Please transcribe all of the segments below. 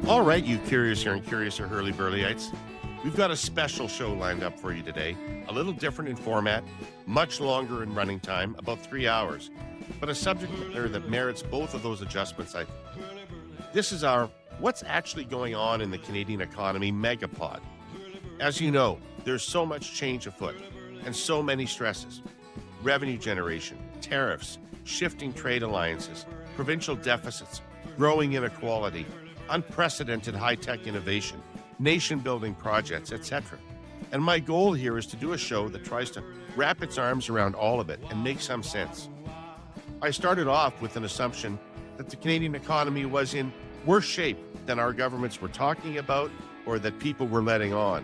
All right, you curiouser and curiouser Herle Burly-ites. We've got a special show lined up for you today. A little different in format, much longer in running time, about 3 hours, but a subject matter that merits both of those adjustments, I think. This is our What's Actually Going On in the Canadian Economy megapod. As you know, there's so much change afoot and so many stresses. Revenue generation, tariffs, shifting trade alliances, provincial deficits, growing inequality, unprecedented high-tech innovation, nation-building projects, etc. And my goal here is to do a show that tries to wrap its arms around all of it and make some sense. I started off with an assumption that the Canadian economy was in worse shape than our governments were talking about or that people were letting on.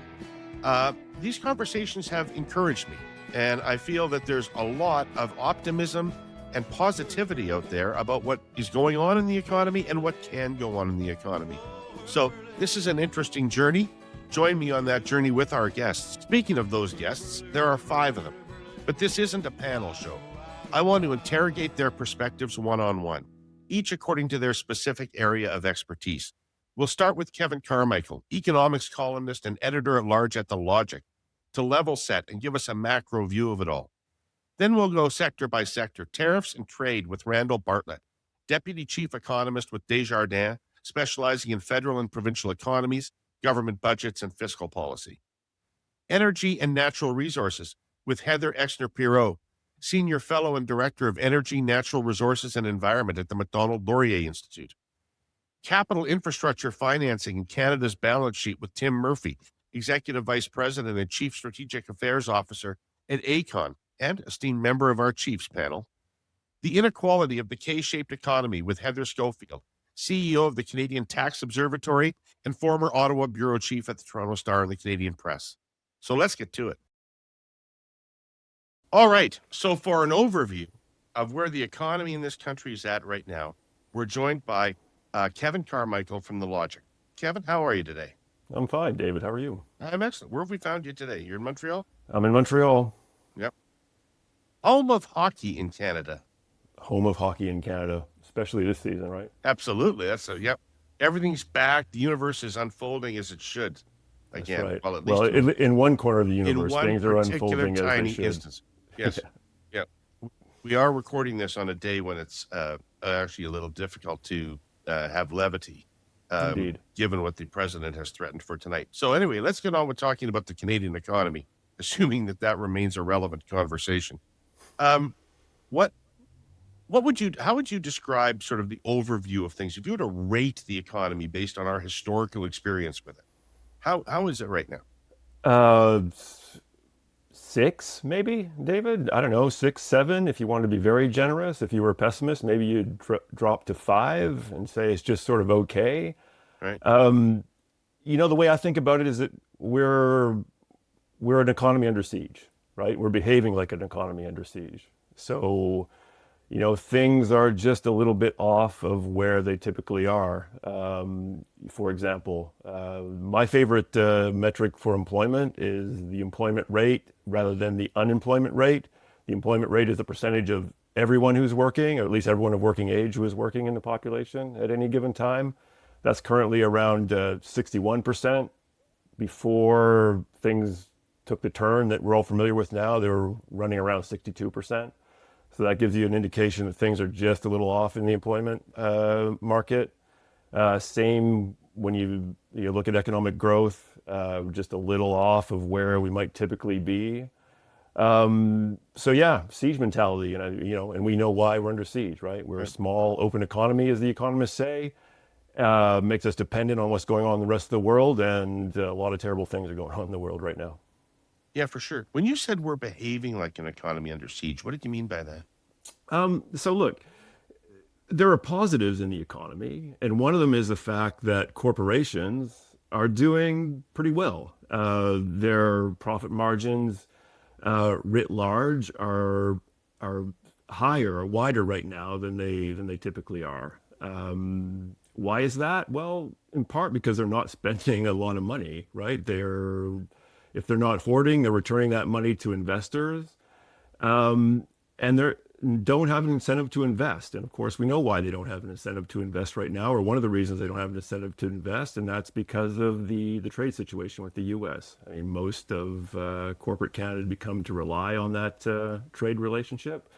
These conversations have encouraged me, and I feel that there's a lot of optimism and positivity out there about what is going on in the economy and what can go on in the economy. So this is an interesting journey. Join me on that journey with our guests. Speaking of those guests, there are 5 of them, but this isn't a panel show. I want to interrogate their perspectives one-on-one, each according to their specific area of expertise. We'll start with Kevin Carmichael, economics columnist and editor-at-large at The Logic, to level set and give us a macro view of it all. Then we'll go sector by sector, tariffs and trade with Randall Bartlett, deputy chief economist with Desjardins, specializing in federal and provincial economies, government budgets, and fiscal policy. Energy and natural resources with Heather Exner-Pirot, senior fellow and director of energy, natural resources, and environment at the Macdonald-Laurier Institute. Capital infrastructure financing in Canada's balance sheet with Tim Murphy, executive vice president and chief strategic affairs officer at AECON, and esteemed member of our Chiefs panel. The inequality of the K-shaped economy with Heather Schofield, CEO of the Canadian Tax Observatory and former Ottawa bureau chief at the Toronto Star and the Canadian Press. So let's get to it. All right, so for an overview of where the economy in this country is at right now, we're joined by Kevin Carmichael from The Logic. Kevin, how are you today? I'm fine, David. How are you? I'm excellent. Where have we found you today? You're in Montreal? I'm in Montreal. Yep. Home of hockey in Canada. Home of hockey in Canada, especially this season, right? Absolutely. Yep. Everything's back. The universe is unfolding as it should. Again, that's right. Well, at least in one corner of the in universe, one things are particular unfolding as tiny they should. instance. Yes. Yeah. We are recording this on a day when it's actually a little difficult to have levity, Indeed. given what the president has threatened for tonight. So anyway, let's get on with talking about the Canadian economy, assuming that remains a relevant conversation. How would you describe sort of the overview of things? If you were to rate the economy based on our historical experience with it, how is it right now? 6, maybe, David? I don't know, 6, 7, if you want to be very generous. If you were a pessimist, maybe you'd drop to 5 and say it's just sort of okay. Right. The way I think about it is that we're an economy under siege, right? We're behaving like an economy under siege. So, things are just a little bit off of where they typically are. For example, my favorite metric for employment is the employment rate rather than the unemployment rate. The employment rate is the percentage of everyone who's working, or at least everyone of working age who is working in the population at any given time. That's currently around 61%. Before things took the turn that we're all familiar with now, they were running around 62%. So that gives you an indication that things are just a little off in the employment market. Same when you look at economic growth, just a little off of where we might typically be. So yeah, siege mentality, and we know why we're under siege, right? We're a small, open economy, as the economists say. Makes us dependent on what's going on in the rest of the world, and a lot of terrible things are going on in the world right now. Yeah, for sure. When you said we're behaving like an economy under siege, what did you mean by that? So look, there are positives in the economy, and one of them is the fact that corporations are doing pretty well. Their profit margins, writ large, are higher or wider right now than they typically are. Why is that? Well, in part because they're not spending a lot of money, right? If they're not hoarding, they're returning that money to investors. And don't have an incentive to invest. And of course, we know why they don't have an incentive to invest right now, or one of the reasons they don't have an incentive to invest, and that's because of the trade situation with the U.S. I mean, most of corporate Canada become to rely on that trade relationship.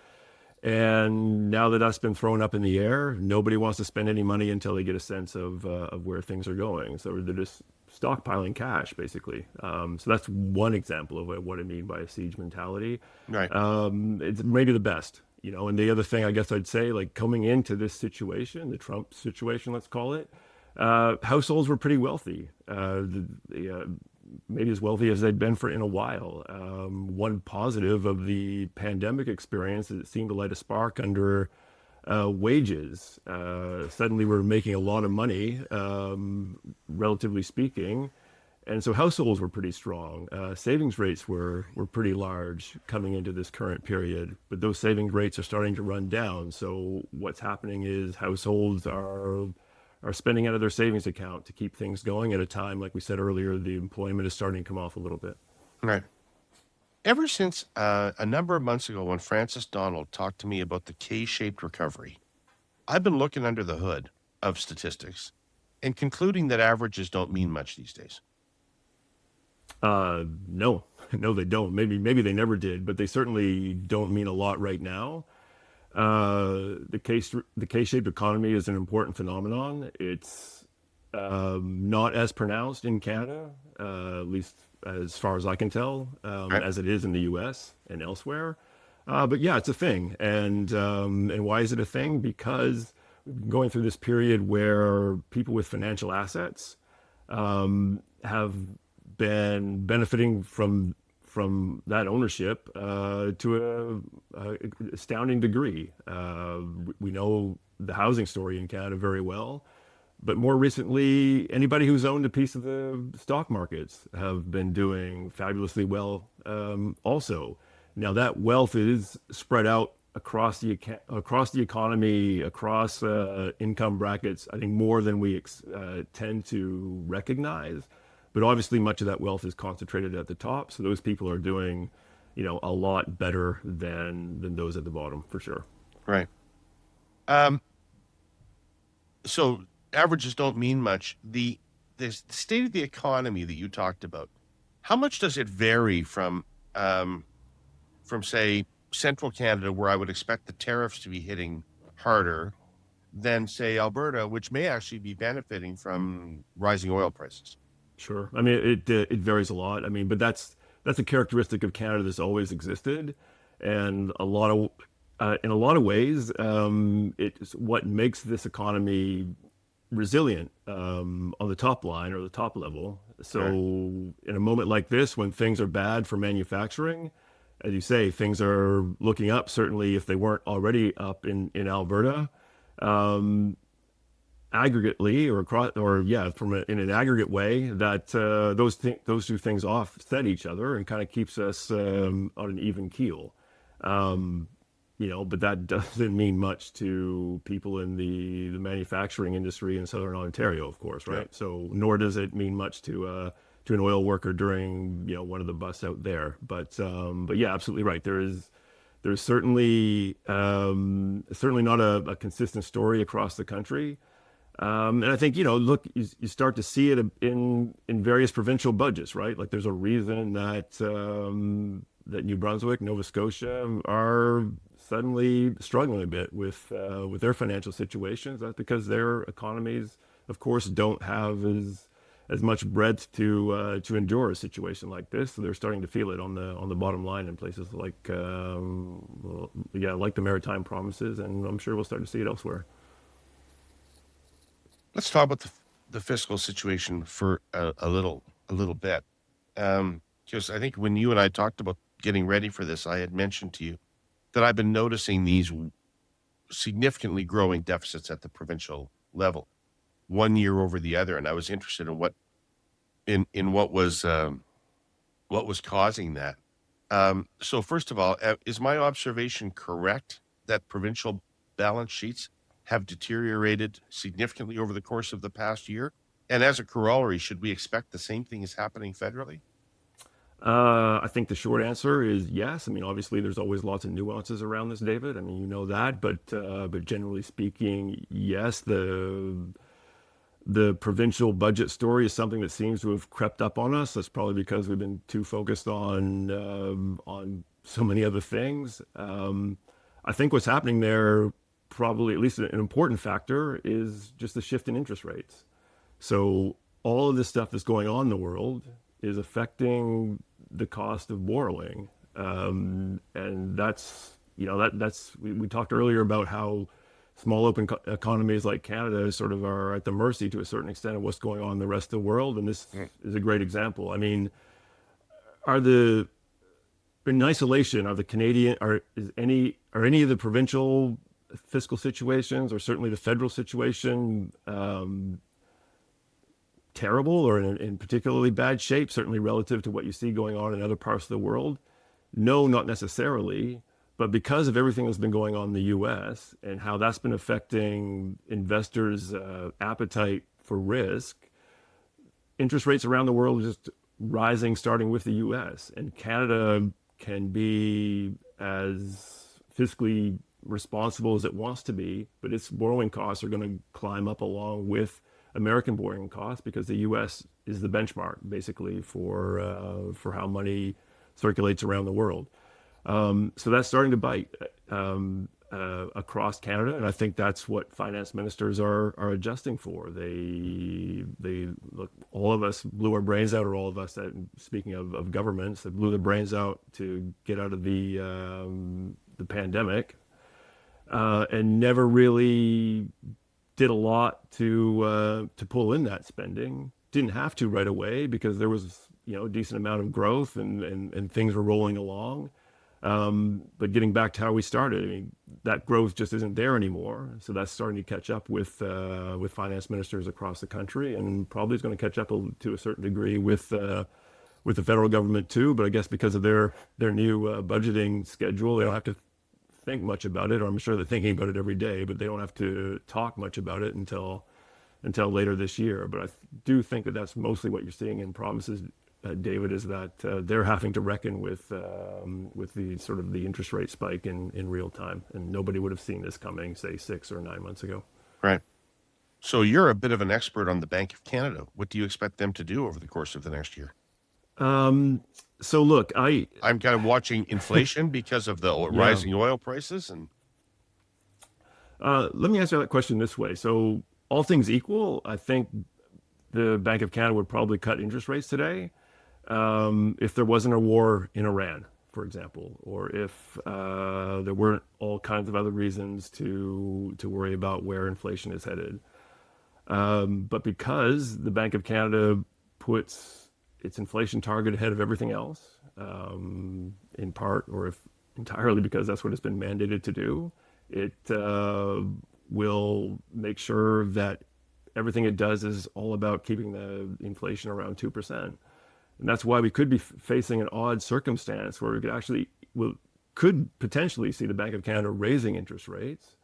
And now that that's been thrown up in the air, nobody wants to spend any money until they get a sense of where things are going. So they're just stockpiling cash, basically. So that's one example of what I mean by a siege mentality. Right. It's maybe the best, And the other thing I guess I'd say, like coming into this situation, the Trump situation, let's call it, households were pretty wealthy. Maybe as wealthy as they'd been in a while. One positive of the pandemic experience is it seemed to light a spark under wages. Suddenly we're making a lot of money, relatively speaking. And so households were pretty strong. Savings rates were pretty large coming into this current period, but those savings rates are starting to run down. So what's happening is households are spending out of their savings account to keep things going at a time, like we said earlier, the employment is starting to come off a little bit. Right. Ever since a number of months ago when Francis Donald talked to me about the K-shaped recovery, I've been looking under the hood of statistics and concluding that averages don't mean much these days. No, no, they don't. Maybe they never did, but they certainly don't mean a lot right now. The K-shaped economy is an important phenomenon. It's not as pronounced in Canada, at least as far as I can tell, Right. as it is in the U.S. and elsewhere. But yeah, it's a thing. And why is it a thing? Because we've been going through this period where people with financial assets have been benefiting from that ownership to a astounding degree. We know the housing story in Canada very well, but more recently, anybody who's owned a piece of the stock markets have been doing fabulously well. Also, now that wealth is spread out across the economy, across income brackets. I think more than we tend to recognize. But obviously, much of that wealth is concentrated at the top. So those people are doing, a lot better than those at the bottom, for sure. Right. So averages don't mean much. The state of the economy that you talked about, how much does it vary from say central Canada, where I would expect the tariffs to be hitting harder than say Alberta, which may actually be benefiting from rising oil prices? Sure. I mean, it varies a lot. I mean, but that's a characteristic of Canada that's always existed, and in a lot of ways, it's what makes this economy resilient on the top line or the top level. So, Right. in a moment like this, when things are bad for manufacturing, as you say, things are looking up. Certainly, if they weren't already up in Alberta. Aggregately or across, or yeah, in an aggregate way, that those two things offset each other and kind of keeps us on an even keel. But that doesn't mean much to people in the manufacturing industry in Southern Ontario, of course, right? Yeah. So nor does it mean much to an oil worker during one of the busts out there. But yeah, absolutely right. There's certainly not a consistent story across the country. And I think, look, you start to see it in various provincial budgets, right? Like there's a reason that New Brunswick, Nova Scotia are suddenly struggling a bit with their financial situations. That's because their economies, of course, don't have as much breadth to endure a situation like this. So they're starting to feel it on the bottom line in places like like the Maritime Provinces, and I'm sure we'll start to see it elsewhere. Let's talk about the fiscal situation for a little bit, because I think when you and I talked about getting ready for this, I had mentioned to you that I've been noticing these significantly growing deficits at the provincial level, one year over the other, and I was interested in what was causing that. So first of all, is my observation correct that provincial balance sheets have deteriorated significantly over the course of the past year? And as a corollary, should we expect the same thing is happening federally? I think the short answer is yes. I mean, obviously, there's always lots of nuances around this, David. I mean, you know that, but generally speaking, yes. The provincial budget story is something that seems to have crept up on us. That's probably because we've been too focused on so many other things. I think what's happening there, probably at least an important factor, is just the shift in interest rates. So all of this stuff that's going on in the world is affecting the cost of borrowing, and we talked earlier about how small open economies like Canada sort of are at the mercy to a certain extent of what's going on in the rest of the world, and this is a great example. I mean, are the in isolation are the Canadian are any of the provincial fiscal situations or certainly the federal situation terrible or in particularly bad shape, certainly relative to what you see going on in other parts of the world? No, not necessarily. But because of everything that's been going on in the US and how that's been affecting investors' appetite for risk, interest rates around the world are just rising, starting with the US. And Canada can be as fiscally responsible as it wants to be, but its borrowing costs are going to climb up along with American borrowing costs because the U.S. is the benchmark basically for how money circulates around the world. So that's starting to bite across Canada, and I think that's what finance ministers are adjusting for. They look. All of us blew our brains out, or all of us that, speaking of governments, that blew their brains out to get out of the pandemic, and never really did a lot to pull in that spending. Didn't have to right away because there was a decent amount of growth and things were rolling along. But getting back to how we started, I mean, that growth just isn't there anymore. So that's starting to catch up with finance ministers across the country, and probably is going to catch up to a certain degree with the federal government too. But I guess because of their new budgeting schedule, they don't have to think much about it, or I'm sure they're thinking about it every day, but they don't have to talk much about it until later this year. But I do think that that's mostly what you're seeing in provinces, David, is that they're having to reckon with the sort of the interest rate spike in real time, and nobody would have seen this coming, say, 6 or 9 months ago. Right. So you're a bit of an expert on the Bank of Canada. What do you expect them to do over the course of the next year? So look, I'm kind of watching inflation because of the rising oil prices, and let me answer that question this way. So all things equal, I think the Bank of Canada would probably cut interest rates today if there wasn't a war in Iran, for example, or if there weren't all kinds of other reasons to worry about where inflation is headed. But because the Bank of Canada puts its inflation target ahead of everything else, in part or if entirely because that's what it's been mandated to do, it will make sure that everything it does is all about keeping the inflation around 2%. And that's why we could be facing an odd circumstance where we could potentially see the Bank of Canada raising interest rates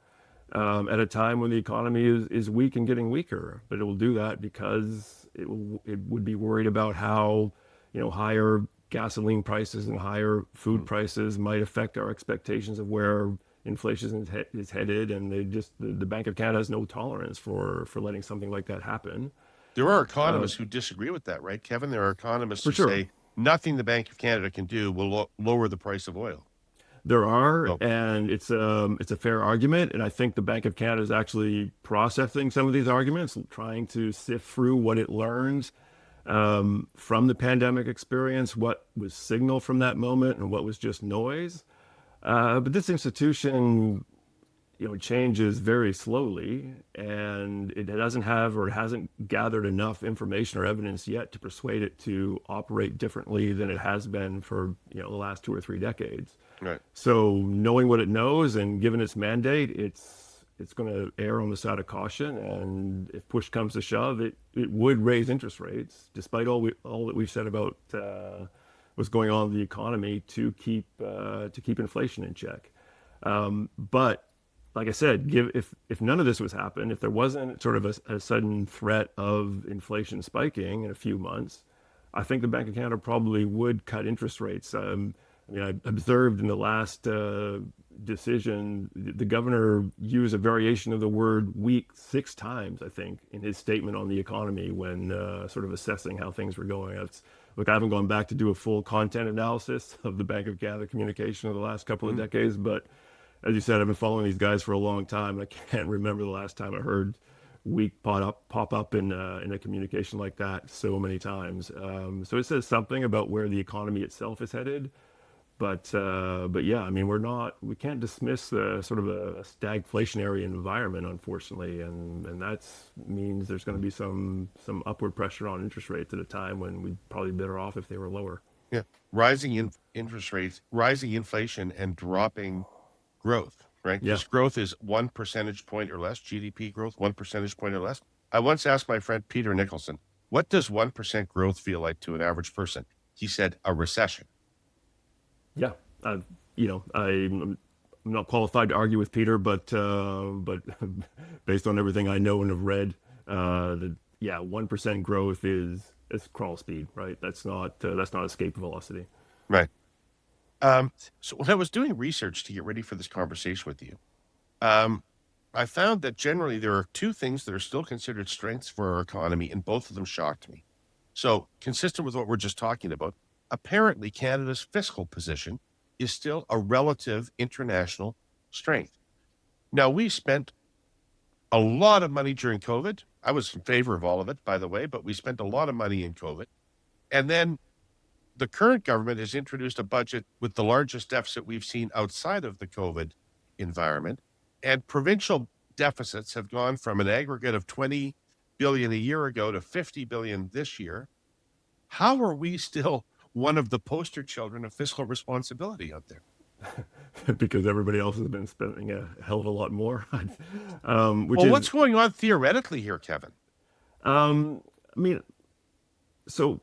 at a time when the economy is weak and getting weaker. But it will do that because it would be worried about how higher gasoline prices and higher food prices might affect our expectations of where inflation is headed, and the Bank of Canada has no tolerance for letting something like that happen. There are economists who disagree with that, right, Kevin? There are economists who say nothing the Bank of Canada can do will lower the price of oil. There are, and it's a fair argument, and I think the Bank of Canada is actually processing some of these arguments, trying to sift through what it learned from the pandemic experience, what was signal from that moment, and what was just noise. But this institution, changes very slowly, and it doesn't have or hasn't gathered enough information or evidence yet to persuade it to operate differently than it has been for the last 2 or 3 decades. Right. So knowing what it knows and given its mandate, it's going to err on the side of caution. And if push comes to shove, it would raise interest rates, despite all that we've said about what's going on in the economy to keep inflation in check. But like I said, if none of this was happening, if there wasn't sort of a sudden threat of inflation spiking in a few months, I think the Bank of Canada probably would cut interest rates. I mean, I observed in the last decision, the governor used a variation of the word weak 6 times, I think, in his statement on the economy when sort of assessing how things were going. Look, I haven't gone back to do a full content analysis of the Bank of Canada communication of the last couple of decades, but as you said, I've been following these guys for a long time. And I can't remember the last time I heard weak pop up in a communication like that so many times. So it says something about where the economy itself is headed. But yeah, I mean, we can't dismiss the sort of a stagflationary environment, unfortunately, and that means there's going to be some upward pressure on interest rates at a time when we'd probably be better off if they were lower. Yeah. Rising interest rates, rising inflation, and dropping growth, right? Yeah. Because growth is 1 percentage point or less, GDP growth, 1 percentage point or less. I once asked my friend Peter Nicholson, what does 1% growth feel like to an average person? He said, a recession. Yeah, I'm not qualified to argue with Peter, but based on everything I know and have read, the yeah, 1% growth is crawl speed, right? That's not escape velocity. Right. So when I was doing research to get ready for this conversation with you, I found that generally there are two things that are still considered strengths for our economy, and both of them shocked me. So, consistent with what we're just talking about, apparently Canada's fiscal position is still a relative international strength. Now, we spent a lot of money during COVID. I was in favor of all of it, by the way, but we spent a lot of money in COVID. And then the current government has introduced a budget with the largest deficit we've seen outside of the COVID environment. And provincial deficits have gone from an aggregate of 20 billion a year ago to 50 billion this year. How are we still one of the poster children of fiscal responsibility out there? Because everybody else has been spending a hell of a lot more. What's going on theoretically here, Kevin? I mean, so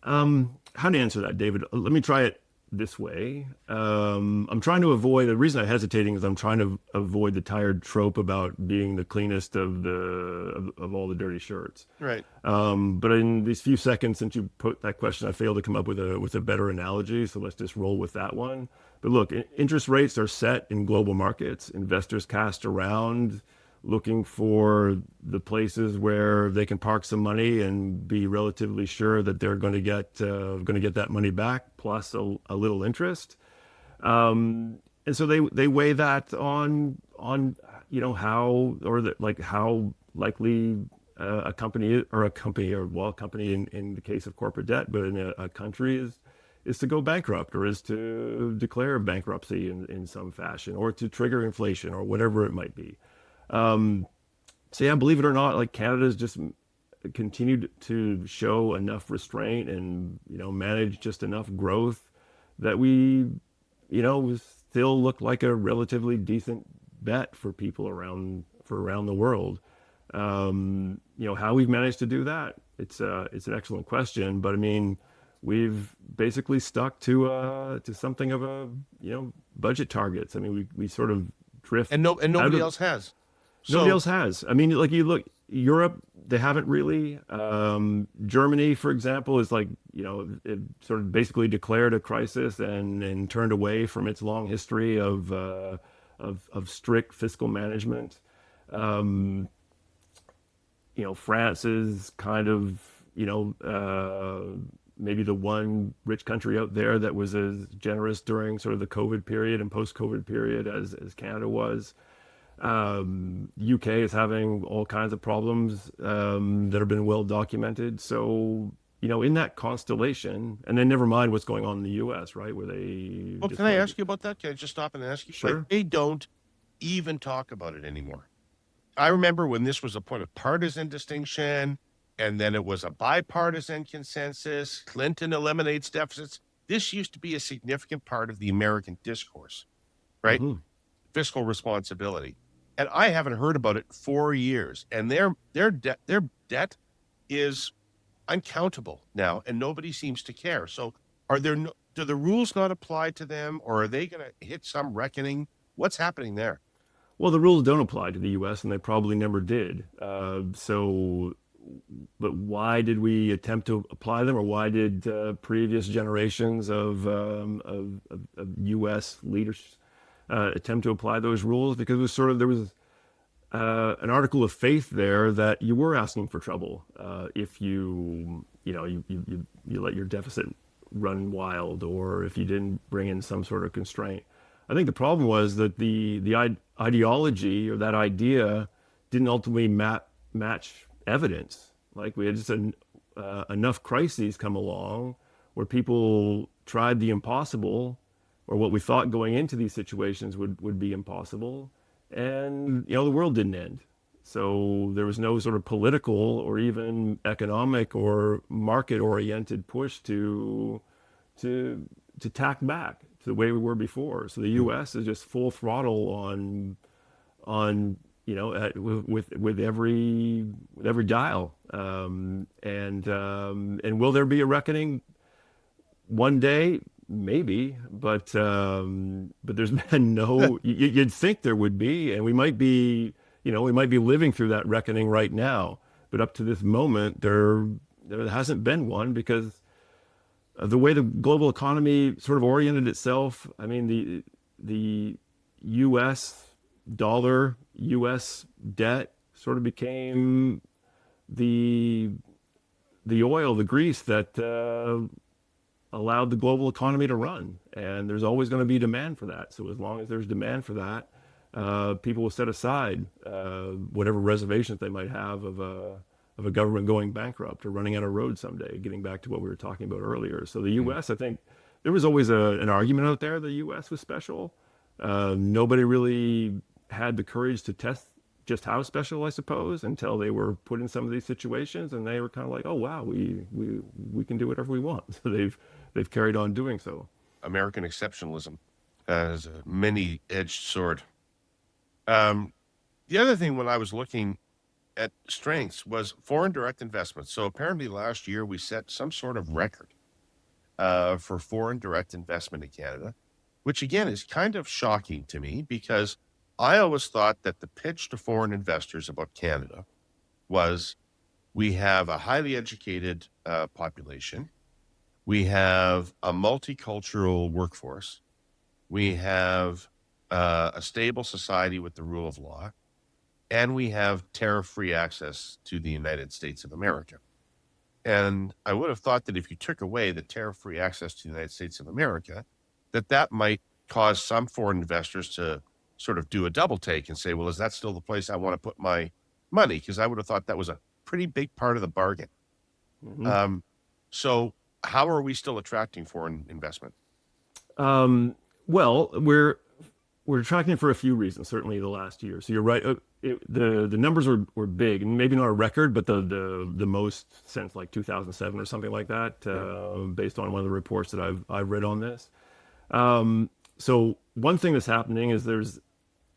how to answer that, David? Let me try it this way. I'm trying to avoid, the reason I'm hesitating is I'm trying to avoid the tired trope about being the cleanest of all the dirty shirts. Right. But in these few seconds since you put that question, I failed to come up with a better analogy. So let's just roll with that one. But look, interest rates are set in global markets. Investors cast around looking for the places where they can park some money and be relatively sure that they're going to get that money back plus a little interest. And so they weigh that on how likely a company in the case of corporate debt, but in a country is to go bankrupt or is to declare bankruptcy in some fashion or to trigger inflation or whatever it might be. So yeah, believe it or not, like Canada's just continued to show enough restraint and, manage just enough growth that we, still look like a relatively decent bet for people around the world. How we've managed to do that, it's an excellent question, but I mean, we've basically stuck to something of a, budget targets. I mean, we sort of drift and nobody else has. Nobody else has. I mean, like you look, Europe, they haven't really. Germany, for example, is like, it sort of basically declared a crisis and turned away from its long history of strict fiscal management. France is kind of, maybe the one rich country out there that was as generous during sort of the COVID period and post-COVID period as Canada was. UK is having all kinds of problems that have been well documented. So, in that constellation, and then never mind what's going on in the US, right? Where they... Well, can I ask you about that? Can I just stop and ask you? Sure. Like, they don't even talk about it anymore. I remember when this was a point of partisan distinction, and then it was a bipartisan consensus. Clinton eliminates deficits. This used to be a significant part of the American discourse, right? Mm-hmm. Fiscal responsibility. And I haven't heard about it for years. And their debt is uncountable now, and nobody seems to care. So do the rules not apply to them, or are they going to hit some reckoning? What's happening there? Well, the rules don't apply to the U.S., and they probably never did. So why did we attempt to apply them, or why did previous generations of U.S. leaders attempt to apply those rules? Because it was there was an article of faith there that you were asking for trouble if you let your deficit run wild, or if you didn't bring in some sort of constraint. I think the problem was that the ideology, or that idea, didn't ultimately match evidence. Like, we had just enough crises come along where people tried the impossible, or what we thought going into these situations would be impossible, and the world didn't end. So there was no sort of political or even economic or market-oriented push to tack back to the way we were before. So the U.S. is just full throttle on with every dial. And will there be a reckoning one day? Maybe, but there's been no. You'd think there would be, and we might be living through that reckoning right now. But up to this moment, there hasn't been one, because of the way the global economy sort of oriented itself. I mean, the U.S. dollar, U.S. debt sort of became the oil, the grease that allowed the global economy to run. And there's always going to be demand for that. So as long as there's demand for that, people will set aside whatever reservations they might have of a government going bankrupt or running out of road someday, getting back to what we were talking about earlier. So the U.S., I think there was always an argument out there the U.S. was special. Nobody really had the courage to test just how special, I suppose, until they were put in some of these situations, and they were kind of like, oh wow, we can do whatever we want. So they've carried on doing so. American exceptionalism as a many-edged sword. The other thing, when I was looking at strengths, was foreign direct investments. So apparently last year we set some sort of record for foreign direct investment in Canada, which again is kind of shocking to me, because I always thought that the pitch to foreign investors about Canada was, we have a highly educated population, we have a multicultural workforce, we have a stable society with the rule of law, and we have tariff-free access to the United States of America. And I would have thought that if you took away the tariff-free access to the United States of America, that might cause some foreign investors to sort of do a double take and say, well, is that still the place I want to put my money? Because I would have thought that was a pretty big part of the bargain. Mm-hmm. So how are we still attracting foreign investment? Well, we're attracting for a few reasons, certainly the last year. So you're right. The numbers were big, and maybe not a record, but the most since like 2007 or something like that, based on one of the reports that I've read on this. So one thing that's happening is there's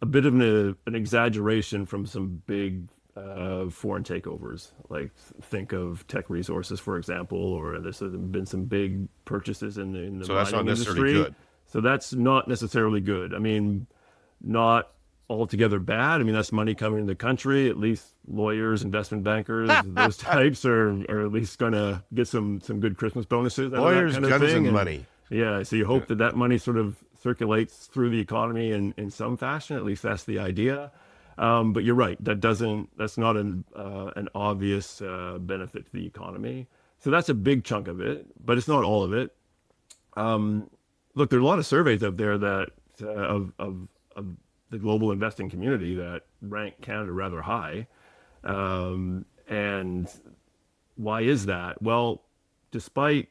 a bit of an exaggeration from some big foreign takeovers. Like, think of Tech Resources, for example, or there's been some big purchases in the mining industry. So that's not necessarily good. So that's not necessarily good. I mean, not altogether bad. I mean, that's money coming into the country. At least lawyers, investment bankers, those types are at least going to get some good Christmas bonuses. Lawyers, kind of guns, thing. and money. Yeah, so you hope that money sort of circulates through the economy in some fashion. At least that's the idea. But you're right. That's not an obvious benefit to the economy. So that's a big chunk of it, but it's not all of it. Look, there are a lot of surveys out there that of the global investing community that rank Canada rather high. And why is that? Well, despite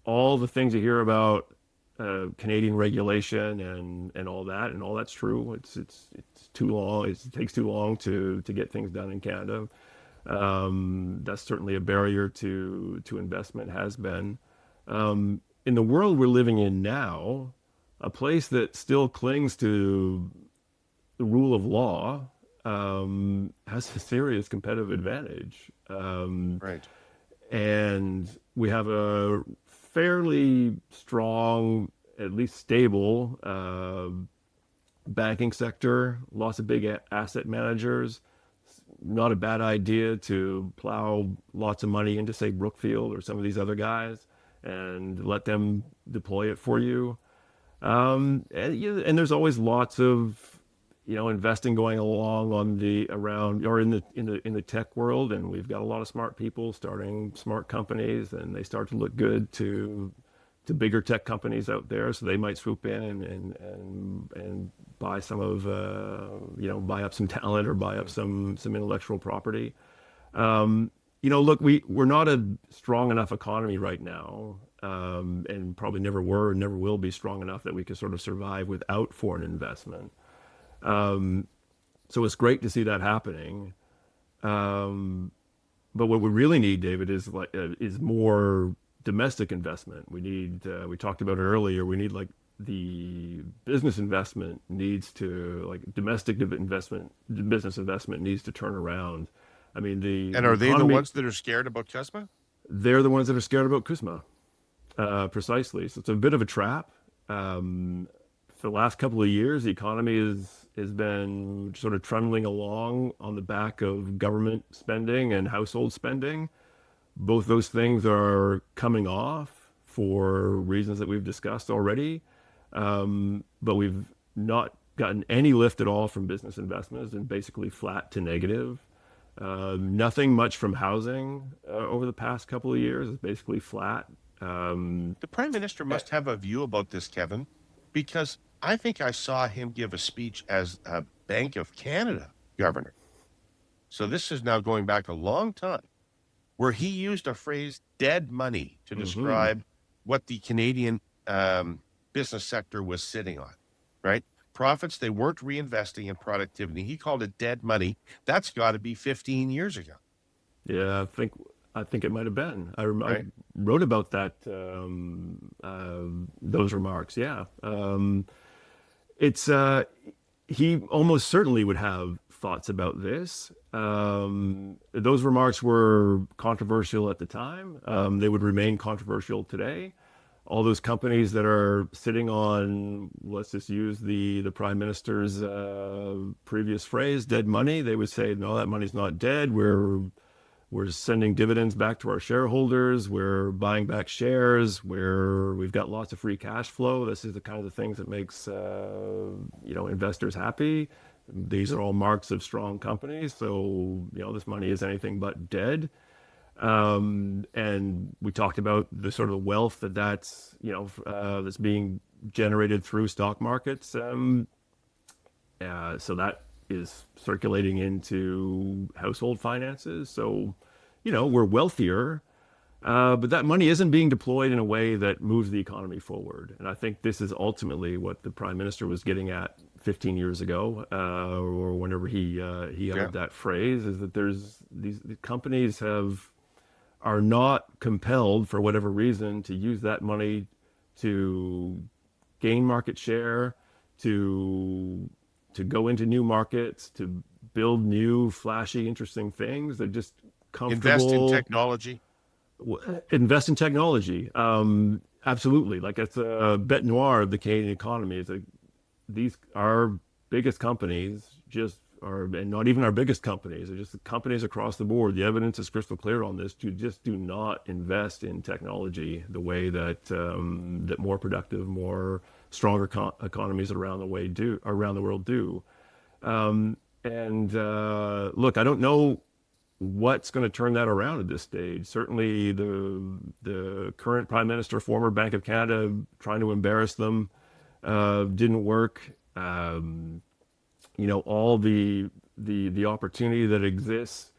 all the things you hear about Canadian regulation and all that's true. It's too long. It takes too long to get things done in Canada. That's certainly a barrier to investment, has been. In the world we're living in now, a place that still clings to the rule of law has a serious competitive advantage. Right. And we have a fairly strong, at least stable, banking sector, lots of big asset managers, not a bad idea to plow lots of money into, say, Brookfield or some of these other guys and let them deploy it for you. And there's always lots of, investing going along on the around or in the tech world, and we've got a lot of smart people starting smart companies, and they start to look good to bigger tech companies out there, so they might swoop in and buy some of buy up some talent or buy up some intellectual property. Look, we're not a strong enough economy right now, and probably never were and never will be strong enough that we can sort of survive without foreign investment. So it's great to see that happening. But what we really need, David, is more domestic investment. We talked about it earlier. We need like the business investment needs to business investment needs to turn around. I mean, And are they the ones that are scared about CUSMA? They're the ones that are scared about CUSMA, precisely. So it's a bit of a trap. For the last couple of years, the economy has been sort of trundling along on the back of government spending and household spending. Both those things are coming off for reasons that we've discussed already. But we've not gotten any lift at all from business investments, and basically flat to negative. Nothing much from housing over the past couple of years. It's basically flat. The Prime Minister must have a view about this, Kevin, because I think I saw him give a speech as a Bank of Canada governor. So this is now going back a long time, where he used a phrase "dead money" to describe what the Canadian business sector was sitting on, right? Profits they weren't reinvesting in productivity. He called it dead money. That's got to be 15 years ago. Yeah, I think it might have been. I Right. wrote about that, those remarks. Yeah, it's he almost certainly would have thoughts about this. Those remarks were controversial at the time. They would remain controversial today. All those companies that are sitting on, let's just use the Prime Minister's previous phrase, dead money, they would say, no, that money's not dead. We're sending dividends back to our shareholders. We're buying back shares. We've got lots of free cash flow. This is the kind of things that makes investors happy. These are all marks of strong companies. So this money is anything but dead. And we talked about the sort of wealth that's being generated through stock markets. So that is circulating into household finances. So, we're wealthier, but that money isn't being deployed in a way that moves the economy forward. And I think this is ultimately what the Prime Minister was getting at 15 years ago, or whenever he uttered that phrase, is that these companies are not compelled for whatever reason to use that money to gain market share, to go into new markets, to build new, flashy, interesting things. They're just comfortable. Invest in technology. Absolutely. Like it's a bête noire of the Canadian economy. These our biggest companies and not even our biggest companies, they're just companies across the board. The evidence is crystal clear on this. To just do not invest in technology the way that that more productive, more stronger economies around the world do. Look, I don't know what's going to turn that around at this stage. Certainly, the current Prime Minister, former Bank of Canada, trying to embarrass them didn't work. All the opportunity that exists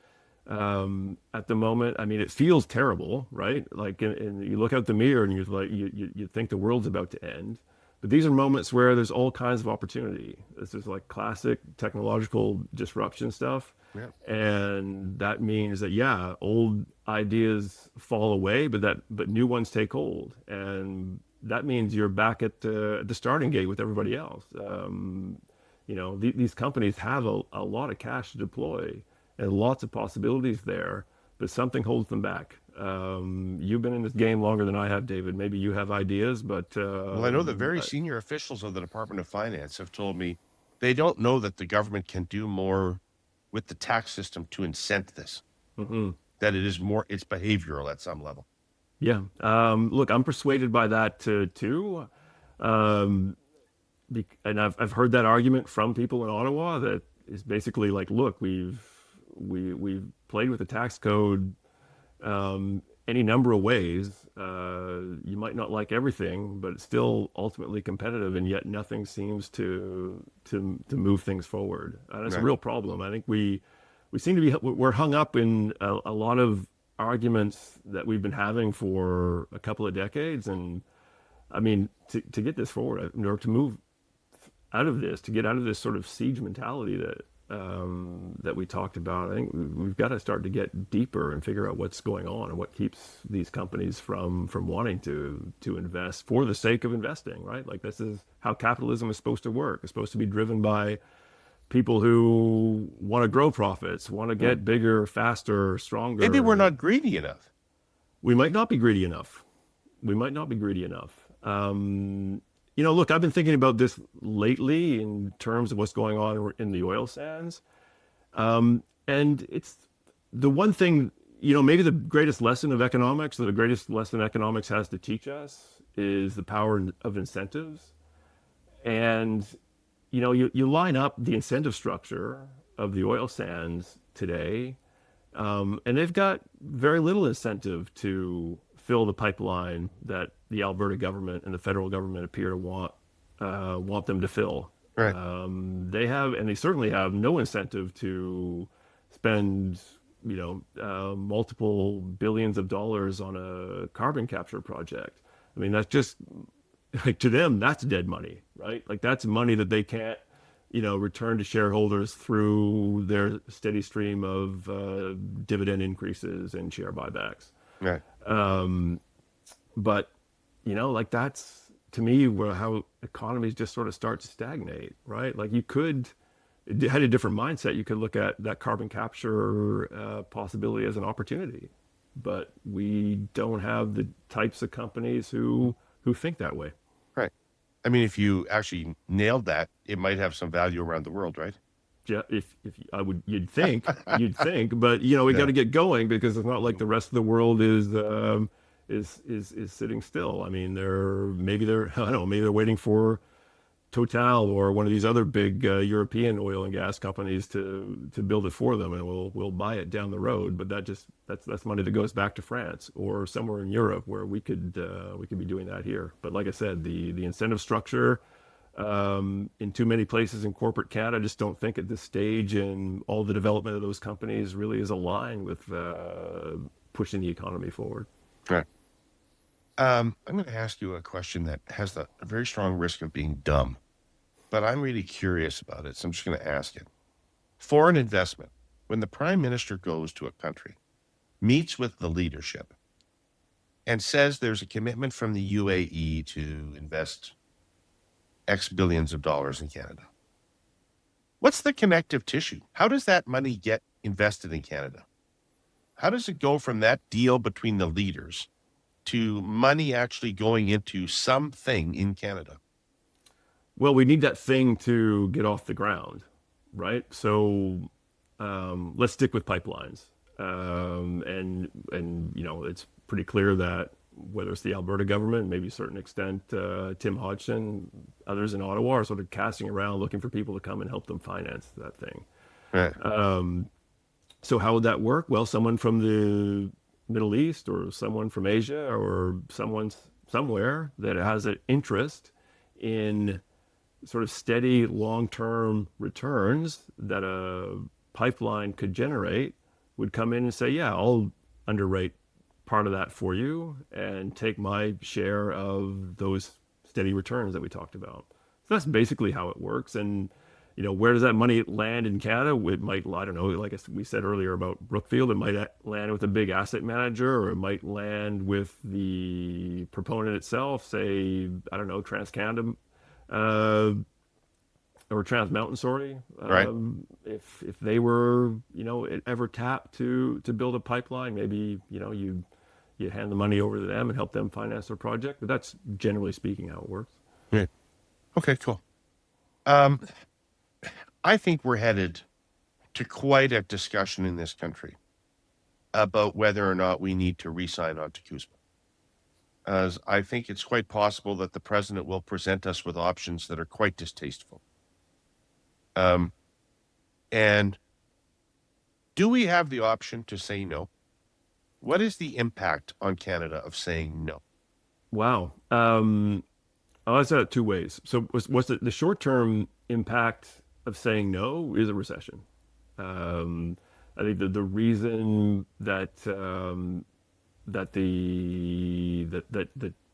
at the moment. I mean, it feels terrible, right? Like, and you look out the mirror and you're like, you think the world's about to end. But these are moments where there's all kinds of opportunity. This is like classic technological disruption stuff. Yeah. And that means that, old ideas fall away, but new ones take hold. And that means you're back at the starting gate with everybody else. These companies have a lot of cash to deploy and lots of possibilities there, but something holds them back. You've been in this game longer than I have, David. Maybe you have ideas, but Well, I know the very senior officials of the Department of Finance have told me they don't know that the government can do more with the tax system to incent this? Hmm. That it's behavioral at some level. Yeah. Look, I'm persuaded by that too. Um, and I've heard that argument from people in Ottawa that is basically like, look, we've played with the tax code any number of ways. You might not like everything, but it's still ultimately competitive, and yet nothing seems to move things forward. And it's a Right. real problem. I think we seem to we're hung up in a lot of arguments that we've been having for a couple of decades, and I mean to get this forward, in order to move out of this, to get out of this sort of siege mentality that we talked about, I think we've got to start to get deeper and figure out what's going on and what keeps these companies from wanting to invest for the sake of investing, right? Like, this is how capitalism is supposed to work. It's supposed to be driven by people who want to grow profits, want to get bigger, faster, Maybe we're stronger. not greedy enough. We might not be greedy enough. We might not be greedy enough. Look, I've been thinking about this lately in terms of what's going on in the oil sands. And it's the one thing, maybe the greatest lesson of economics, or the greatest lesson economics has to teach us, is the power of incentives. And, you line up the incentive structure of the oil sands today, and they've got very little incentive to fill the pipeline that the Alberta government and the federal government appear to want them to fill. Right. They certainly have no incentive to spend, multiple billions of dollars on a carbon capture project. I mean, that's just like, to them, that's dead money, right? Like, that's money that they can't, return to shareholders through their steady stream of dividend increases and share buybacks. Right. But, like, that's, to me, how economies just sort of start to stagnate, right? Like, had a different mindset, you could look at that carbon capture possibility as an opportunity. But we don't have the types of companies who think that way. Right. I mean, if you actually nailed that, it might have some value around the world, right? Yeah, if you'd think, but we Yeah. got to get going, because it's not like the rest of the world is sitting still. I mean, maybe they're I don't know, maybe they're waiting for Total or one of these other big European oil and gas companies to build it for them, and we'll buy it down the road. But that's money that goes back to France or somewhere in Europe, where we could be doing that here. But like I said, the incentive structure in too many places in corporate Canada, I just don't think at this stage in all the development of those companies really is aligned with pushing the economy forward. Right. I'm going to ask you a question that has a very strong risk of being dumb, but I'm really curious about it, so I'm just going to ask it. Foreign investment. When the prime minister goes to a country, meets with the leadership, and says there's a commitment from the UAE to invest X billions of dollars in Canada, what's the connective tissue? How does that money get invested in Canada? How does it go from that deal between the leaders to money actually going into something in Canada? Well, we need that thing to get off the ground, right? So let's stick with pipelines, and it's pretty clear that whether it's the Alberta government, maybe to a certain extent Tim Hodgson, others in Ottawa, are sort of casting around looking for people to come and help them finance that thing. Right. So how would that work? Well, someone from the Middle East or someone from Asia or someone somewhere that has an interest in sort of steady long-term returns that a pipeline could generate would come in and say, yeah, I'll underwrite part of that for you and take my share of those steady returns that we talked about. So that's basically how it works. And where does that money land in Canada? It might, I don't know, like we said earlier about Brookfield, it might land with a big asset manager, or it might land with the proponent itself, say, I don't know, TransCanada, or Trans Mountain, sorry. Right. If they were, ever tapped to build a pipeline, maybe, you hand the money over to them and help them finance their project. But that's generally speaking how it works. Yeah. Okay, cool. I think we're headed to quite a discussion in this country about whether or not we need to re-sign on to CUSMA. As I think it's quite possible that the president will present us with options that are quite distasteful. And do we have the option to say no? What is the impact on Canada of saying no? Wow. I'll answer that two ways. So was the short-term impact of saying no is a recession. I think the reason that the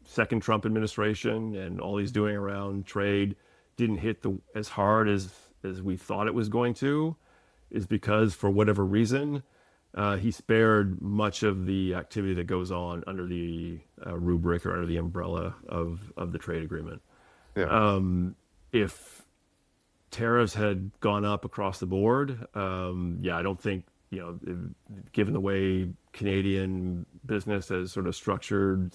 second Trump administration and all he's doing around trade didn't hit as hard as we thought it was going to is because, for whatever reason, he spared much of the activity that goes on under the rubric or under the umbrella of the trade agreement. Yeah. If tariffs had gone up across the board, I don't think, given the way Canadian business has sort of structured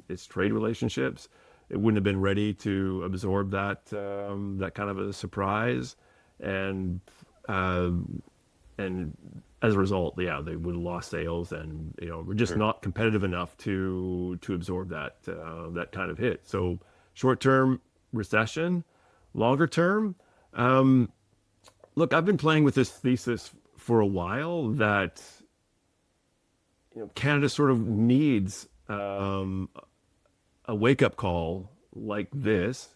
its trade relationships, it wouldn't have been ready to absorb that kind of a surprise, and as a result, they would have lost sales, and we're just not competitive enough to absorb that kind of hit. So short-term recession, longer term, look, I've been playing with this thesis for a while that Canada sort of needs a wake-up call like this.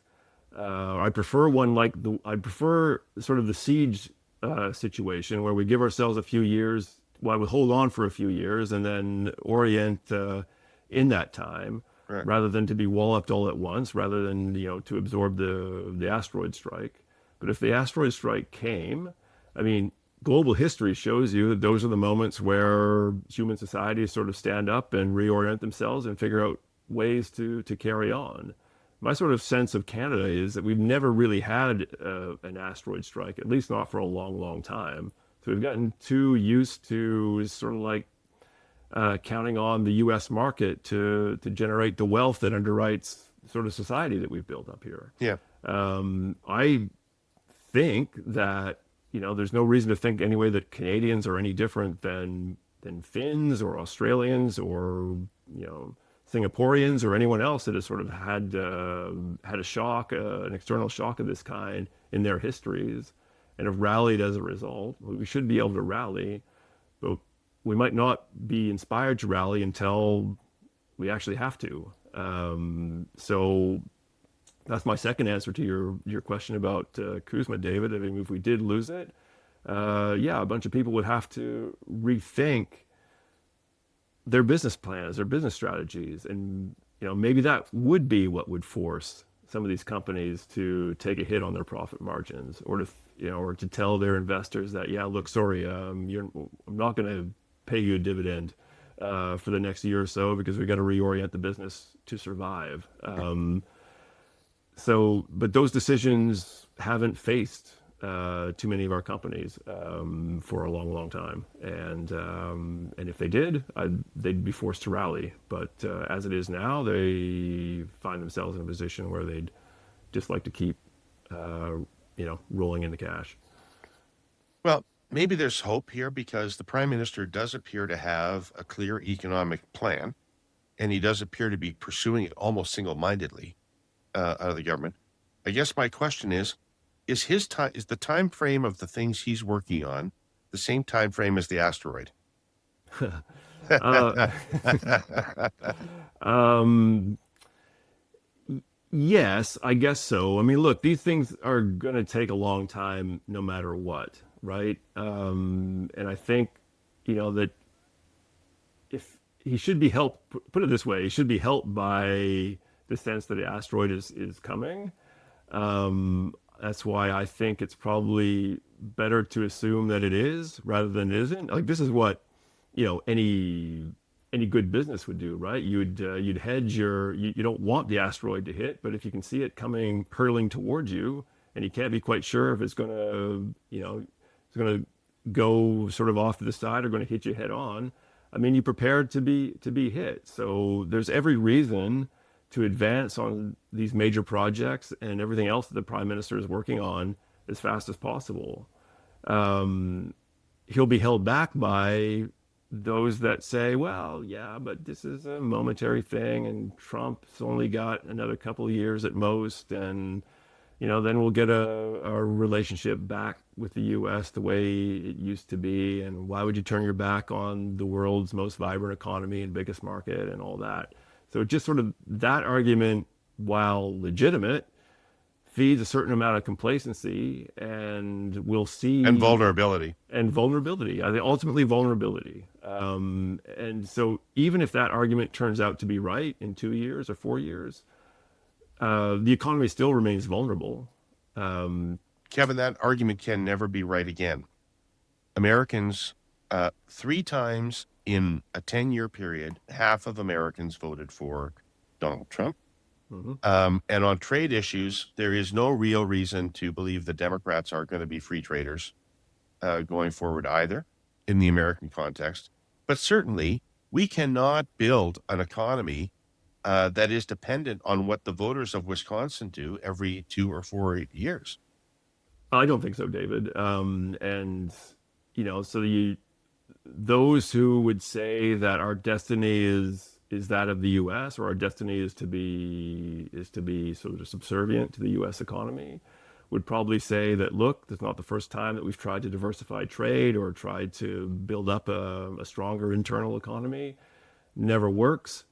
I prefer I prefer sort of the siege situation where we give ourselves a few years, we hold on for a few years and then orient in that time, Right. rather than to be walloped all at once, rather than to absorb the asteroid strike. But if the asteroid strike came, I mean, global history shows you that those are the moments where human societies sort of stand up and reorient themselves and figure out ways to carry on. My sort of sense of Canada is that we've never really had an asteroid strike, at least not for a long, long time. So we've gotten too used to sort of like counting on the U.S. market to generate the wealth that underwrites sort of society that we've built up here. Yeah. I think that there's no reason to think anyway that Canadians are any different than Finns or Australians or Singaporeans or anyone else that has sort of had a shock, an external shock of this kind in their histories, and have rallied as a result. We should be able to rally, but we might not be inspired to rally until we actually have to. So that's my second answer to your question about CUSMA, David. I mean, if we did lose it, a bunch of people would have to rethink their business plans, their business strategies, and maybe that would be what would force some of these companies to take a hit on their profit margins, or to tell their investors that, look, sorry, I'm not going to pay you a dividend for the next year or so because we got to reorient the business to survive. But those decisions haven't faced too many of our companies for a long, long time, and if they did, they'd be forced to rally. But as it is now, they find themselves in a position where they'd just like to keep, rolling in the cash. Well, maybe there's hope here because the Prime Minister does appear to have a clear economic plan, and he does appear to be pursuing it almost single-mindedly out of the government. I guess my question is the time frame of the things he's working on the same time frame as the asteroid? Yes, I guess so. I mean, look, these things are going to take a long time no matter what, right? And I think, that if he should be helped, put it this way, he should be helped by the sense that the asteroid is coming. That's why I think it's probably better to assume that it is rather than it isn't. Like, this is what, any good business would do, right? You'd hedge you don't want the asteroid to hit, but if you can see it coming, hurling towards you, and you can't be quite sure if it's going to go sort of off to the side or going to hit you head on, I mean, you prepared to be hit. So there's every reason to advance on these major projects and everything else that the Prime Minister is working on as fast as possible. he'll be held back by those that say, well, yeah, but this is a momentary thing, and Trump's only got another couple of years at most, and then we'll get a relationship back with the U.S. the way it used to be. And why would you turn your back on the world's most vibrant economy and biggest market and all that? So just sort of that argument, while legitimate, feeds a certain amount of complacency, and we'll see. And vulnerability. And vulnerability. I think ultimately vulnerability. And so even if that argument turns out to be right in 2 years or 4 years, the economy still remains vulnerable. Kevin, that argument can never be right again. Americans, 3 times in a 10-year period, half of Americans voted for Donald Trump. And on trade issues, there is no real reason to believe the Democrats are going to be free traders going forward either in the American context. But certainly, we cannot build an economy that is dependent on what the voters of Wisconsin do every 2 or 4 years. I don't think so, David. So those who would say that our destiny is that of the U.S. or our destiny is to be sort of subservient to the U.S. economy would probably say that, look, this is not the first time that we've tried to diversify trade or tried to build up a stronger internal economy. Never works.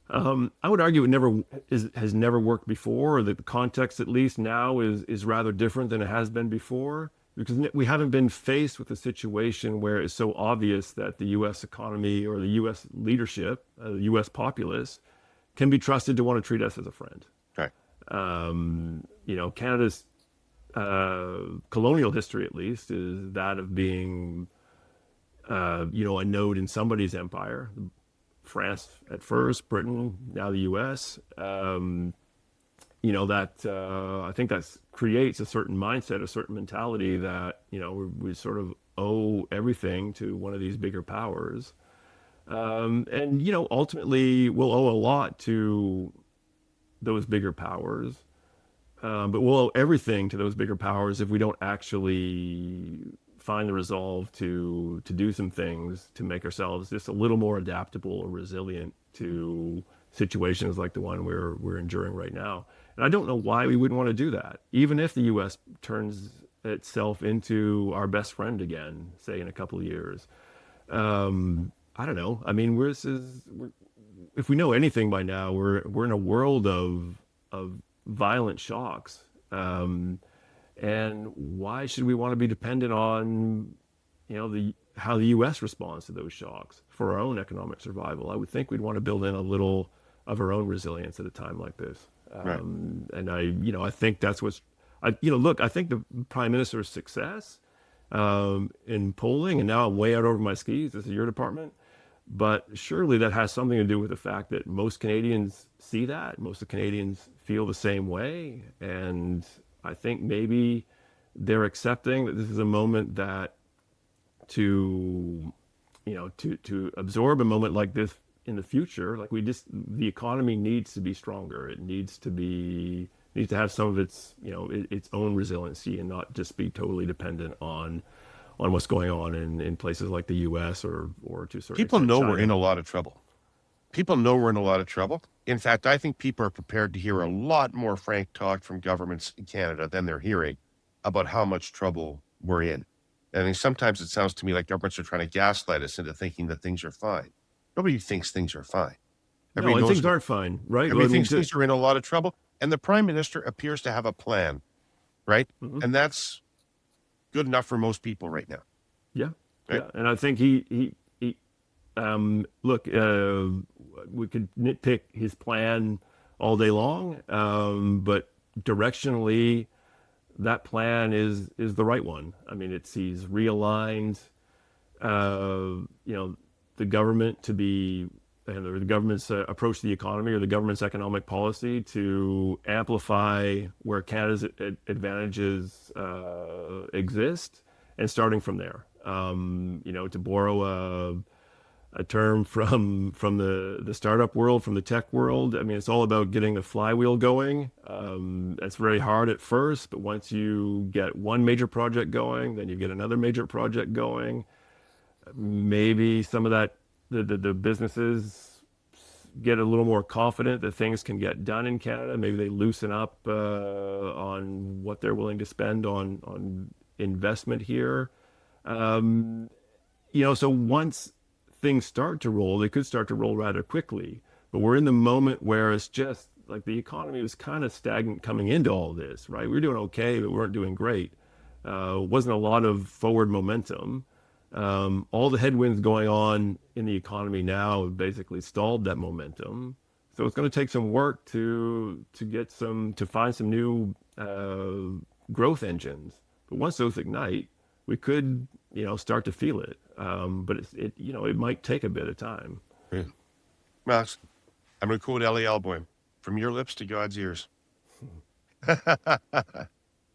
I would argue has never worked before, or that the context, at least now, is rather different than it has been before, because we haven't been faced with a situation where it's so obvious that the U.S. economy or the U.S. leadership, the U.S. populace, can be trusted to want to treat us as a friend. Right. Canada's colonial history, at least, is that of being, a node in somebody's empire. France at first, Britain, now the U.S. I think that creates a certain mindset, a certain mentality that, we sort of owe everything to one of these bigger powers. Ultimately we'll owe a lot to those bigger powers. But we'll owe everything to those bigger powers if we don't actually find the resolve to do some things to make ourselves just a little more adaptable or resilient to situations like the one we're enduring right now. And I don't know why we wouldn't want to do that, even if the U.S. turns itself into our best friend again, say in a couple of years. I don't know. I mean, if we know anything by now, we're in a world of violent shocks. And why should we want to be dependent on, how the U.S. responds to those shocks for our own economic survival? I would think we'd want to build in a little of our own resilience at a time like this. Right. And I think that's I think the Prime Minister's success in polling, and now I'm way out over my skis, this is your department, but surely that has something to do with the fact that most Canadians see that, most of Canadians feel the same way, and I think maybe they're accepting that this is a moment that to absorb a moment like this in the future, like the economy needs to be stronger. It needs to have some of its, its own resiliency and not just be totally dependent on what's going on in places like the U.S. or to a certain People know China. we're in a lot of trouble. People know we're in a lot of trouble. In fact, I think people are prepared to hear a lot more frank talk from governments in Canada than they're hearing about how much trouble we're in. I mean, sometimes it sounds to me like governments are trying to gaslight us into thinking that things are fine. Nobody thinks things are fine. Things aren't fine, right? Things are in a lot of trouble. And the Prime Minister appears to have a plan, right? Mm-hmm. And that's good enough for most people right now. Yeah. Right? Yeah. And I think we could nitpick his plan all day long, but directionally, that plan is the right one. I mean, he's realigned, the government to be, or the government's approach to the economy, or the government's economic policy to amplify where Canada's advantages exist, and starting from there. To borrow a term from the startup world, from the tech world. I mean, it's all about getting the flywheel going. It's very hard at first, but once you get one major project going, then you get another major project going. Maybe some of that the businesses get a little more confident that things can get done in Canada. Maybe they loosen up on what they're willing to spend on investment here. Um, so once things start to roll, they could start to roll rather quickly. But we're in the moment where it's just like the economy was kind of stagnant coming into all this, right? We were doing okay, but we weren't doing great. Wasn't a lot of forward momentum. All the headwinds going on in the economy now have basically stalled that momentum. So it's going to take some work to find some new growth engines. But once those ignite, we could start to feel it. But it might take a bit of time. Yeah. Well, I'm going to quote Ellie Alboim, from your lips to God's ears.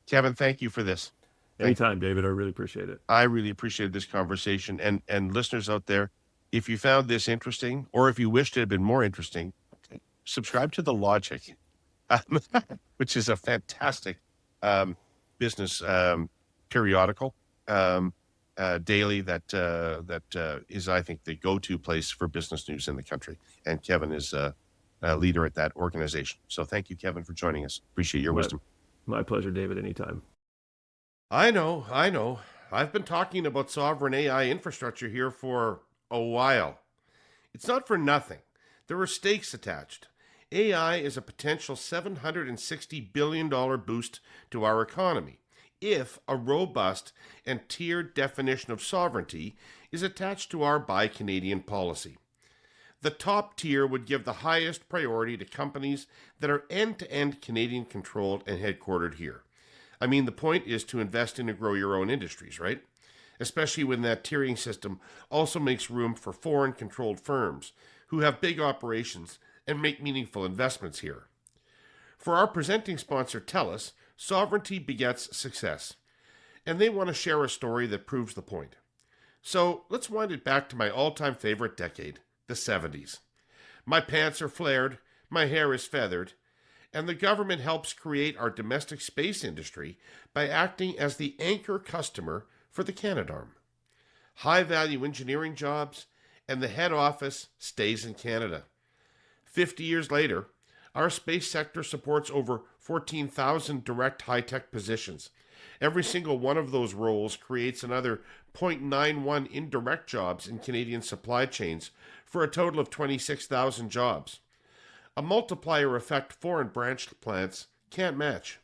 Kevin, thank you for this. Anytime, David. I really appreciate it. I really appreciated this conversation. And listeners out there, if you found this interesting, or if you wished it had been more interesting, subscribe to The Logic, which is a fantastic business periodical daily that is, I think, the go-to place for business news in the country. And Kevin is a leader at that organization. So thank you, Kevin, for joining us. Appreciate your wisdom. My pleasure, David. Anytime. I know. I've been talking about sovereign AI infrastructure here for a while. It's not for nothing. There are stakes attached. AI is a potential $760 billion boost to our economy if a robust and tiered definition of sovereignty is attached to our Buy Canadian policy. The top tier would give the highest priority to companies that are end-to-end Canadian controlled and headquartered here. I mean, the point is to invest in and grow your own industries, right? Especially when that tiering system also makes room for foreign-controlled firms who have big operations and make meaningful investments here. For our presenting sponsor, TELUS, sovereignty begets success, and they want to share a story that proves the point. So let's wind it back to my all-time favorite decade, the 70s. My pants are flared, my hair is feathered, and the government helps create our domestic space industry by acting as the anchor customer for the Canadarm. High-value engineering jobs, and the head office stays in Canada. 50 years later, our space sector supports over 14,000 direct high-tech positions. Every single one of those roles creates another 0.91 indirect jobs in Canadian supply chains for a total of 26,000 jobs. A multiplier effect foreign branch plants can't match.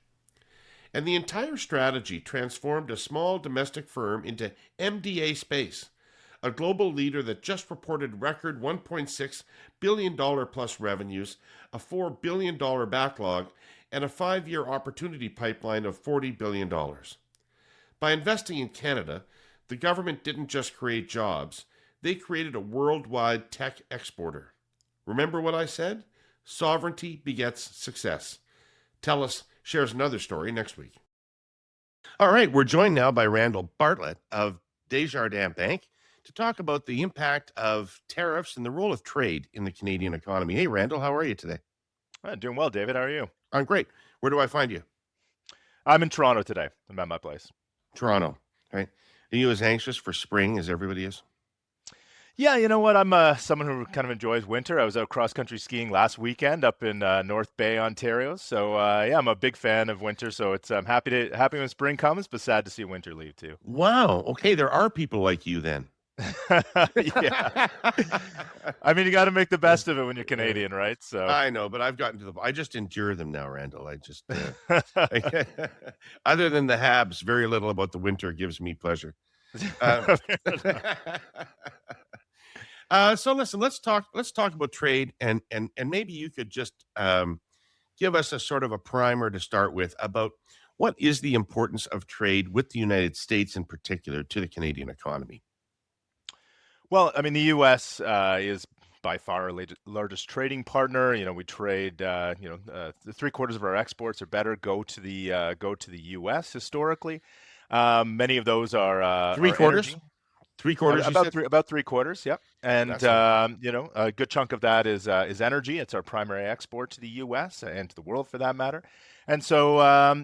And the entire strategy transformed a small domestic firm into MDA Space, a global leader that just reported record $1.6 billion plus revenues, a $4 billion backlog, and a 5-year opportunity pipeline of $40 billion. By investing in Canada, the government didn't just create jobs, they created a worldwide tech exporter. Remember what I said? Sovereignty begets success. TELUS shares another story next week. All right, we're joined now by Randall Bartlett of Desjardins Bank to talk about the impact of tariffs and the role of trade in the Canadian economy. Hey, Randall, how are you today? Doing well, David. How are you? I'm great. Where do I find you? I'm in Toronto today. I'm at my place. Toronto, right? Are you as anxious for spring as everybody is? Yeah, you know what? I'm someone who kind of enjoys winter. I was out cross-country skiing last weekend up in North Bay, Ontario. So yeah, I'm a big fan of winter. So it's I'm happy when spring comes, but sad to see winter leave too. Wow. Okay, there are people like you then. Yeah. I mean, you got to make the best of it when you're Canadian, right? So I know, but I've gotten to I just endure them now, Randall. I just, other than the Habs, very little about the winter gives me pleasure. So listen, let's talk about trade and maybe you could just give us a sort of a primer to start with about what is the importance of trade with the United States in particular to the Canadian economy. Well, I mean, the U.S. Is by far our largest trading partner. You know, we trade. 3/4 of our exports or better go to the U.S. historically. Many of those are Three quarters. Three quarters, you said? About three quarters, yep. And Excellent. a good chunk of that is energy. It's our primary export to the U.S. and to the world, for that matter. And so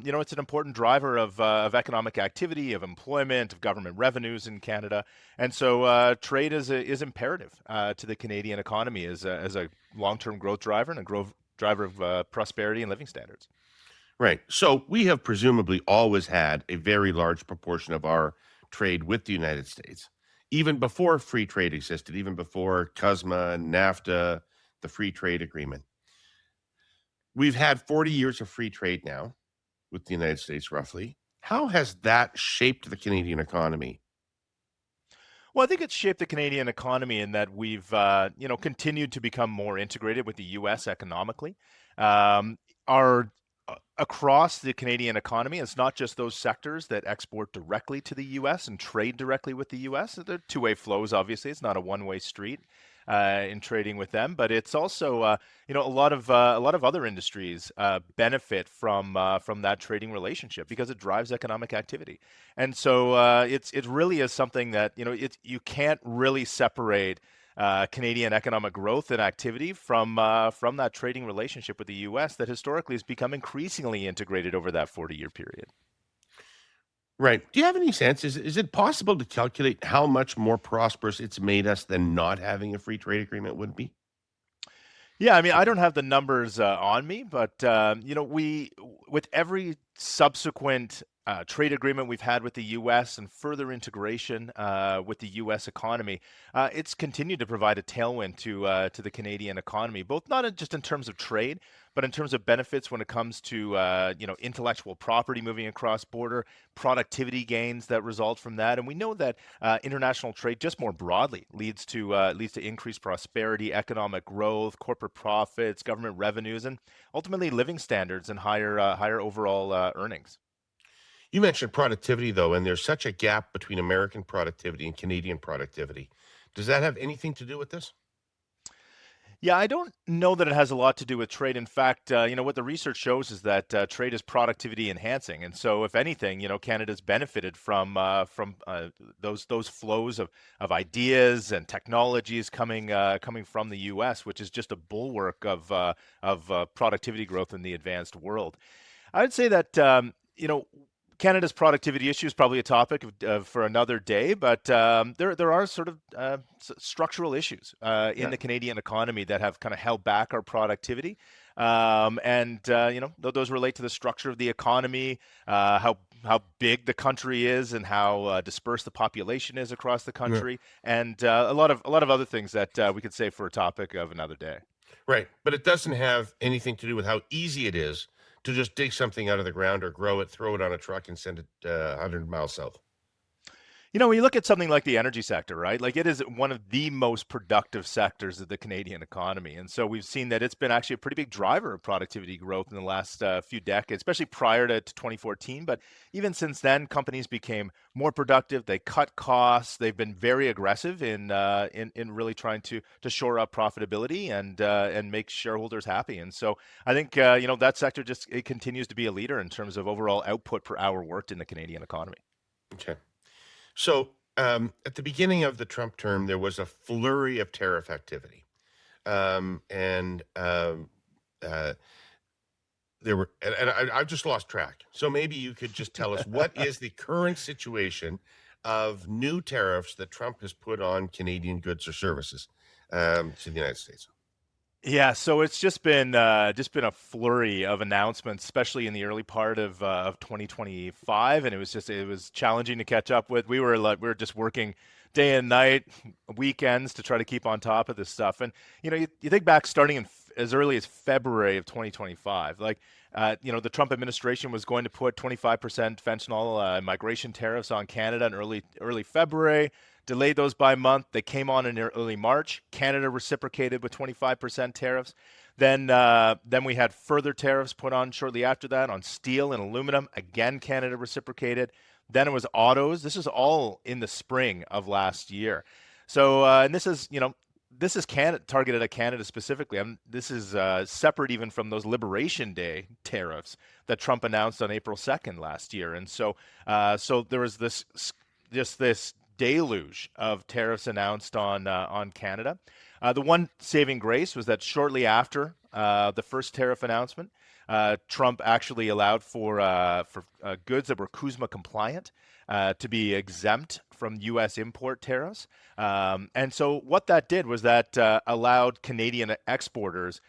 it's an important driver of economic activity, of employment, of government revenues in Canada. And so trade is imperative to the Canadian economy as a long-term growth driver and a growth driver of prosperity and living standards. Right. So we have presumably always had a very large proportion of our trade with the United States, even before free trade existed, even before CUSMA, NAFTA, the free trade agreement. We've had 40 years of free trade now with the United States, roughly. How has that shaped the Canadian economy? Well, I think it's shaped the Canadian economy in that we've, continued to become more integrated with the U.S. economically. Our Across the Canadian economy, it's not just those sectors that export directly to the U.S. and trade directly with the U.S. They're two-way flows. Obviously, it's not a one-way street in trading with them, but it's also, a lot of other industries benefit from that trading relationship because it drives economic activity. And so it really is something that you can't really separate Canadian economic growth and activity from that trading relationship with the U.S. that historically has become increasingly integrated over that 40-year period. Right. Do you have any sense? Is it possible to calculate how much more prosperous it's made us than not having a free trade agreement would be? Yeah, I mean, I don't have the numbers on me, but we with every subsequent trade agreement we've had with the U.S. and further integration with the U.S. economy, it's continued to provide a tailwind to the Canadian economy, both just in terms of trade, but in terms of benefits when it comes to intellectual property moving across border, productivity gains that result from that, and we know that international trade, just more broadly, leads to increased prosperity, economic growth, corporate profits, government revenues, and ultimately living standards and higher overall earnings. You mentioned productivity, though, and there's such a gap between American productivity and Canadian productivity. Does that have anything to do with this? Yeah, I don't know that it has a lot to do with trade. In fact, what the research shows is that trade is productivity enhancing, and so if anything, Canada's benefited from those flows of ideas and technologies coming from the U.S., which is just a bulwark of productivity growth in the advanced world. I would say that Canada's productivity issue is probably a topic for another day, but there are sort of structural issues in Yeah. the Canadian economy that have kind of held back our productivity, those relate to the structure of the economy, how big the country is, and how dispersed the population is across the Yeah. country, and a lot of other things that we could say for a topic of another day. Right. But it doesn't have anything to do with how easy it is to just dig something out of the ground or grow it, throw it on a truck, and send it 100 miles south. When you look at something like the energy sector, right? Like it is one of the most productive sectors of the Canadian economy. And so we've seen that it's been actually a pretty big driver of productivity growth in the last few decades, especially prior to 2014. But even since then, companies became more productive. They cut costs. They've been very aggressive in really trying to shore up profitability and make shareholders happy. And so I think that sector it continues to be a leader in terms of overall output per hour worked in the Canadian economy. Okay. So at the beginning of the Trump term, there was a flurry of tariff activity. And there were, and I've just lost track. So maybe you could just tell us what is the current situation of new tariffs that Trump has put on Canadian goods or services to the United States? Yeah, so it's just been a flurry of announcements, especially in the early part of 2025, and it was challenging to catch up with. We were just working day and night, weekends to try to keep on top of this stuff. And you think back, starting as early as February of 2025, the Trump administration was going to put 25% fentanyl migration tariffs on Canada in early February. Delayed those by a month. They came on in early March. Canada reciprocated with 25% tariffs. Then we had further tariffs put on shortly after that on steel and aluminum. Again, Canada reciprocated. Then it was autos. This is all in the spring of last year. So, and this is Canada, targeted at Canada specifically. This is separate even from those Liberation Day tariffs that Trump announced on April 2nd last year. And so there was this deluge of tariffs announced on Canada. The one saving grace was that shortly after the first tariff announcement, Trump actually allowed for goods that were CUSMA compliant to be exempt from U.S. import tariffs. And so what that did was that allowed Canadian exporters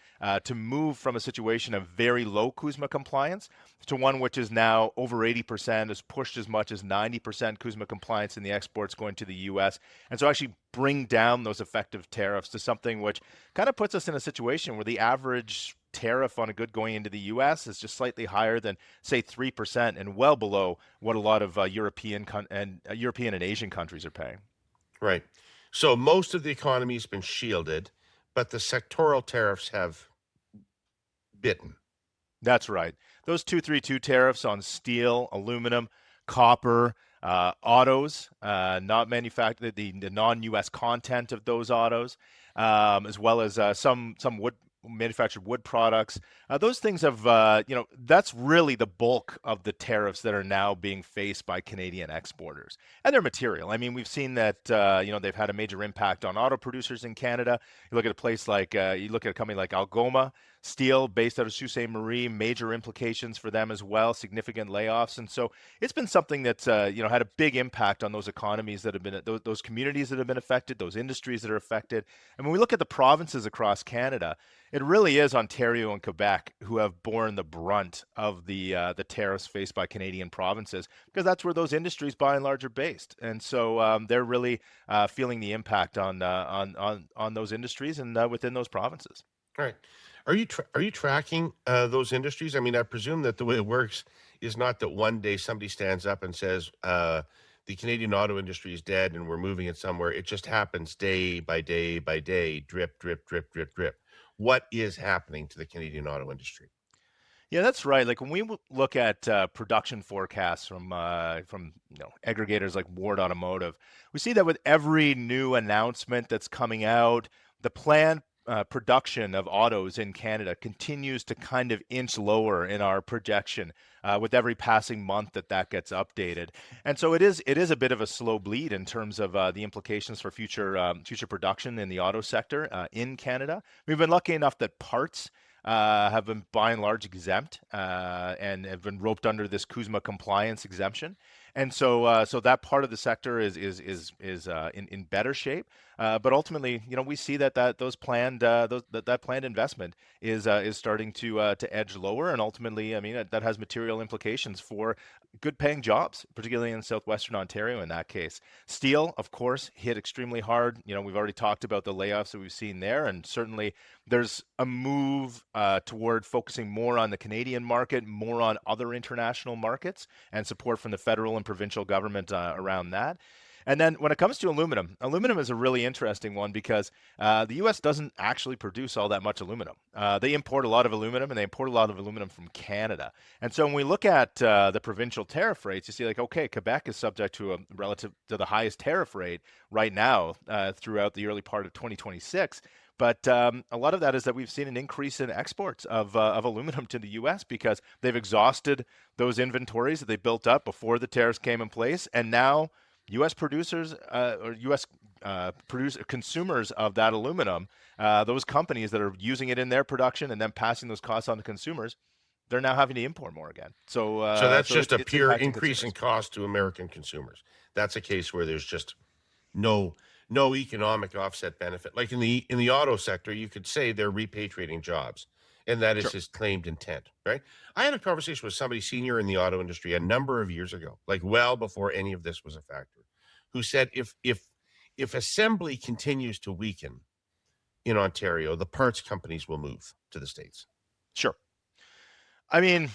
to move from a situation of very low CUSMA compliance to one which is now over 80%, has pushed as much as 90% CUSMA compliance in the exports going to the U.S. And so actually bring down those effective tariffs to something which kind of puts us in a situation where the average tariff on a good going into the U.S. is just slightly higher than, say, 3%, and well below what a lot of European and Asian countries are paying. Right. So most of the economy has been shielded, but the sectoral tariffs have bitten. That's right. Those 232 tariffs on steel, aluminum, copper, autos, not manufactured, the non-U.S. content of those autos, as well as some manufactured wood products. Those things have, that's really the bulk of the tariffs that are now being faced by Canadian exporters. And they're material. I mean, we've seen that, they've had a major impact on auto producers in Canada. You look at a place like, you look at a company like Algoma Steel, based out of Sault Ste. Marie, major implications for them as well, significant layoffs. And so it's been something that's, had a big impact on those economies that have been, those communities that have been affected, those industries that are affected. And when we look at the provinces across Canada, it really is Ontario and Quebec who have borne the brunt of the tariffs faced by Canadian provinces, because that's where those industries by and large are based, and so they're really feeling the impact on those industries and within those provinces. All right. Are you tracking those industries? I mean, I presume that the way it works is not that one day somebody stands up and says the Canadian auto industry is dead and we're moving it somewhere. It just happens day by day by day, drip, drip, drip, drip, drip. What is happening to the Canadian auto industry? Yeah, that's right. Like when we look at production forecasts from aggregators like Ward Automotive, we see that with every new announcement that's coming out, the planned production of autos in Canada continues to kind of inch lower in our projection with every passing month that gets updated. And so it is a bit of a slow bleed in terms of the implications for future production in the auto sector in Canada. We've been lucky enough that parts have been by and large exempt and have been roped under this CUSMA compliance exemption. And so that part of the sector is in better shape. But ultimately, we see that planned investment is starting to edge lower, and ultimately, I mean, that has material implications for good-paying jobs, particularly in southwestern Ontario. In that case, steel, of course, hit extremely hard. We've already talked about the layoffs that we've seen there, and certainly there's a move toward focusing more on the Canadian market, more on other international markets, and support from the federal and provincial government around that. And then when it comes to aluminum is a really interesting one because the U.S. doesn't actually produce all that much aluminum. They import a lot of aluminum, and they import a lot of aluminum from Canada. And so when we look at the provincial tariff rates, you see like, okay, Quebec is subject to a relative to the highest tariff rate right now throughout the early part of 2026. But a lot of that is that we've seen an increase in exports of aluminum to the U.S. because they've exhausted those inventories that they built up before the tariffs came in place, and now U.S. producers or U.S. consumers of that aluminum, those companies that are using it in their production and then passing those costs on to consumers, they're now having to import more again. So that's just a it's pure impacting increase in consumers. cost to American consumers. That's a case where there's just no economic offset benefit. Like in the auto sector, you could say they're repatriating jobs, and that is Sure. his claimed intent, right? I had a conversation with somebody senior in the auto industry a number of years ago, like well before any of this was a factor, who said if assembly continues to weaken in Ontario, the parts companies will move to the States. Sure. I mean,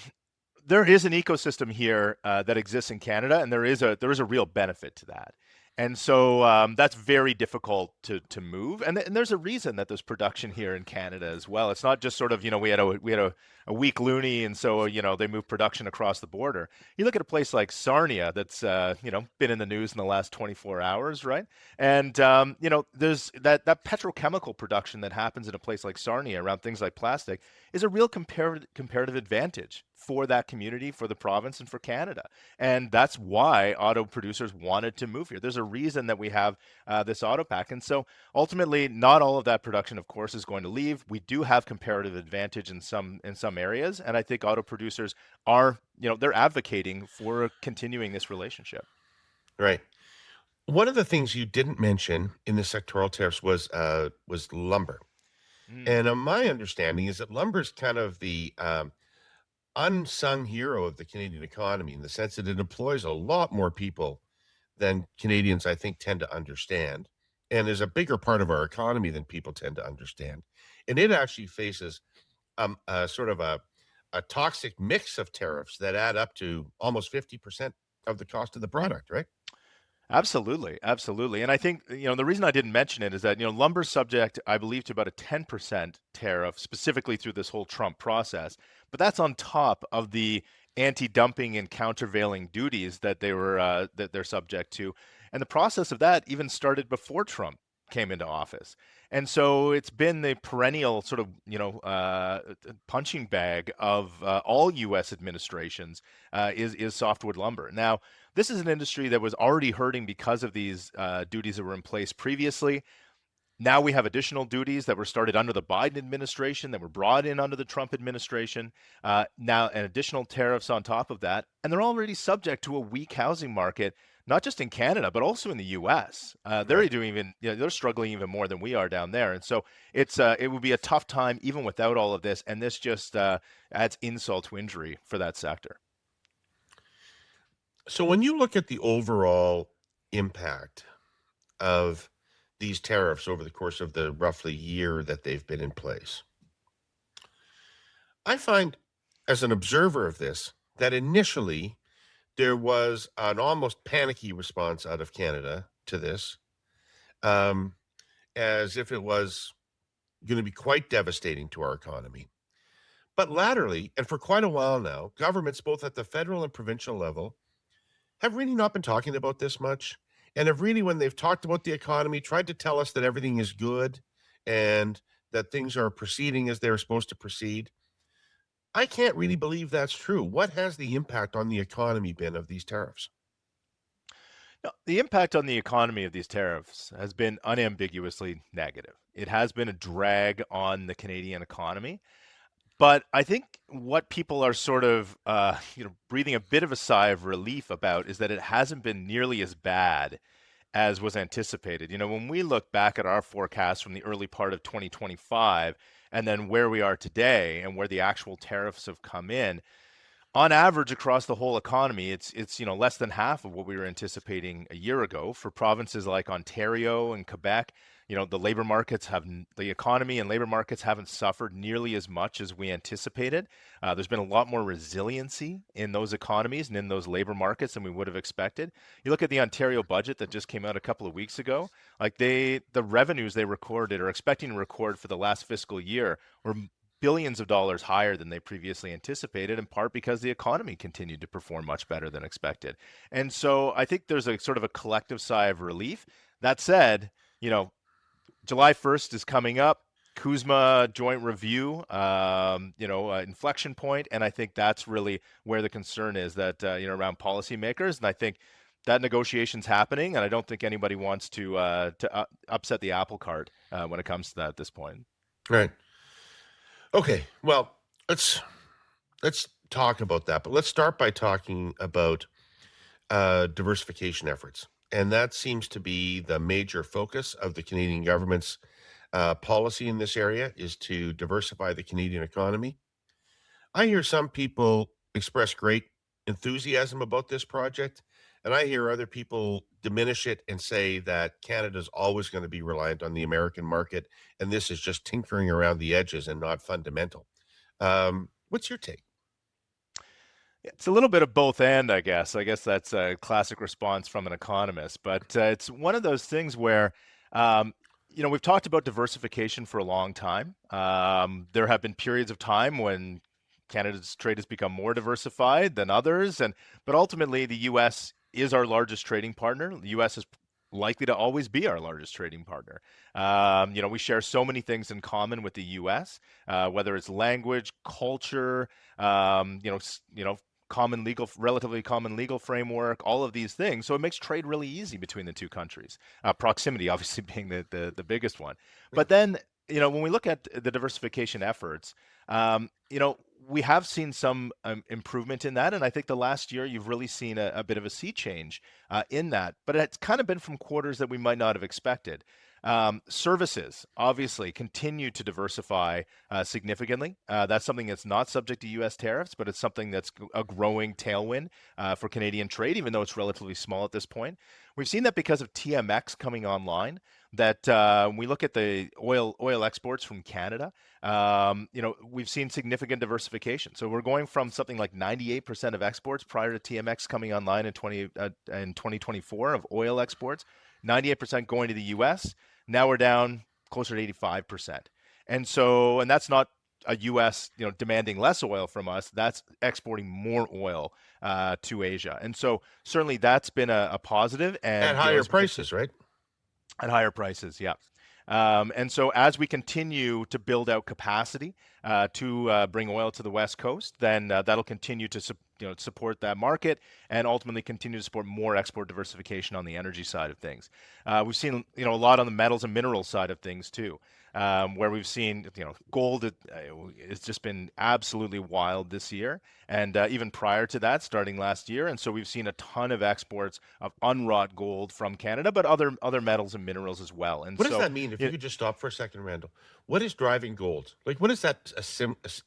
there is an ecosystem here that exists in Canada, and there is a real benefit to that. And so that's very difficult to move, and there's a reason that there's production here in Canada as well. It's not just sort of we had a weak loonie, and so they moved production across the border. You look at a place like Sarnia that's been in the news in the last 24 hours, right? And there's that petrochemical production that happens in a place like Sarnia around things like plastic is a real comparative advantage for that community, for the province, and for Canada. And that's why auto producers wanted to move here. There's a reason that we have this auto pack. And so ultimately, not all of that production, of course, is going to leave. We do have comparative advantage in some areas. And I think auto producers are, they're advocating for continuing this relationship. Right. One of the things you didn't mention in the sectoral tariffs was lumber. Mm. And my understanding is that lumber is kind of the unsung hero of the Canadian economy in the sense that it employs a lot more people than Canadians, I think, tend to understand, and is a bigger part of our economy than people tend to understand. And it actually faces a sort of a toxic mix of tariffs that add up to almost 50% of the cost of the product, right? Absolutely, absolutely. And I think, the reason I didn't mention it is that, lumber's subject, I believe, to about a 10% tariff, specifically through this whole Trump process. But that's on top of the anti-dumping and countervailing duties that that they're subject to. And the process of that even started before Trump came into office. And so it's been the perennial sort of, punching bag of all U.S. administrations is softwood lumber. Now, this is an industry that was already hurting because of these duties that were in place previously. Now we have additional duties that were started under the Biden administration that were brought in under the Trump administration. Now, and additional tariffs on top of that. And they're already subject to a weak housing market, not just in Canada, but also in the U.S. They're Right. doing even, they're struggling even more than we are down there. And so it would be a tough time even without all of this. And this just adds insult to injury for that sector. So when you look at the overall impact of these tariffs over the course of the roughly year that they've been in place, I find as an observer of this that initially there was an almost panicky response out of Canada to this, um, as if it was going to be quite devastating to our economy. But latterly, and for quite a while now, governments both at the federal and provincial level have really not been talking about this much, and have really, when they've talked about the economy, tried to tell us that everything is good and that things are proceeding as they're supposed to proceed. I can't really believe that's true. What has the impact on the economy been of these tariffs? No, the impact on the economy of these tariffs has been unambiguously negative. It has been a drag on the Canadian economy. But I think what people are sort of, breathing a bit of a sigh of relief about is that it hasn't been nearly as bad as was anticipated. When we look back at our forecast from the early part of 2025 and then where we are today and where the actual tariffs have come in, on average across the whole economy, it's less than half of what we were anticipating a year ago. For provinces like Ontario and Quebec, the economy and labor markets haven't suffered nearly as much as we anticipated. There's been a lot more resiliency in those economies and in those labor markets than we would have expected. You look at the Ontario budget that just came out a couple of weeks ago, like the revenues they recorded or expecting to record for the last fiscal year were billions of dollars higher than they previously anticipated, in part because the economy continued to perform much better than expected. And so I think there's a sort of a collective sigh of relief. That said, July 1st is coming up. Kuzma joint review, inflection point, and I think that's really where the concern is that around policymakers, and I think that negotiation's happening, and I don't think anybody wants to upset the apple cart when it comes to that at this point. Right. Okay. Well, let's talk about that, but let's start by talking about diversification efforts, and that seems to be the major focus of the Canadian government's policy in this area is to diversify the Canadian economy. I hear some people express great enthusiasm about this project, and I hear other people diminish it and say that Canada's always going to be reliant on the American market, and this is just tinkering around the edges and not fundamental. What's your take? It's a little bit of both and, I guess. I guess that's a classic response from an economist. But it's one of those things where, we've talked about diversification for a long time. There have been periods of time when Canada's trade has become more diversified than others, but ultimately the U.S. is our largest trading partner. The U.S. has likely to always be our largest trading partner. We share so many things in common with the U.S., whether it's language, culture, relatively common legal framework, all of these things. So it makes trade really easy between the two countries. Proximity, obviously, being the biggest one. But then, when we look at the diversification efforts, we have seen some improvement in that. And I think the last year you've really seen a bit of a sea change in that. But it's kind of been from quarters that we might not have expected. Services obviously continue to diversify significantly. That's something that's not subject to U.S. tariffs, but it's something that's a growing tailwind for Canadian trade, even though it's relatively small at this point. We've seen that because of TMX coming online. That when we look at the oil exports from Canada, we've seen significant diversification. So we're going from something like 98% of exports prior to TMX coming online in 2024 of oil exports, 98% going to the U.S. Now we're down closer to 85%. And that's not a U.S. demanding less oil from us. That's exporting more oil to Asia. And so certainly that's been a positive. And At higher prices, right? At higher prices, yeah. And so as we continue to build out capacity to bring oil to the West Coast, then that'll continue to support that market and ultimately continue to support more export diversification on the energy side of things. We've seen a lot on the metals and minerals side of things too, where we've seen gold. It's just been absolutely wild this year, and even prior to that, starting last year. And so we've seen a ton of exports of unwrought gold from Canada, but other metals and minerals as well. And what does that mean? If you could just stop for a second, Randall, what is driving gold? Like, what is that?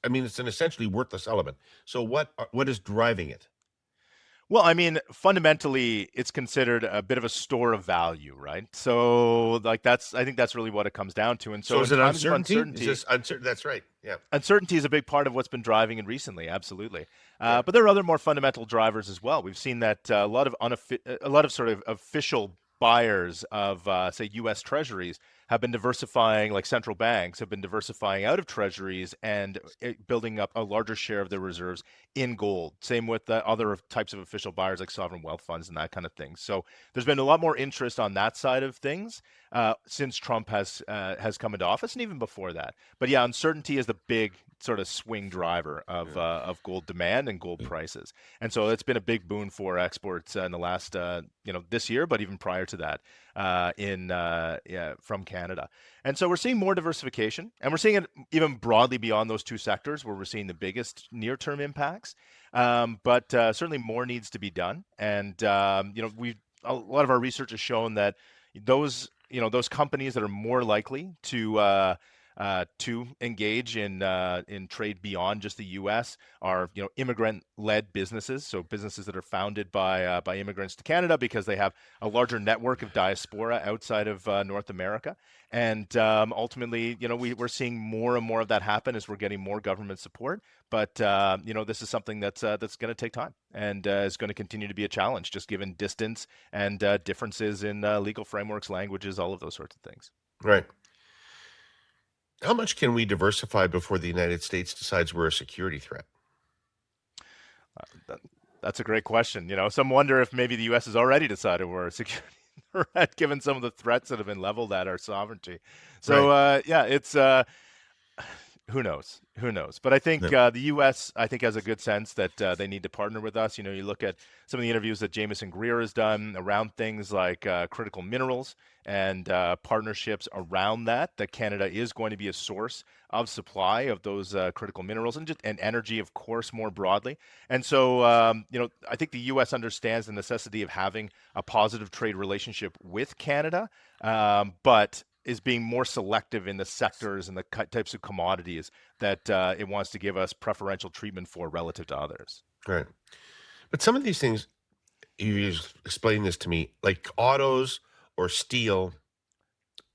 I mean, it's an essentially worthless element. So what is driving it? Well, I mean, fundamentally, it's considered a bit of a store of value, right? So, I think that's really what it comes down to. And so, is in it times of uncertainty? Is this uncertain? That's right. Yeah. uncertainty is a big part of what's been driving it recently. Absolutely. But there are other more fundamental drivers as well. We've seen that a lot of sort of official buyers of, say, U.S. Treasuries have been diversifying, like central banks have been diversifying out of Treasuries and building up a larger share of their reserves in gold. Same with the other types of official buyers like sovereign wealth funds and that kind of thing. So there's been a lot more interest on that side of things since Trump has come into office, and even before that. But yeah, uncertainty is the big sort of swing driver of gold demand and gold prices. And so it's been a big boon for exports in the last this year, but even prior to that from Canada. And so we're seeing more diversification, and we're seeing it even broadly beyond those two sectors where we're seeing the biggest near-term impacts. But certainly more needs to be done. And a lot of our research has shown that those companies that are more likely to engage in trade beyond just the U.S. are immigrant-led businesses, so businesses that are founded by immigrants to Canada because they have a larger network of diaspora outside of North America, and ultimately, we're seeing more and more of that happen as we're getting more government support. But this is something that's going to take time and is going to continue to be a challenge, just given distance and differences in legal frameworks, languages, all of those sorts of things. Right. How much can we diversify before the United States decides we're a security threat? That's a great question. Some wonder if maybe the U.S. has already decided we're a security threat, given some of the threats that have been leveled at our sovereignty. So, Right. it's who knows? Who knows? But I think the U.S. has a good sense that they need to partner with us. You look at some of the interviews that Jameson Greer has done around things like critical minerals and partnerships around that Canada is going to be a source of supply of those critical minerals and energy, of course, more broadly. And so, I think the U.S. understands the necessity of having a positive trade relationship with Canada, but is being more selective in the sectors and the types of commodities that it wants to give us preferential treatment for relative to others. Right. But some of these things, you explain this to me, like autos or steel,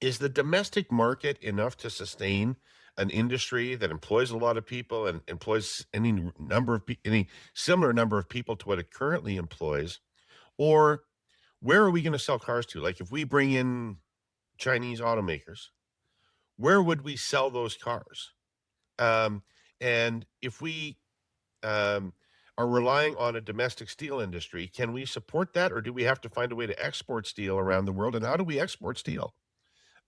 is the domestic market enough to sustain an industry that employs a lot of people and employs any similar number of people to what it currently employs? Or where are we going to sell cars to? Like, if we bring in Chinese automakers, where would we sell those cars? And if we, are relying on a domestic steel industry. Can we support that, or do we have to find a way to export steel around the world? And how do we export steel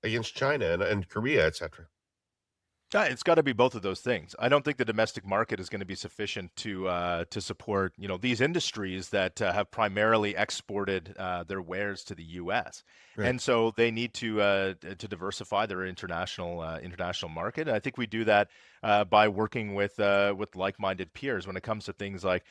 against China and Korea, et cetera? Yeah, it's got to be both of those things. I don't think the domestic market is going to be sufficient to support these industries that have primarily exported their wares to the U.S. Right. And so they need to diversify their international market. And I think we do that by working with like-minded peers when it comes to things like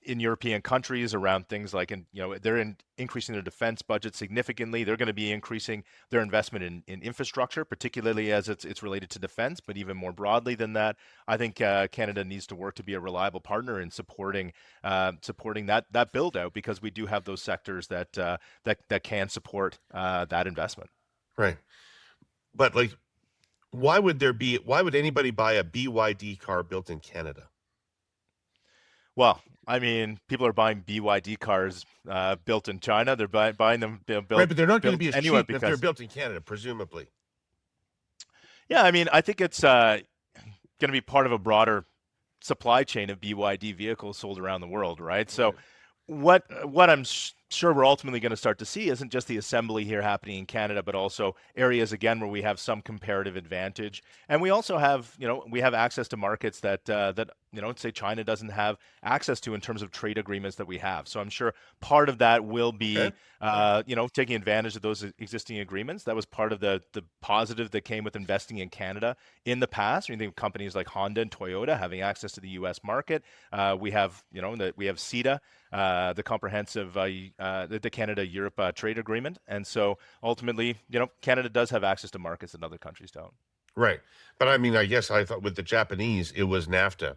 in European countries around things like, they're increasing their defense budget significantly. They're going to be increasing their investment in infrastructure, particularly as it's related to defense, but even more broadly than that. I think Canada needs to work to be a reliable partner in supporting that build out, because we do have those sectors that can support that investment. Right. But like, why would anybody buy a BYD car built in Canada? Well, I mean, people are buying BYD cars built in China. They're buying them built Right, but they're not going to built be as anywhere cheap if they're because, built in Canada, presumably. yeah, I mean, I think it's going to be part of a broader supply chain of BYD vehicles sold around the world, right? So what I'm sure we're ultimately going to start to see isn't just the assembly here happening in Canada, but also areas again where we have some comparative advantage, and we also have we have access to markets that say China doesn't have access to in terms of trade agreements that we have. So I'm sure part of that will be taking advantage of those existing agreements. That was part of the positive that came with investing in Canada in the past. We think of companies like Honda and Toyota having access to the U.S. market. We have we have CETA, the comprehensive the Canada-Europe trade agreement, and so ultimately, Canada does have access to markets that other countries don't. Right. But I mean, I guess I thought with the Japanese, it was NAFTA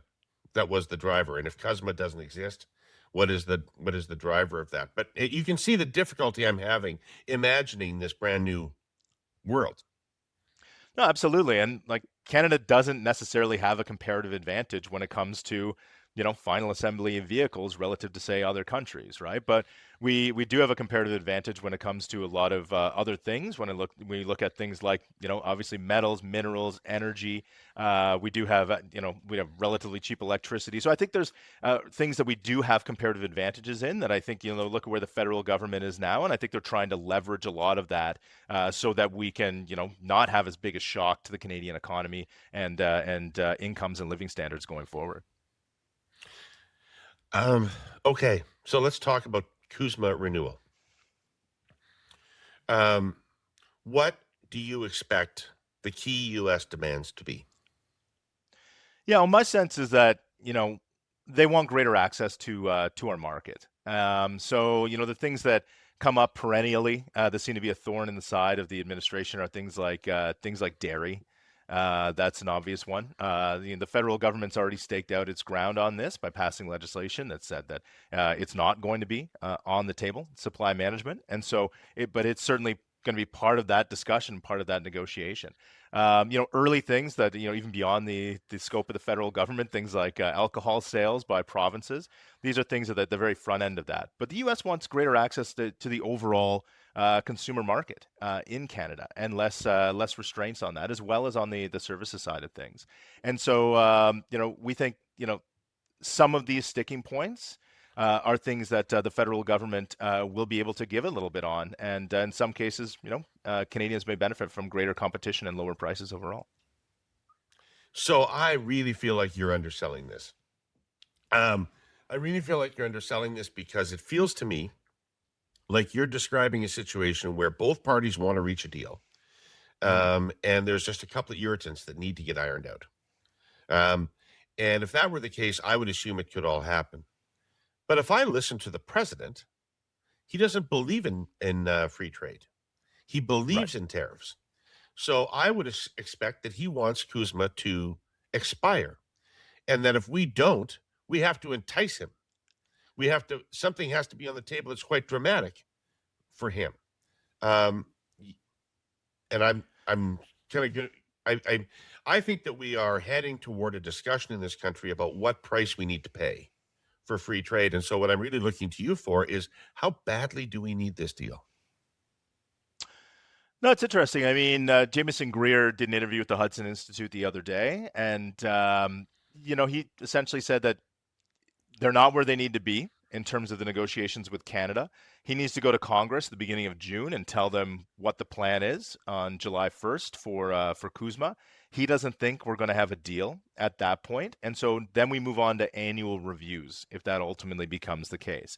that was the driver. And if CUSMA doesn't exist, what is the driver of that? But you can see the difficulty I'm having imagining this brand new world. No, absolutely. And like Canada doesn't necessarily have a comparative advantage when it comes to, final assembly of vehicles relative to say other countries, right? But we do have a comparative advantage when it comes to a lot of other things. We look at things like, obviously metals, minerals, energy. We do have we have relatively cheap electricity. So I think there's things that we do have comparative advantages in that I think look at where the federal government is now, and I think they're trying to leverage a lot of that so that we can not have as big a shock to the Canadian economy and incomes and living standards going forward. Okay, so let's talk about CUSMA renewal. What do you expect the key U.S. demands to be? Yeah, well, my sense is that they want greater access to our market. So the things that come up perennially that seem to be a thorn in the side of the administration are things like dairy. That's an obvious one. The federal government's already staked out its ground on this by passing legislation that said that it's not going to be on the table, supply management. And so, but it's certainly going to be part of that discussion, part of that negotiation. Early things that, even beyond the scope of the federal government, things like alcohol sales by provinces. These are things at the very front end of that. But the U.S. wants greater access to the overall consumer market in Canada and less restraints on that, as well as on the services side of things. And so, we think, some of these sticking points are things that the federal government will be able to give a little bit on. And in some cases, Canadians may benefit from greater competition and lower prices overall. So I really feel like you're underselling this. I really feel like you're underselling this because it feels to me like you're describing a situation where both parties want to reach a deal. And there's just a couple of irritants that need to get ironed out. And if that were the case, I would assume it could all happen. But if I listen to the president, he doesn't believe in free trade. He believes in tariffs. So I would expect that he wants CUSMA to expire, and that if we don't, we have to entice him. Something has to be on the table that's quite dramatic for him. And I'm kind of I think that we are heading toward a discussion in this country about what price we need to pay for free trade. And so what I'm really looking to you for is how badly do we need this deal? No, it's interesting. I mean, Jameson Greer did an interview with the Hudson Institute the other day, and he essentially said that they're not where they need to be in terms of the negotiations with Canada. He needs to go to Congress at the beginning of June and tell them what the plan is on July 1st for CUSMA. He doesn't think we're going to have a deal at that point, and so then we move on to annual reviews if that ultimately becomes the case.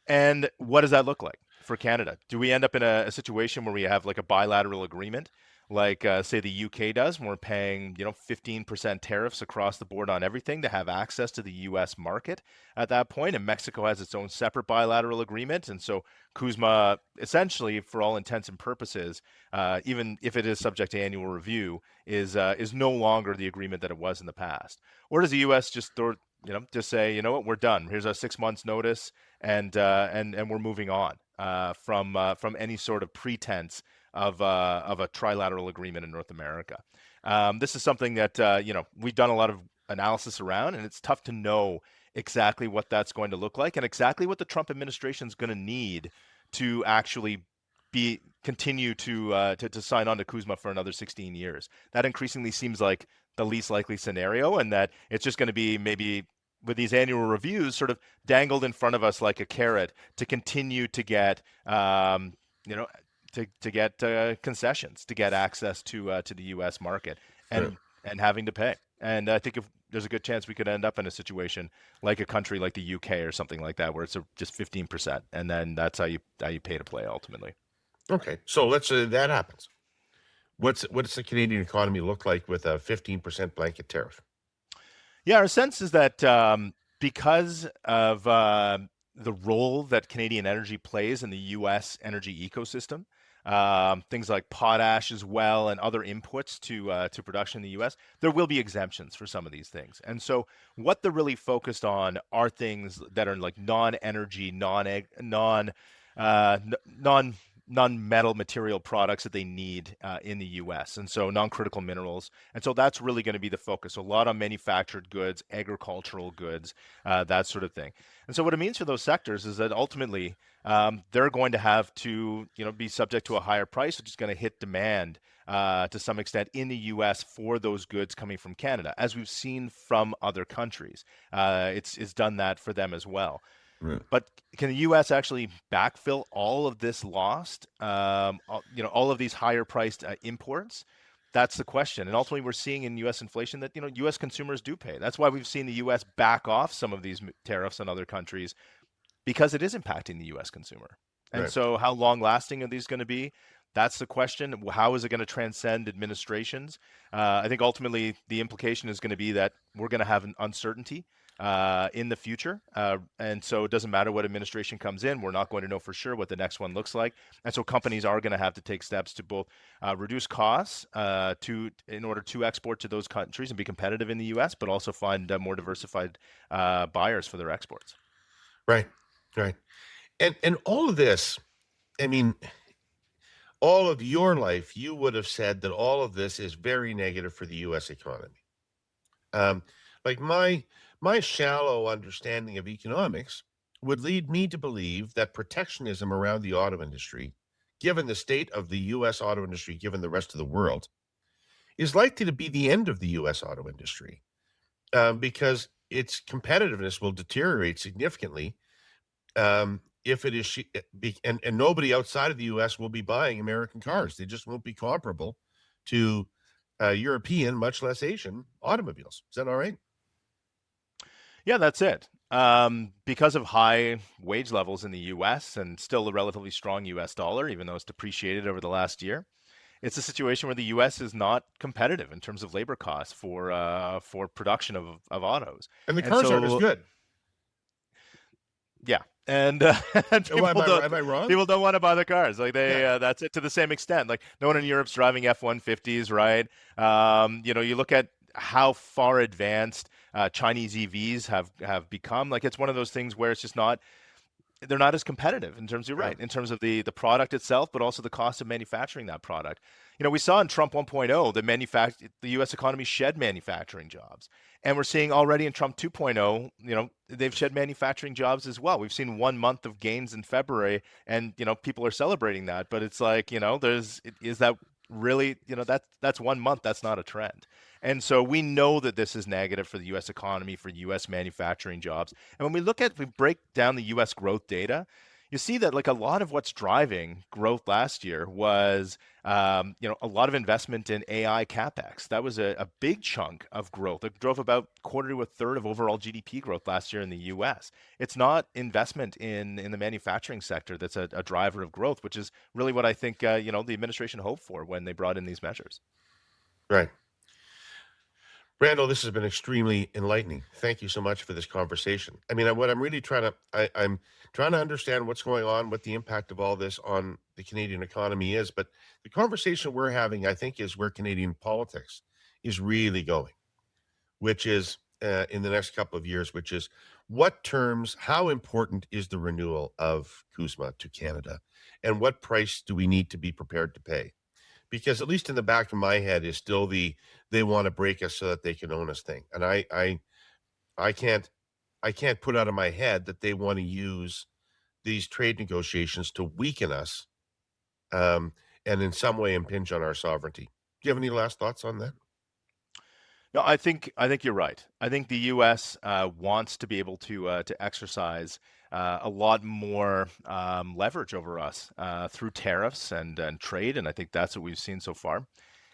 And what does that look like for Canada? Do we end up in a situation where we have like a bilateral agreement, like say the UK does, when we're paying 15% tariffs across the board on everything to have access to the US market at that point, and Mexico has its own separate bilateral agreement, and so CUSMA essentially, for all intents and purposes, even if it is subject to annual review, is no longer the agreement that it was in the past? Or does the US just just say, you know what, we're done. Here's our 6 months notice, and we're moving on from any sort of pretense of a trilateral agreement in North America. This is something that we've done a lot of analysis around, and it's tough to know exactly what that's going to look like and exactly what the Trump administration is going to need to actually continue to sign on to CUSMA for another 16 years. That increasingly seems like the least likely scenario, and that it's just going to be maybe with these annual reviews sort of dangled in front of us like a carrot to continue to get concessions, to get access to the U.S. market, and having to pay. And I think if there's a good chance we could end up in a situation like a country like the UK or something like that, where it's just 15%, and then that's how you pay to play ultimately. Okay, so let's say that happens. What's the Canadian economy look like with a 15% blanket tariff? Yeah, our sense is that because of the role that Canadian energy plays in the U.S. energy ecosystem, things like potash as well and other inputs to production in the U.S., there will be exemptions for some of these things. And so what they're really focused on are things that are like non-energy, non-metal material products that they need in the U.S. And so non-critical minerals. And so that's really going to be the focus. So a lot on manufactured goods, agricultural goods, that sort of thing. And so what it means for those sectors is that ultimately they're going to have to be subject to a higher price, which is going to hit demand to some extent in the U.S. for those goods coming from Canada, as we've seen from other countries. It's done that for them as well. Right. But can the U.S. actually backfill all of this lost, all of these higher priced imports? That's the question. And ultimately, we're seeing in U.S. inflation that U.S. consumers do pay. That's why we've seen the U.S. back off some of these tariffs on other countries, because it is impacting the U.S. consumer. And so how long lasting are these going to be? That's the question. How is it going to transcend administrations? I think ultimately the implication is going to be that we're going to have an uncertainty in the future. And so it doesn't matter what administration comes in, we're not going to know for sure what the next one looks like. And so companies are going to have to take steps to both reduce costs in order to export to those countries and be competitive in the U.S., but also find more diversified buyers for their exports. Right. And all of this, I mean, all of your life, you would have said that all of this is very negative for the U.S. economy. Like my shallow understanding of economics would lead me to believe that protectionism around the auto industry, given the state of the U.S. auto industry, given the rest of the world, is likely to be the end of the U.S. auto industry because its competitiveness will deteriorate significantly if it is, and nobody outside of the U.S. will be buying American cars. They just won't be comparable to European, much less Asian automobiles. Is that all right? Yeah, that's it. Because of high wage levels in the U.S. and still a relatively strong U.S. dollar, even though it's depreciated over the last year, it's a situation where the U.S. is not competitive in terms of labor costs for production of autos. And the cars aren't as good. Yeah. And people am I wrong? People don't want to buy the cars. Like that's it to the same extent. Like no one in Europe's driving F-150s, right? You look at how far advanced Chinese EVs have become. Like it's one of those things where it's just not. They're not as competitive in terms, you're right, in terms of the product itself, but also the cost of manufacturing that product. We saw in Trump 1.0, the U.S. economy shed manufacturing jobs. And we're seeing already in Trump 2.0, they've shed manufacturing jobs as well. We've seen 1 month of gains in February and, people are celebrating that. But it's like, is that really, that's 1 month. That's not a trend. And so we know that this is negative for the U.S. economy, for U.S. manufacturing jobs. And when we break down the U.S. growth data, you see that like a lot of what's driving growth last year was, a lot of investment in AI capex. That was a big chunk of growth. It drove about quarter to a third of overall GDP growth last year in the U.S. It's not investment in the manufacturing sector that's a driver of growth, which is really what I think the administration hoped for when they brought in these measures. Right. Randall, this has been extremely enlightening. Thank you so much for this conversation. I mean, what I'm really I'm trying to understand what's going on, what the impact of all this on the Canadian economy is. But the conversation we're having, I think, is where Canadian politics is really going, which is in the next couple of years, which is how important is the renewal of CUSMA to Canada, and what price do we need to be prepared to pay? Because at least in the back of my head is still they want to break us so that they can own us thing. And I can't put out of my head that they want to use these trade negotiations to weaken us, and in some way impinge on our sovereignty. Do you have any last thoughts on that? No, I think you're right. I think the U.S. Wants to be able to exercise a lot more leverage over us through tariffs and trade, and I think that's what we've seen so far.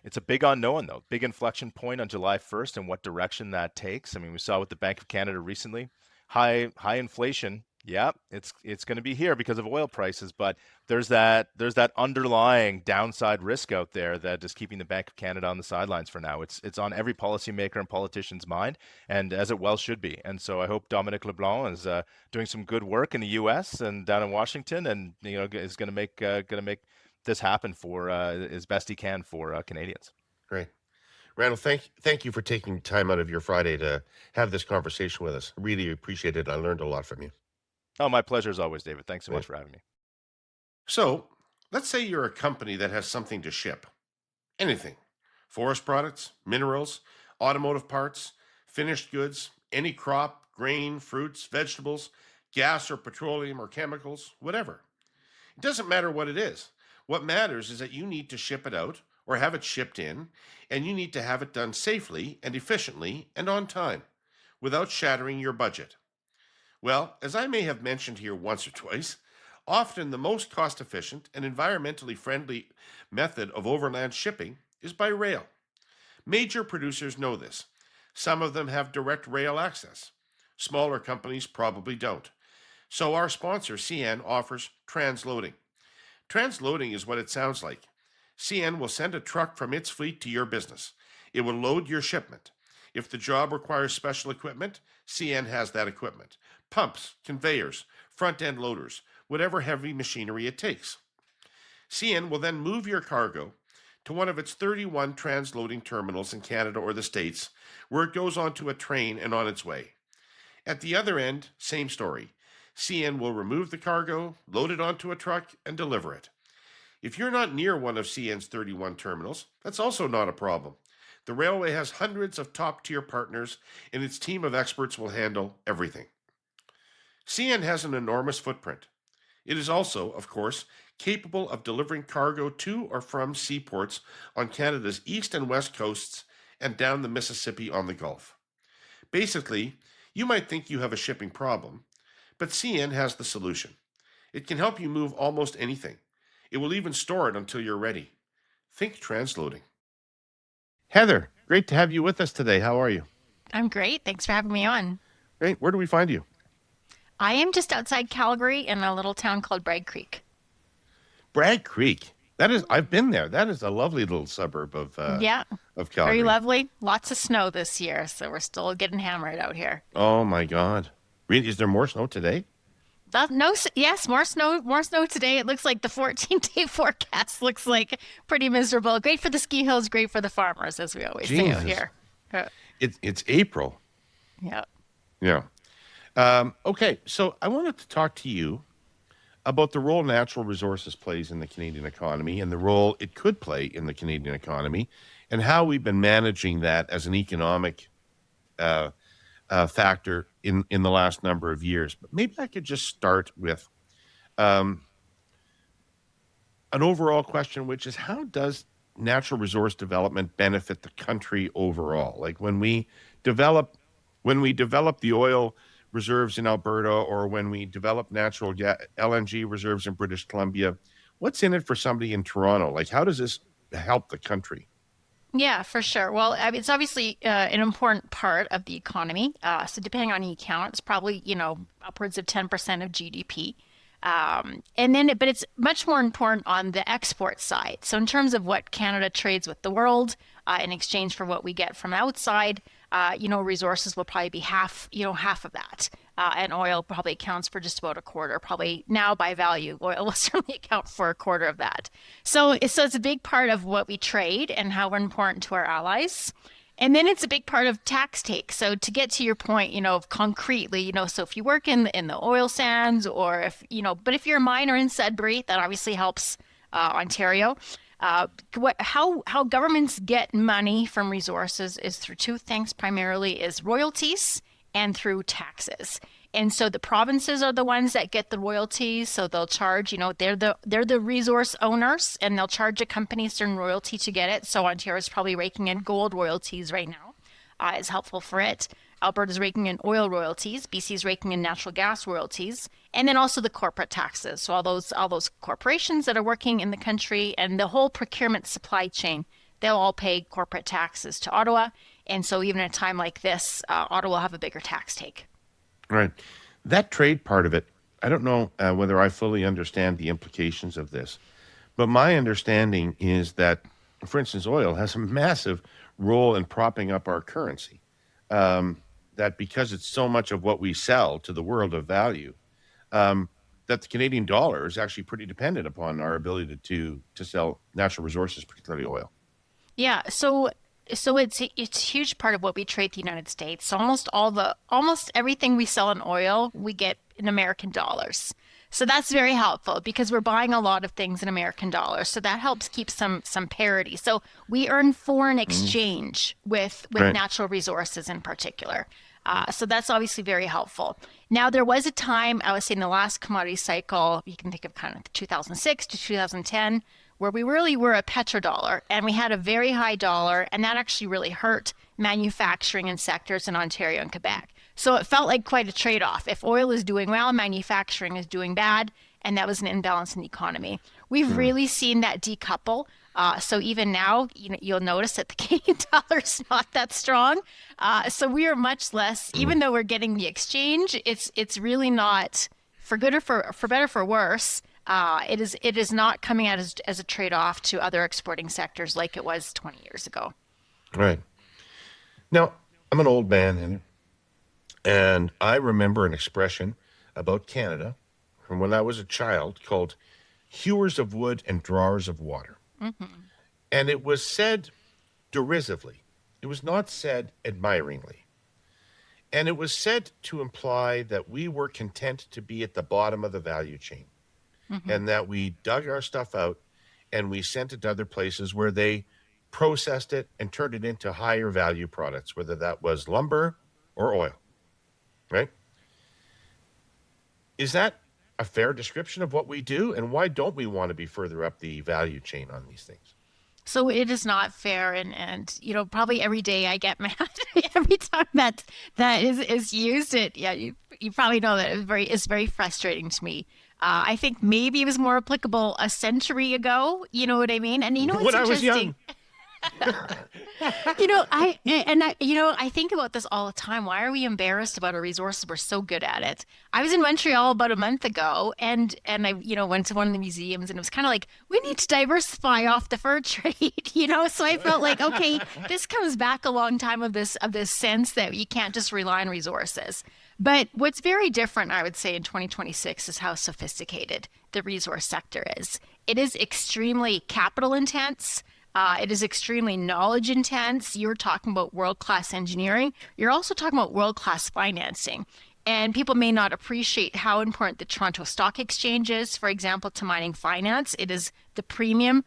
It's a big unknown, though. Big inflection point on July 1st, and what direction that takes. I mean, we saw with the Bank of Canada recently, high inflation. Yeah, it's going to be here because of oil prices, but there's that underlying downside risk out there that is keeping the Bank of Canada on the sidelines for now. It's on every policymaker and politician's mind, and as it well should be. And so I hope Dominic LeBlanc is doing some good work in the U.S. and down in Washington, and is going to make this happen for as best he can for Canadians. Great. Randall, thank you for taking time out of your Friday to have this conversation with us. Really appreciate it. I learned a lot from you. Oh, my pleasure as always, David. Thanks so much for having me. So, let's say you're a company that has something to ship. Anything. Forest products, minerals, automotive parts, finished goods, any crop, grain, fruits, vegetables, gas or petroleum or chemicals, whatever. It doesn't matter what it is. What matters is that you need to ship it out or have it shipped in, and you need to have it done safely and efficiently and on time without shattering your budget. Well, as I may have mentioned here once or twice, often the most cost efficient and environmentally friendly method of overland shipping is by rail. Major producers know this. Some of them have direct rail access. Smaller companies probably don't. So our sponsor, CN, offers transloading. Transloading is what it sounds like. CN will send a truck from its fleet to your business. It will load your shipment. If the job requires special equipment, CN has that equipment. Pumps, conveyors, front-end loaders, whatever heavy machinery it takes. CN will then move your cargo to one of its 31 transloading terminals in Canada or the States, where it goes onto a train and on its way. At the other end, same story. CN will remove the cargo, load it onto a truck, and deliver it. If you're not near one of CN's 31 terminals, that's also not a problem. The railway has hundreds of top-tier partners, and its team of experts will handle everything. CN has an enormous footprint. It is also, of course, capable of delivering cargo to or from seaports on Canada's east and west coasts and down the Mississippi on the Gulf. Basically, you might think you have a shipping problem, but CN has the solution. It can help you move almost anything. It will even store it until you're ready. Think transloading. Heather, great to have you with us today. How are you? I'm great. Thanks for having me on. Great. Where do we find you? I am just outside Calgary in a little town called Bragg Creek. Bragg Creek. I've been there. That is a lovely little suburb of Calgary. Very lovely. Lots of snow this year, so we're still getting hammered out here. Oh my God. Really? Is there more snow today? Yes, more snow today. It looks like the 14-day forecast looks like pretty miserable. Great for the ski hills, great for the farmers, as we always say out here. It's April. Yeah. Yeah. Okay, so I wanted to talk to you about the role natural resources plays in the Canadian economy and the role it could play in the Canadian economy, and how we've been managing that as an economic factor in the last number of years. But maybe I could just start with an overall question, which is how does natural resource development benefit the country overall? Like when we develop the oil reserves in Alberta, or when we develop natural LNG reserves in British Columbia, what's in it for somebody in Toronto? Like, how does this help the country? Yeah, for sure. Well, I mean, it's obviously an important part of the economy. So depending on the account, it's probably, upwards of 10% of GDP. But it's much more important on the export side. So in terms of what Canada trades with the world, in exchange for what we get from outside, resources will probably be half of that. And oil probably accounts for just about a quarter. Probably now by value, oil will certainly account for a quarter of that. So it's a big part of what we trade and how we're important to our allies. And then it's a big part of tax take. So to get to your point, concretely, so if you work in the oil sands, or if you're a miner in Sudbury, that obviously helps Ontario. How governments get money from resources is through two things, primarily is royalties and through taxes. And so the provinces are the ones that get the royalties. So they'll charge, they're the resource owners, and they'll charge a company a certain royalty to get it. So Ontario's probably raking in gold royalties right now. Is helpful for it. Alberta's raking in oil royalties. BC's raking in natural gas royalties, and then also the corporate taxes. So all those corporations that are working in the country and the whole procurement supply chain, they'll all pay corporate taxes to Ottawa. And so even at a time like this, Ottawa will have a bigger tax take. Right. That trade part of it, I don't know whether I fully understand the implications of this, but my understanding is that, for instance, oil has a massive role in propping up our currency. That because it's so much of what we sell to the world of value, that the Canadian dollar is actually pretty dependent upon our ability to sell natural resources, particularly oil. Yeah. So it's a huge part of what we trade the United States. Almost everything we sell in oil, we get in American dollars. So that's very helpful because we're buying a lot of things in American dollars. So that helps keep some parity. So we earn foreign exchange with Right. natural resources in particular. So that's obviously very helpful. Now, there was a time, I would say in the last commodity cycle, you can think of kind of 2006 to 2010, where we really were a petrodollar and we had a very high dollar, and that actually really hurt manufacturing in sectors in Ontario and Quebec. So it felt like quite a trade-off. If oil is doing well, manufacturing is doing bad, and that was an imbalance in the economy. We've really seen that decouple. So even now, you'll notice that the Canadian dollar is not that strong. So we are much less, even though we're getting the exchange, it's really not, for good or for better or for worse. It is not coming out as a trade-off to other exporting sectors like it was 20 years ago. Right. Now, I'm an old man, and I remember an expression about Canada from when I was a child called hewers of wood and drawers of water. And it was said derisively. It was not said admiringly. And it was said to imply that we were content to be at the bottom of the value chain, and that we dug our stuff out and we sent it to other places where they processed it and turned it into higher value products, whether that was lumber or oil, right? Is that a fair description of what we do? And why don't we want to be further up the value chain on these things? So it is not fair, and probably every day I get mad every time that is used. You probably know that it's very frustrating to me. I think maybe it was more applicable a century ago. You know what I mean? And what's When I was interesting? young. I think about this all the time. Why are we embarrassed about our resources? We're so good at it. I was in Montreal about a month ago, and I went to one of the museums, and it was kind of like, we need to diversify off the fur trade, So I felt like, okay, this comes back a long time of this sense that you can't just rely on resources. But what's very different, I would say, in 2026 is how sophisticated the resource sector is. It is extremely capital intense. It is extremely knowledge intense. You're talking about world-class engineering. You're also talking about world-class financing. And people may not appreciate how important the Toronto Stock Exchange is, for example, to mining finance. It is the premium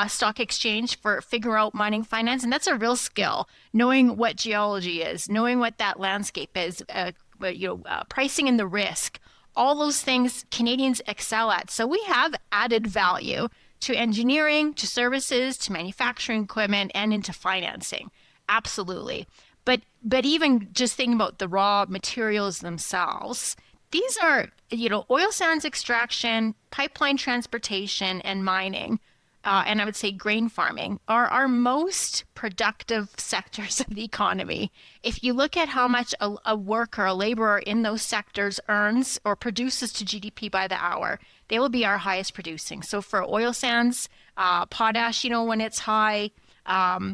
stock exchange for figure out mining finance. And that's a real skill, knowing what geology is, knowing what that landscape is, pricing in the risk. All those things Canadians excel at. So we have added value to engineering, to services, to manufacturing equipment, and into financing. Absolutely. But even just thinking about the raw materials themselves, these are, oil sands extraction, pipeline transportation, and mining, and I would say grain farming are our most productive sectors of the economy. If you look at how much a worker, a laborer in those sectors earns or produces to GDP by the hour, they will be our highest producing. So for oil sands, potash, when it's high,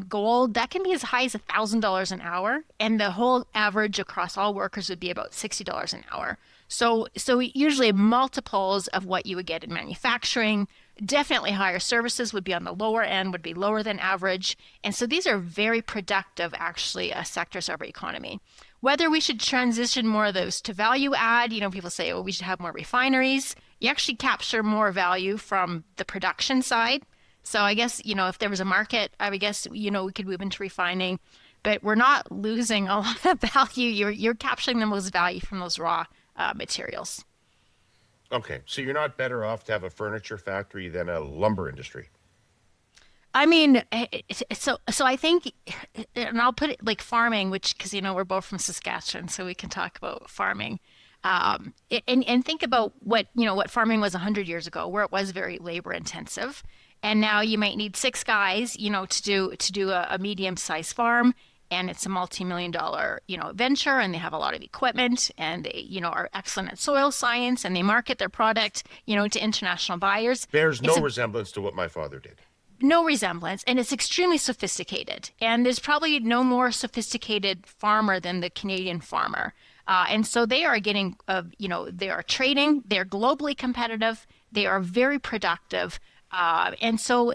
gold, that can be as high as $1,000 an hour. And the whole average across all workers would be about $60 an hour. So usually multiples of what you would get in manufacturing. Definitely higher services would be on the lower end, would be lower than average. And so these are very productive, actually, sectors of our economy. Whether we should transition more of those to value add, people say, oh, we should have more refineries. You actually capture more value from the production side. So I guess, if there was a market, I would guess, we could move into refining. But we're not losing a lot of value. You're capturing the most value from those raw materials. Okay, so you're not better off to have a furniture factory than a lumber industry. I mean, so I think, and I'll put it like farming, because we're both from Saskatchewan, so we can talk about farming, and think about what farming was 100 years ago, where it was very labor intensive, and now you might need 6 guys, to do a medium-sized farm. And it's a multi-million-dollar, venture, and they have a lot of equipment, and they, are excellent at soil science, and they market their product, to international buyers. Bears no resemblance to what my father did. No resemblance, and it's extremely sophisticated. And there's probably no more sophisticated farmer than the Canadian farmer. And so they are getting, they are trading, they're globally competitive, they are very productive, and so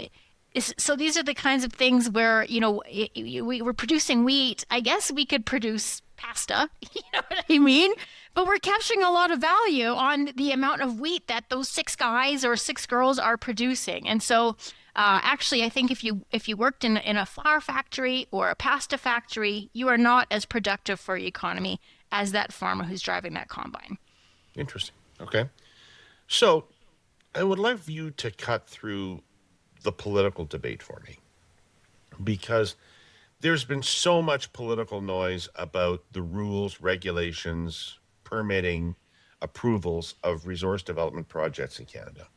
these are the kinds of things where, we were producing wheat. I guess we could produce pasta, you know what I mean? But we're capturing a lot of value on the amount of wheat that those 6 guys or 6 girls are producing. And so actually, I think if you worked in a flour factory or a pasta factory, you are not as productive for your economy as that farmer who's driving that combine. Interesting. Okay. So I would love you to cut through the political debate for me, because there's been so much political noise about the rules, regulations, permitting, approvals of resource development projects in Canada.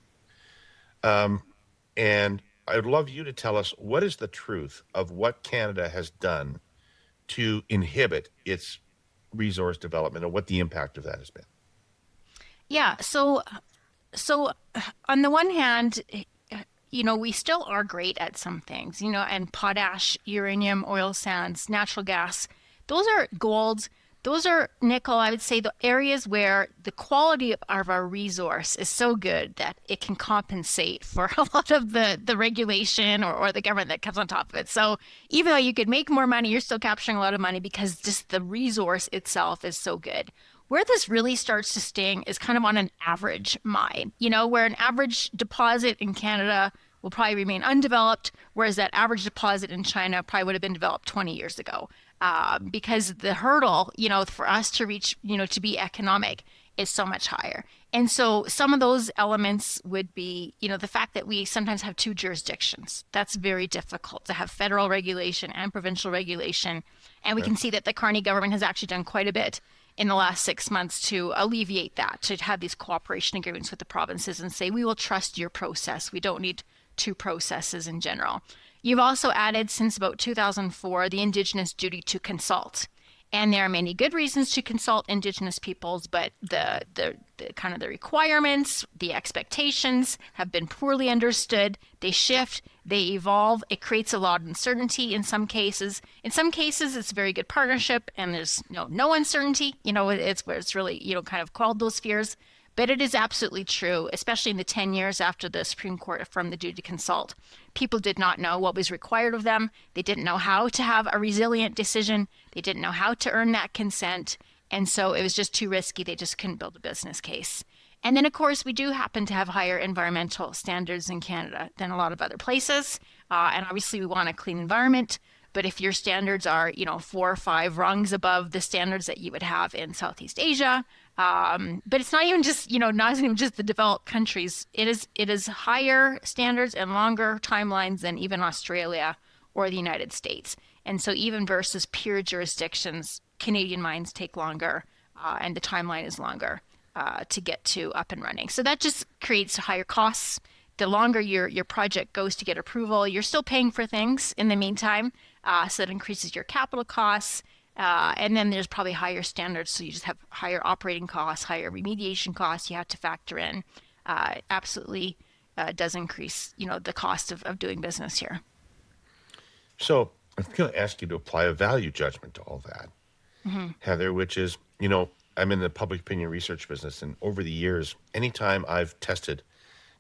And I would love you to tell us what is the truth of what Canada has done to inhibit its resource development and what the impact of that has been. Yeah. So on the one hand, we still are great at some things, and potash, uranium, oil sands, natural gas, those are gold, those are nickel. I would say the areas where the quality of our resource is so good that it can compensate for a lot of the regulation or the government that comes on top of it. So even though you could make more money, you're still capturing a lot of money because just the resource itself is so good. Where this really starts to sting is kind of on an average mine, where an average deposit in Canada will probably remain undeveloped, whereas that average deposit in China probably would have been developed 20 years ago. Because the hurdle, for us to reach, to be economic is so much higher. And so some of those elements would be, the fact that we sometimes have 2 jurisdictions. That's very difficult to have federal regulation and provincial regulation. And we can see that the Carney government has actually done quite a bit in the last 6 months to alleviate that, to have these cooperation agreements with the provinces and say, we will trust your process. We don't need 2 processes in general. You've also added, since about 2004, the Indigenous duty to consult. And there are many good reasons to consult Indigenous peoples, but the kind of the requirements, the expectations have been poorly understood. They shift, they evolve. It creates a lot of uncertainty in some cases. In some cases, it's a very good partnership, and there's no uncertainty. It's where it's really kind of quelled those fears. But it is absolutely true, especially in the 10 years after the Supreme Court affirmed the duty to consult. People did not know what was required of them. They didn't know how to have a resilient decision. They didn't know how to earn that consent. And so it was just too risky. They just couldn't build a business case. And then, of course, we do happen to have higher environmental standards in Canada than a lot of other places. And obviously, we want a clean environment. But if your standards are, 4 or 5 rungs above the standards that you would have in Southeast Asia, But it's not even just, not even just the developed countries. It is higher standards and longer timelines than even Australia or the United States. And so even versus peer jurisdictions, Canadian mines take longer, and the timeline is longer to get to up and running. So that just creates higher costs. The longer your project goes to get approval, you're still paying for things in the meantime. So that increases your capital costs. And then there's probably higher standards. So you just have higher operating costs, higher remediation costs you have to factor in. Absolutely does increase, the cost of doing business here. So I'm going to ask you to apply a value judgment to all that, Heather, which is, I'm in the public opinion research business. And over the years, anytime I've tested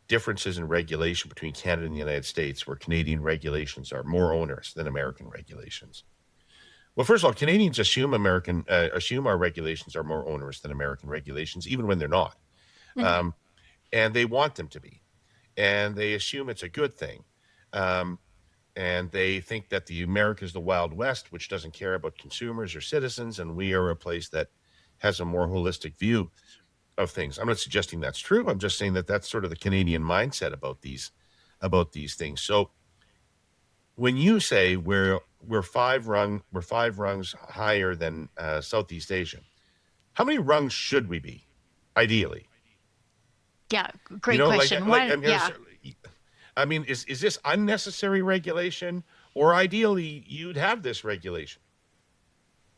differences in regulation between Canada and the United States, where Canadian regulations are more onerous than American regulations. Well, first of all, Canadians assume our regulations are more onerous than American regulations, even when they're not. And they want them to be. And they assume it's a good thing. And they think that the America is the Wild West, which doesn't care about consumers or citizens, and we are a place that has a more holistic view of things. I'm not suggesting that's true. I'm just saying that that's sort of the Canadian mindset about these things. So when you say we're five rungs higher than Southeast Asia, how many rungs should we be, ideally? Yeah, great question. I mean, is this unnecessary regulation, or ideally you'd have this regulation?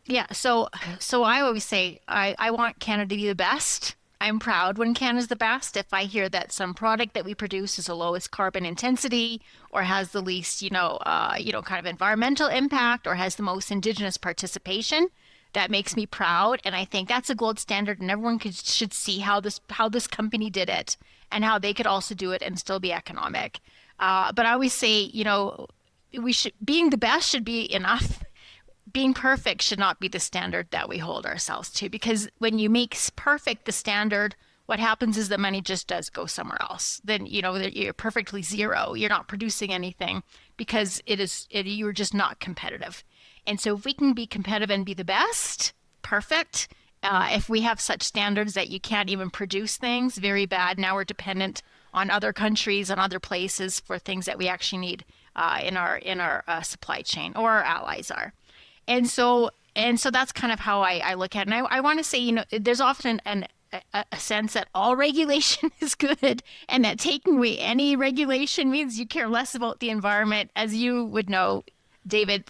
Yeah, so I always say I want Canada to be the best. I'm proud when Canada's the best. If I hear that some product that we produce is the lowest carbon intensity, or has the least, kind of environmental impact, or has the most Indigenous participation, that makes me proud. And I think that's a gold standard, and everyone should see how this company did it, and how they could also do it and still be economic. But I always say, being the best should be enough. Being perfect should not be the standard that we hold ourselves to, because when you make perfect the standard, what happens is the money just does go somewhere else. Then, you're perfectly zero. You're not producing anything because you're just not competitive. And so if we can be competitive and be the best, perfect. If we have such standards that you can't even produce things, very bad. Now we're dependent on other countries and other places for things that we actually need in our supply chain, or our allies are. And so that's kind of how I look at it. And I want to say, there's often a sense that all regulation is good, and that taking away any regulation means you care less about the environment. As you would know, David,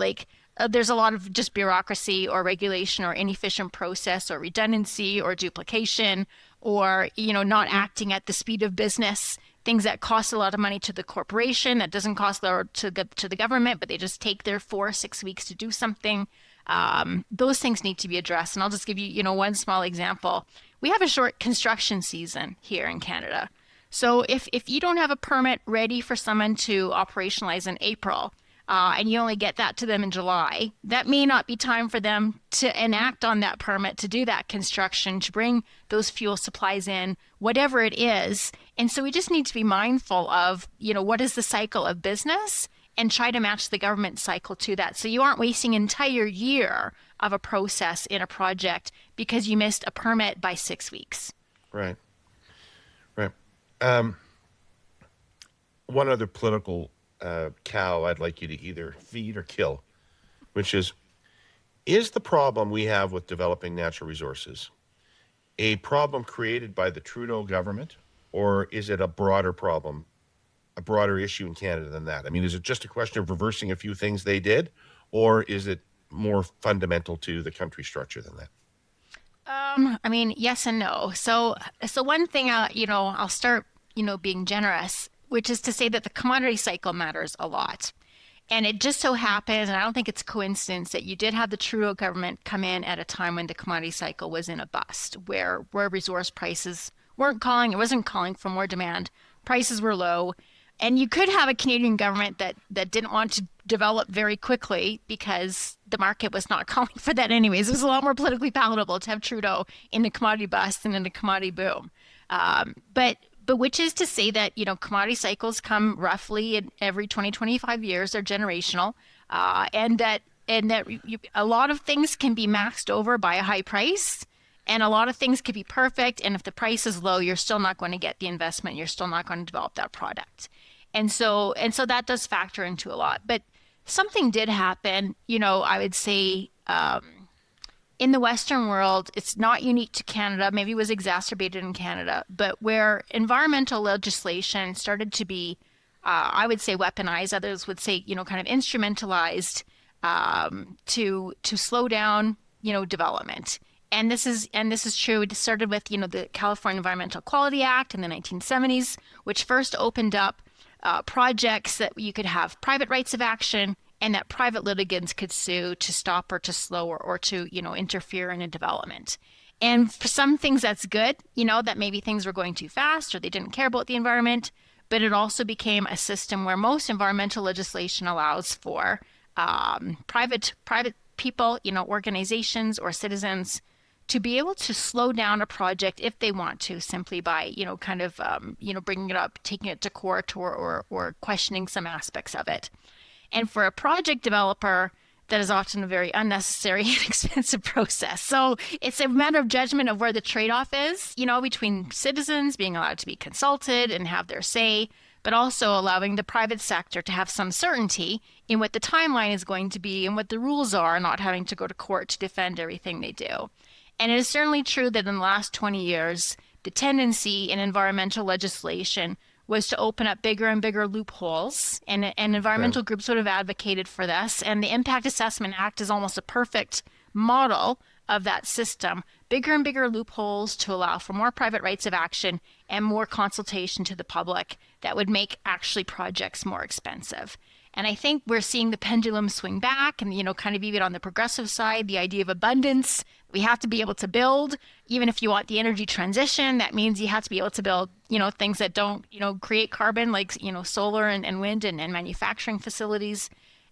there's a lot of just bureaucracy or regulation or inefficient process or redundancy or duplication, or, not acting at the speed of business. Things that cost a lot of money to the corporation, that doesn't cost to the government, but they just take their 4 or 6 weeks to do something. Those things need to be addressed. And I'll just give you, one small example. We have a short construction season here in Canada. So if you don't have a permit ready for someone to operationalize in April, and you only get that to them in July, that may not be time for them to enact on that permit, to do that construction, to bring those fuel supplies in, whatever it is. And so we just need to be mindful of, what is the cycle of business, and try to match the government cycle to that. So you aren't wasting an entire year of a process in a project because you missed a permit by 6 weeks. Right. One other political cow I'd like you to either feed or kill, which is the problem we have with developing natural resources a problem created by the Trudeau government, or is it a broader problem, a broader issue in Canada than that? I mean, is it just a question of reversing a few things they did, or is it more fundamental to the country structure than that? Yes and no. So one thing, I'll start, being generous, which is to say that the commodity cycle matters a lot. And it just so happens, and I don't think it's coincidence, that you did have the Trudeau government come in at a time when the commodity cycle was in a bust, where resource prices it wasn't calling for more demand. Prices were low. And you could have a Canadian government that didn't want to develop very quickly because the market was not calling for that anyways. It was a lot more politically palatable to have Trudeau in the commodity bust than in the commodity boom. But which is to say that, commodity cycles come roughly in every 20, 25 years. They're generational. And that a lot of things can be maxed over by a high price. And a lot of things could be perfect. And if the price is low, you're still not going to get the investment. You're still not going to develop that product. And so that does factor into a lot. But something did happen, I would say, in the Western world, it's not unique to Canada, maybe it was exacerbated in Canada, but where environmental legislation started to be, I would say, weaponized, others would say, kind of instrumentalized to slow down, development. And this is true. It started with, the California Environmental Quality Act in the 1970s, which first opened up projects that you could have private rights of action and that private litigants could sue to stop or to slow or to, interfere in a development. And for some things that's good, that maybe things were going too fast or they didn't care about the environment, but it also became a system where most environmental legislation allows for private people, organizations or citizens to be able to slow down a project if they want to, simply by, bringing it up, taking it to court or questioning some aspects of it. And for a project developer, that is often a very unnecessary and expensive process. So it's a matter of judgment of where the trade-off is, between citizens being allowed to be consulted and have their say, but also allowing the private sector to have some certainty in what the timeline is going to be and what the rules are, not having to go to court to defend everything they do. And it is certainly true that in the last 20 years, the tendency in environmental legislation was to open up bigger and bigger loopholes, and environmental groups would have advocated for this. And the Impact Assessment Act is almost a perfect model of that system. Bigger and bigger loopholes to allow for more private rights of action and more consultation to the public that would make actually projects more expensive. And I think we're seeing the pendulum swing back and, kind of even on the progressive side, the idea of abundance. We have to be able to build, even if you want the energy transition, that means you have to be able to build, things that don't, create carbon, like, solar and wind and manufacturing facilities.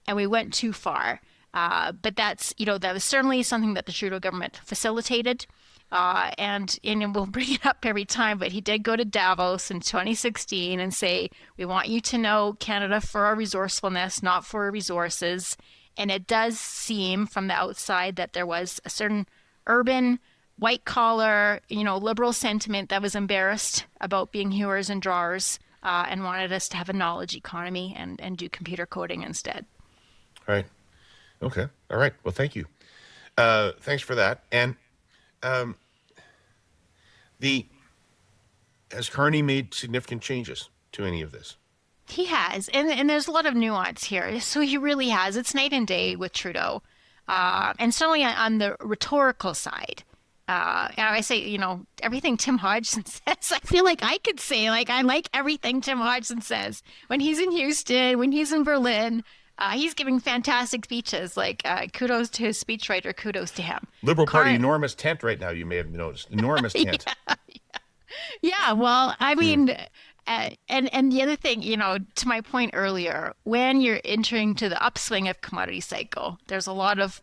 And we went too far. But that's, that was certainly something that the Trudeau government facilitated. And we'll bring it up every time, but he did go to Davos in 2016 and say, we want you to know Canada for our resourcefulness, not for our resources. And it does seem from the outside that there was a certain urban, white-collar, liberal sentiment that was embarrassed about being hewers and drawers and wanted us to have a knowledge economy and do computer coding instead. All right. Okay. All right. Well, thank you. Thanks for that. And has Carney made significant changes to any of this? He has, and there's a lot of nuance here. So he really has. It's night and day with Trudeau, and certainly on the rhetorical side. And I say, everything Tim Hodgson says, I feel like I could say, I like everything Tim Hodgson says. When he's in Houston, when he's in Berlin, he's giving fantastic speeches. Kudos to his speechwriter, kudos to him. Liberal Party, enormous tent right now, you may have noticed. Enormous tent. Yeah, well, I mean, and the other thing, to my point earlier, when you're entering to the upswing of commodity cycle, there's a lot of,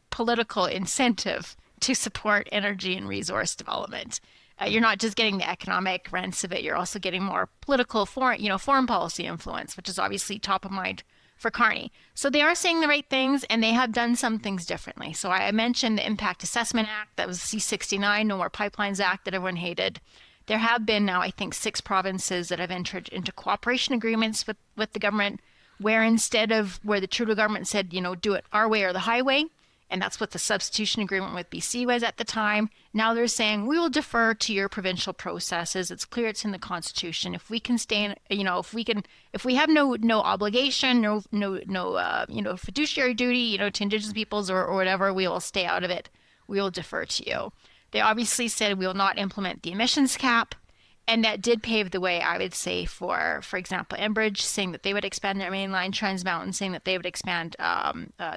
political incentive to support energy and resource development. You're not just getting the economic rents of it, you're also getting more political foreign policy influence, which is obviously top of mind for Carney. So they are saying the right things, and they have done some things differently. So I mentioned the Impact Assessment Act, that was C-69, No More Pipelines Act that everyone hated. There have been now, I think, 6 provinces that have entered into cooperation agreements with the government, where instead of where the Trudeau government said, do it our way or the highway, and that's what the substitution agreement with BC was at the time. Now they're saying we will defer to your provincial processes. It's clear it's in the Constitution. If we can stay in, if we have no obligation, no fiduciary duty, to Indigenous peoples or whatever, we will stay out of it. We will defer to you. They obviously said we will not implement the emissions cap. And that did pave the way, I would say, for example, Enbridge saying that they would expand their mainline, Trans Mountain saying that they would expand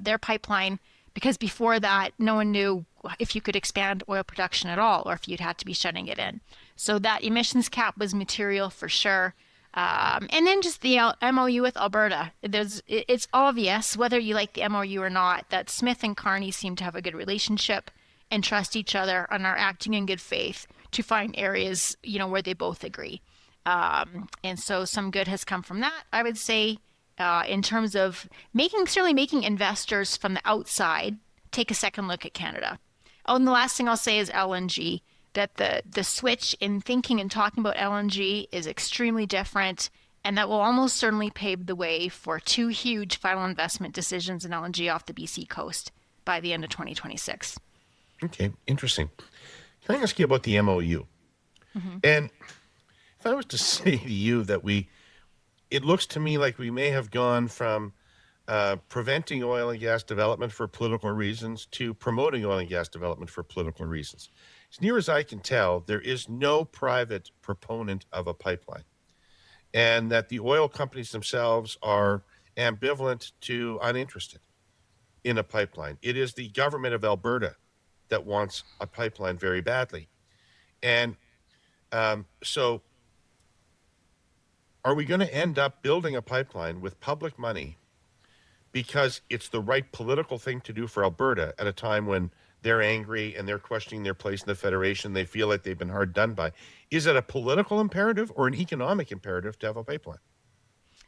their pipeline. Because before that, no one knew if you could expand oil production at all or if you'd had to be shutting it in. So that emissions cap was material for sure. And then just the MOU with Alberta. It's obvious, whether you like the MOU or not, that Smith and Carney seem to have a good relationship and trust each other and are acting in good faith to find areas, where they both agree. And so some good has come from that, I would say. In terms of making investors from the outside take a second look at Canada. Oh, and the last thing I'll say is LNG, that the switch in thinking and talking about LNG is extremely different, and that will almost certainly pave the way for 2 huge final investment decisions in LNG off the BC coast by the end of 2026. Okay, interesting. Can I ask you about the MOU? And if I was to say to you that it looks to me like we may have gone from preventing oil and gas development for political reasons to promoting oil and gas development for political reasons. As near as I can tell, there is no private proponent of a pipeline, and that the oil companies themselves are ambivalent to uninterested in a pipeline. It is the government of Alberta that wants a pipeline very badly. And so are we going to end up building a pipeline with public money because it's the right political thing to do for Alberta at a time when they're angry and they're questioning their place in the Federation? They feel like they've been hard done by. Is it a political imperative or an economic imperative to have a pipeline?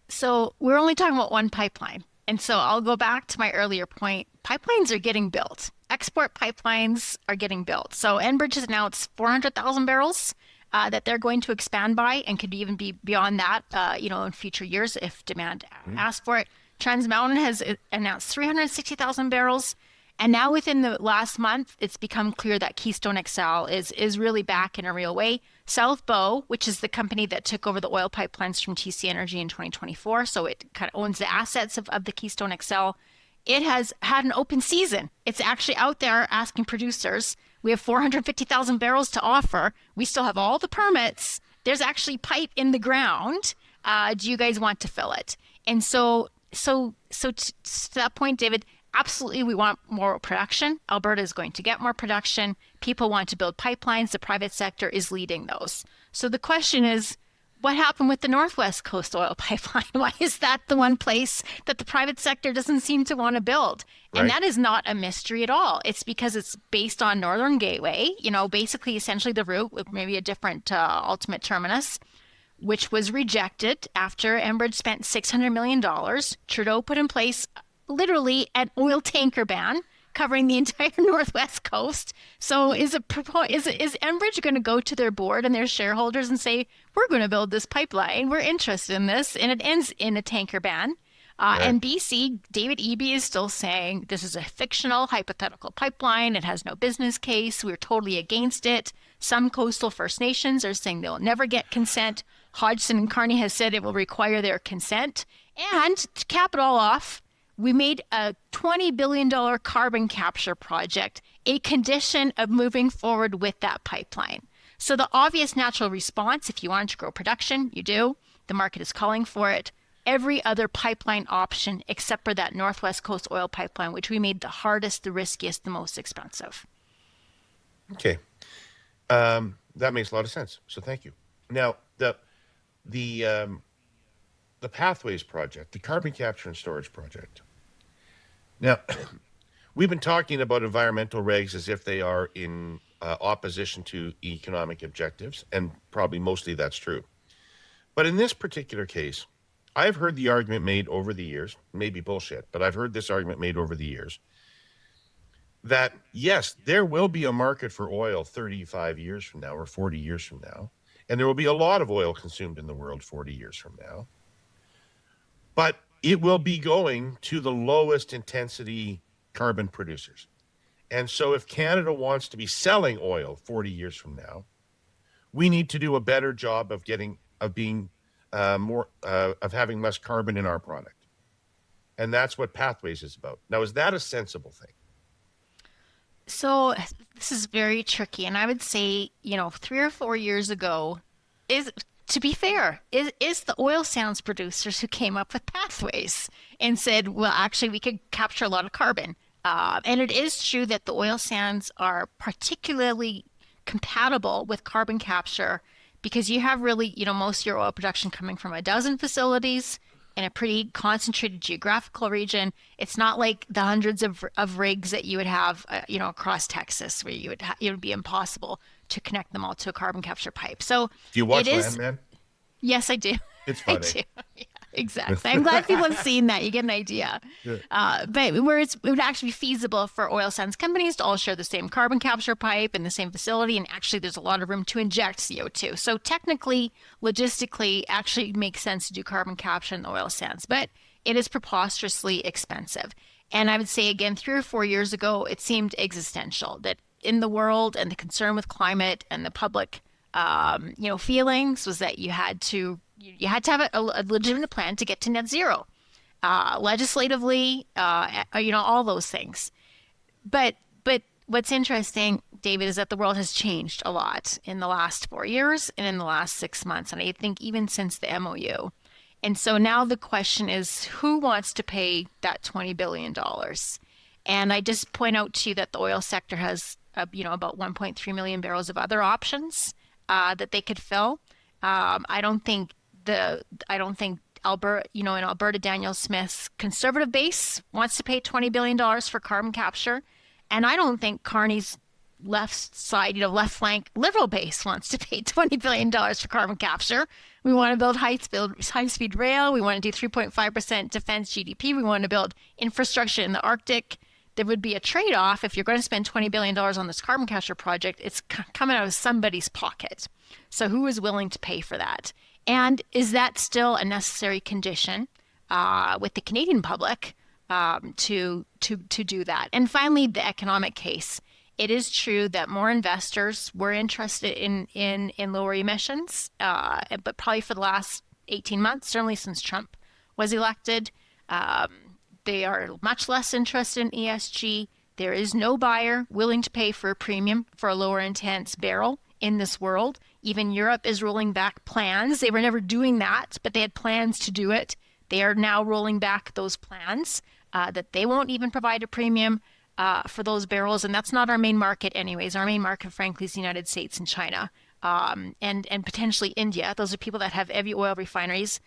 So we're only talking about one pipeline. And so I'll go back to my earlier point. Pipelines are getting built. Export pipelines are getting built. So Enbridge has announced 400,000 barrels that they're going to expand by, and could even be beyond that, in future years if demand asks for it. Trans Mountain has announced 360,000 barrels. And now within the last month, it's become clear that Keystone XL is really back in a real way. South Bow, which is the company that took over the oil pipelines from TC Energy in 2024, so it kind of owns the assets of the Keystone XL, it has had an open season. It's actually out there asking producers, we have 450,000 barrels to offer. We still have all the permits. There's actually pipe in the ground. Do you guys want to fill it? And so to that point, David, absolutely, we want more production. Alberta is going to get more production. People want to build pipelines. The private sector is leading those. So the question is, what happened with the Northwest Coast oil pipeline? Why is that the one place that the private sector doesn't seem to want to build? And that is not a mystery at all. It's because it's based on Northern Gateway, basically essentially the route with maybe a different ultimate terminus, which was rejected after Enbridge spent $600 million. Trudeau put in place literally an oil tanker ban covering the entire Northwest Coast. So is Enbridge going to go to their board and their shareholders and say, we're going to build this pipeline, we're interested in this, and it ends in a tanker ban? And BC, David Eby is still saying this is a fictional, hypothetical pipeline. It has no business case. We're totally against it. Some coastal First Nations are saying they'll never get consent. Hodgson and Carney has said it will require their consent. And to cap it all off, we made a $20 billion carbon capture project a condition of moving forward with that pipeline. So the obvious natural response, if you want to grow production, you do. The market is calling for it. Every other pipeline option except for that Northwest Coast oil pipeline, which we made the hardest, the riskiest, the most expensive. Okay. That makes a lot of sense. So thank you. Now, the Pathways project, the carbon capture and storage project. Now, we've been talking about environmental regs as if they are in opposition to economic objectives, and probably mostly that's true. But in this particular case, I've heard the argument made over the years, maybe bullshit, but I've heard this argument made over the years, that yes, there will be a market for oil 35 years from now or 40 years from now, and there will be a lot of oil consumed in the world 40 years from now. But it will be going to the lowest intensity carbon producers. And so if Canada wants to be selling oil 40 years from now, we need to do a better job of having less carbon in our product. And that's what Pathways is about. Now, is that a sensible thing? So this is very tricky. And I would say, 3 or 4 years ago, to be fair, is the oil sands producers who came up with Pathways and said, well, actually, we could capture a lot of carbon. And it is true that the oil sands are particularly compatible with carbon capture because you have really, most of your oil production coming from a dozen facilities in a pretty concentrated geographical region. It's not like the hundreds of rigs that you would have, across Texas, where it would be impossible to connect them all to a carbon capture pipe. So do you watch Landman? Yes, I do. It's funny. I do. Yeah. Exactly. I'm glad people have seen that. You get an idea. But where it would actually be feasible for oil sands companies to all share the same carbon capture pipe and the same facility. And actually, there's a lot of room to inject CO2. So technically, logistically, actually makes sense to do carbon capture in the oil sands. But it is preposterously expensive. And I would say, again, 3 or 4 years ago, it seemed existential that in the world and the concern with climate and the public feelings was that you had to have a legitimate plan to get to net zero, legislatively, all those things. But what's interesting, David, is that the world has changed a lot in the last 4 years and in the last 6 months, and I think even since the MOU. And so now the question is, who wants to pay that $20 billion? And I just point out to you that the oil sector has, about 1.3 million barrels of other options that they could fill. I don't think Alberta, in Alberta, Daniel Smith's conservative base wants to pay $20 billion for carbon capture. And I don't think Carney's left side, left flank liberal base wants to pay $20 billion for carbon capture. We want to build high-speed rail. We want to do 3.5% defense GDP. We want to build infrastructure in the Arctic. There would be a trade-off if you're going to spend $20 billion on this carbon capture project. It's coming out of somebody's pocket. So who is willing to pay for that? And is that still a necessary condition with the Canadian public to do that? And finally, the economic case. It is true that more investors were interested in lower emissions, but probably for the last 18 months, certainly since Trump was elected, they are much less interested in ESG. There is no buyer willing to pay for a premium for a lower intense barrel in this world. Even Europe is rolling back plans. They were never doing that, but they had plans to do it. They are now rolling back those plans that they won't even provide a premium for those barrels. And that's not our main market anyways. Our main market, frankly, is the United States and China, and potentially India. Those are people that have heavy oil refineries.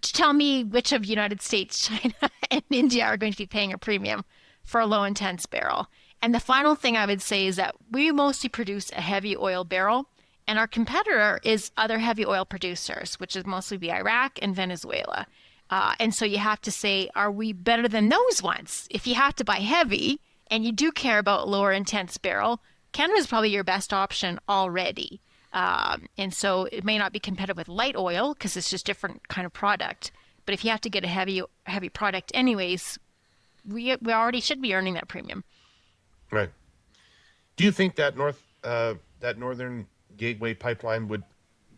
Tell me which of United States, China, and India are going to be paying a premium for a low intense barrel. And the final thing I would say is that we mostly produce a heavy oil barrel, and our competitor is other heavy oil producers, which is mostly be Iraq and Venezuela. And so you have to say, are we better than those ones? If you have to buy heavy and you do care about lower intense barrel, Canada is probably your best option already. And so it may not be competitive with light oil because it's just different kind of product. But if you have to get a heavy product anyways, we already should be earning that premium. Right. Do you think that Northern Gateway pipeline would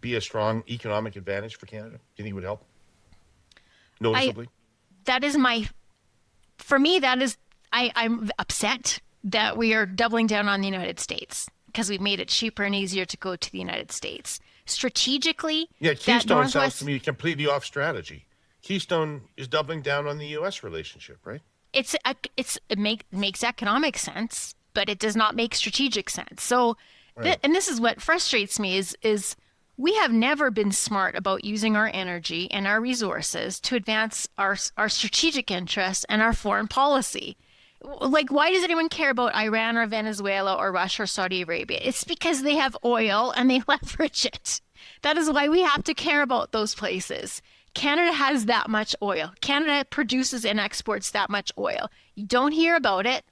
be a strong economic advantage for Canada? Do you think it would help noticeably? I'm upset that we are doubling down on the United States because we've made it cheaper and easier to go to the United States. Strategically, yeah, Keystone sounds to me completely off strategy. Keystone is doubling down on the U.S. relationship, right? It makes economic sense, but it does not make strategic sense. So, right. And this is what frustrates me is we have never been smart about using our energy and our resources to advance our strategic interests and our foreign policy. Like, why does anyone care about Iran or Venezuela or Russia or Saudi Arabia? It's because they have oil and they leverage it. That is why we have to care about those places. Canada has that much oil. Canada produces and exports that much oil. You don't hear about it.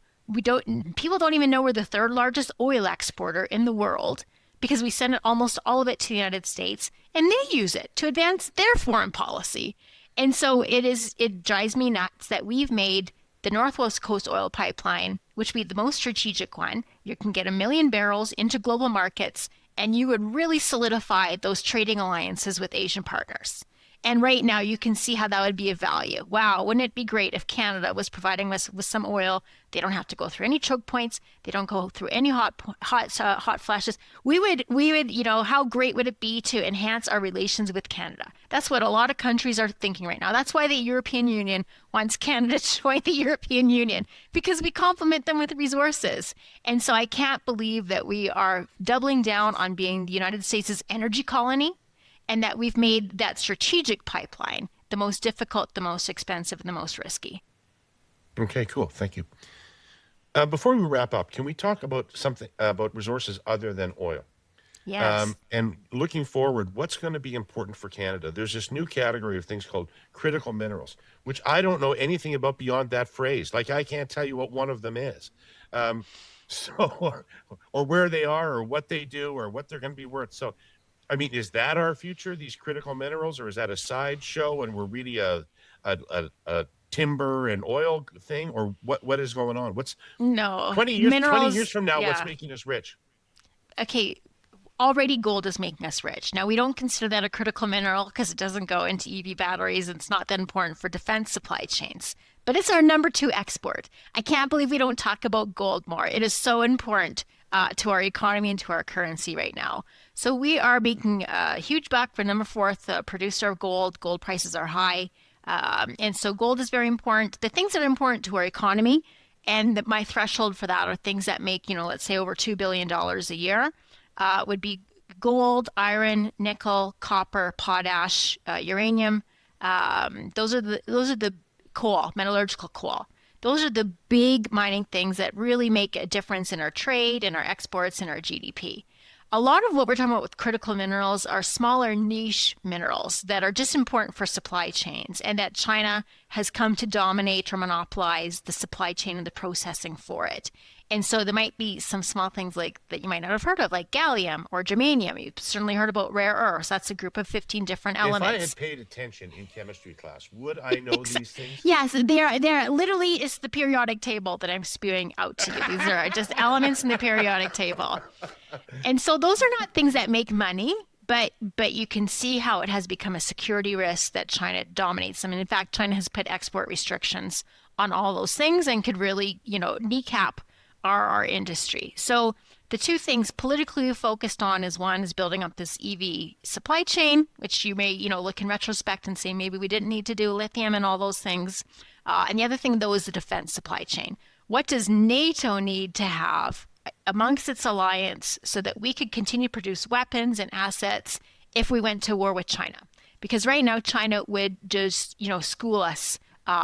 People don't even know we're the third largest oil exporter in the world because we send almost all of it to the United States and they use it to advance their foreign policy. And so it drives me nuts that we've made the Northwest Coast Oil Pipeline, which would be the most strategic one. You can get 1 million barrels into global markets and you would really solidify those trading alliances with Asian partners. And right now, you can see how that would be of value. Wow, wouldn't it be great if Canada was providing us with some oil? They don't have to go through any choke points. They don't go through any hot flashes. We would, how great would it be to enhance our relations with Canada? That's what a lot of countries are thinking right now. That's why the European Union wants Canada to join the European Union, because we complement them with resources. And so I can't believe that we are doubling down on being the United States' energy colony, and that we've made that strategic pipeline the most difficult, the most expensive, and the most risky. Okay, cool. Thank you. Before we wrap up, can we talk about something about resources other than oil? Yes. And looking forward, what's going to be important for Canada? There's this new category of things called critical minerals, which I don't know anything about beyond that phrase. Like, I can't tell you what one of them is. So, or where they are, or what they do, or what they're going to be worth. So, I mean, is that our future, these critical minerals, or is that a sideshow and we're really a timber and oil thing, or what is going on? What's No, 20 years minerals. from now, what's Yeah. making us rich? Okay. Already gold is making us rich. Now, we don't consider that a critical mineral because it doesn't go into EV batteries. And it's not that important for defense supply chains, but it's our number 2 export. I can't believe we don't talk about gold more. It is so important to our economy and to our currency right now. So we are making a huge buck for number 4th producer of gold. Gold prices are high. And so gold is very important. The things that are important to our economy and my threshold for that are things that make, let's say over $2 billion a year. Would be gold, iron, nickel, copper, potash, uranium. Those are the coal, metallurgical coal. Those are the big mining things that really make a difference in our trade, in our exports, in our GDP. A lot of what we're talking about with critical minerals are smaller niche minerals that are just important for supply chains, and that China has come to dominate or monopolize the supply chain and the processing for it. And so there might be some small things like that you might not have heard of, like gallium or germanium. You've certainly heard about rare earths. That's a group of 15 different If I elements. had paid attention in chemistry class, would I know these things? Yes, they're literally, it's the periodic table that I'm spewing out to you. These are just elements in the periodic table. And so those are not things that make money, but you can see how it has become a security risk that China dominates them. And in fact, China has put export restrictions on all those things and could really, kneecap our industry. So the two things politically we focused on is one is building up this EV supply chain, which you may, look in retrospect and say maybe we didn't need to do lithium and all those things. And the other thing, though, is the defense supply chain. What does NATO need to have amongst its alliance so that we could continue to produce weapons and assets if we went to war with China? Because right now, China would just, school us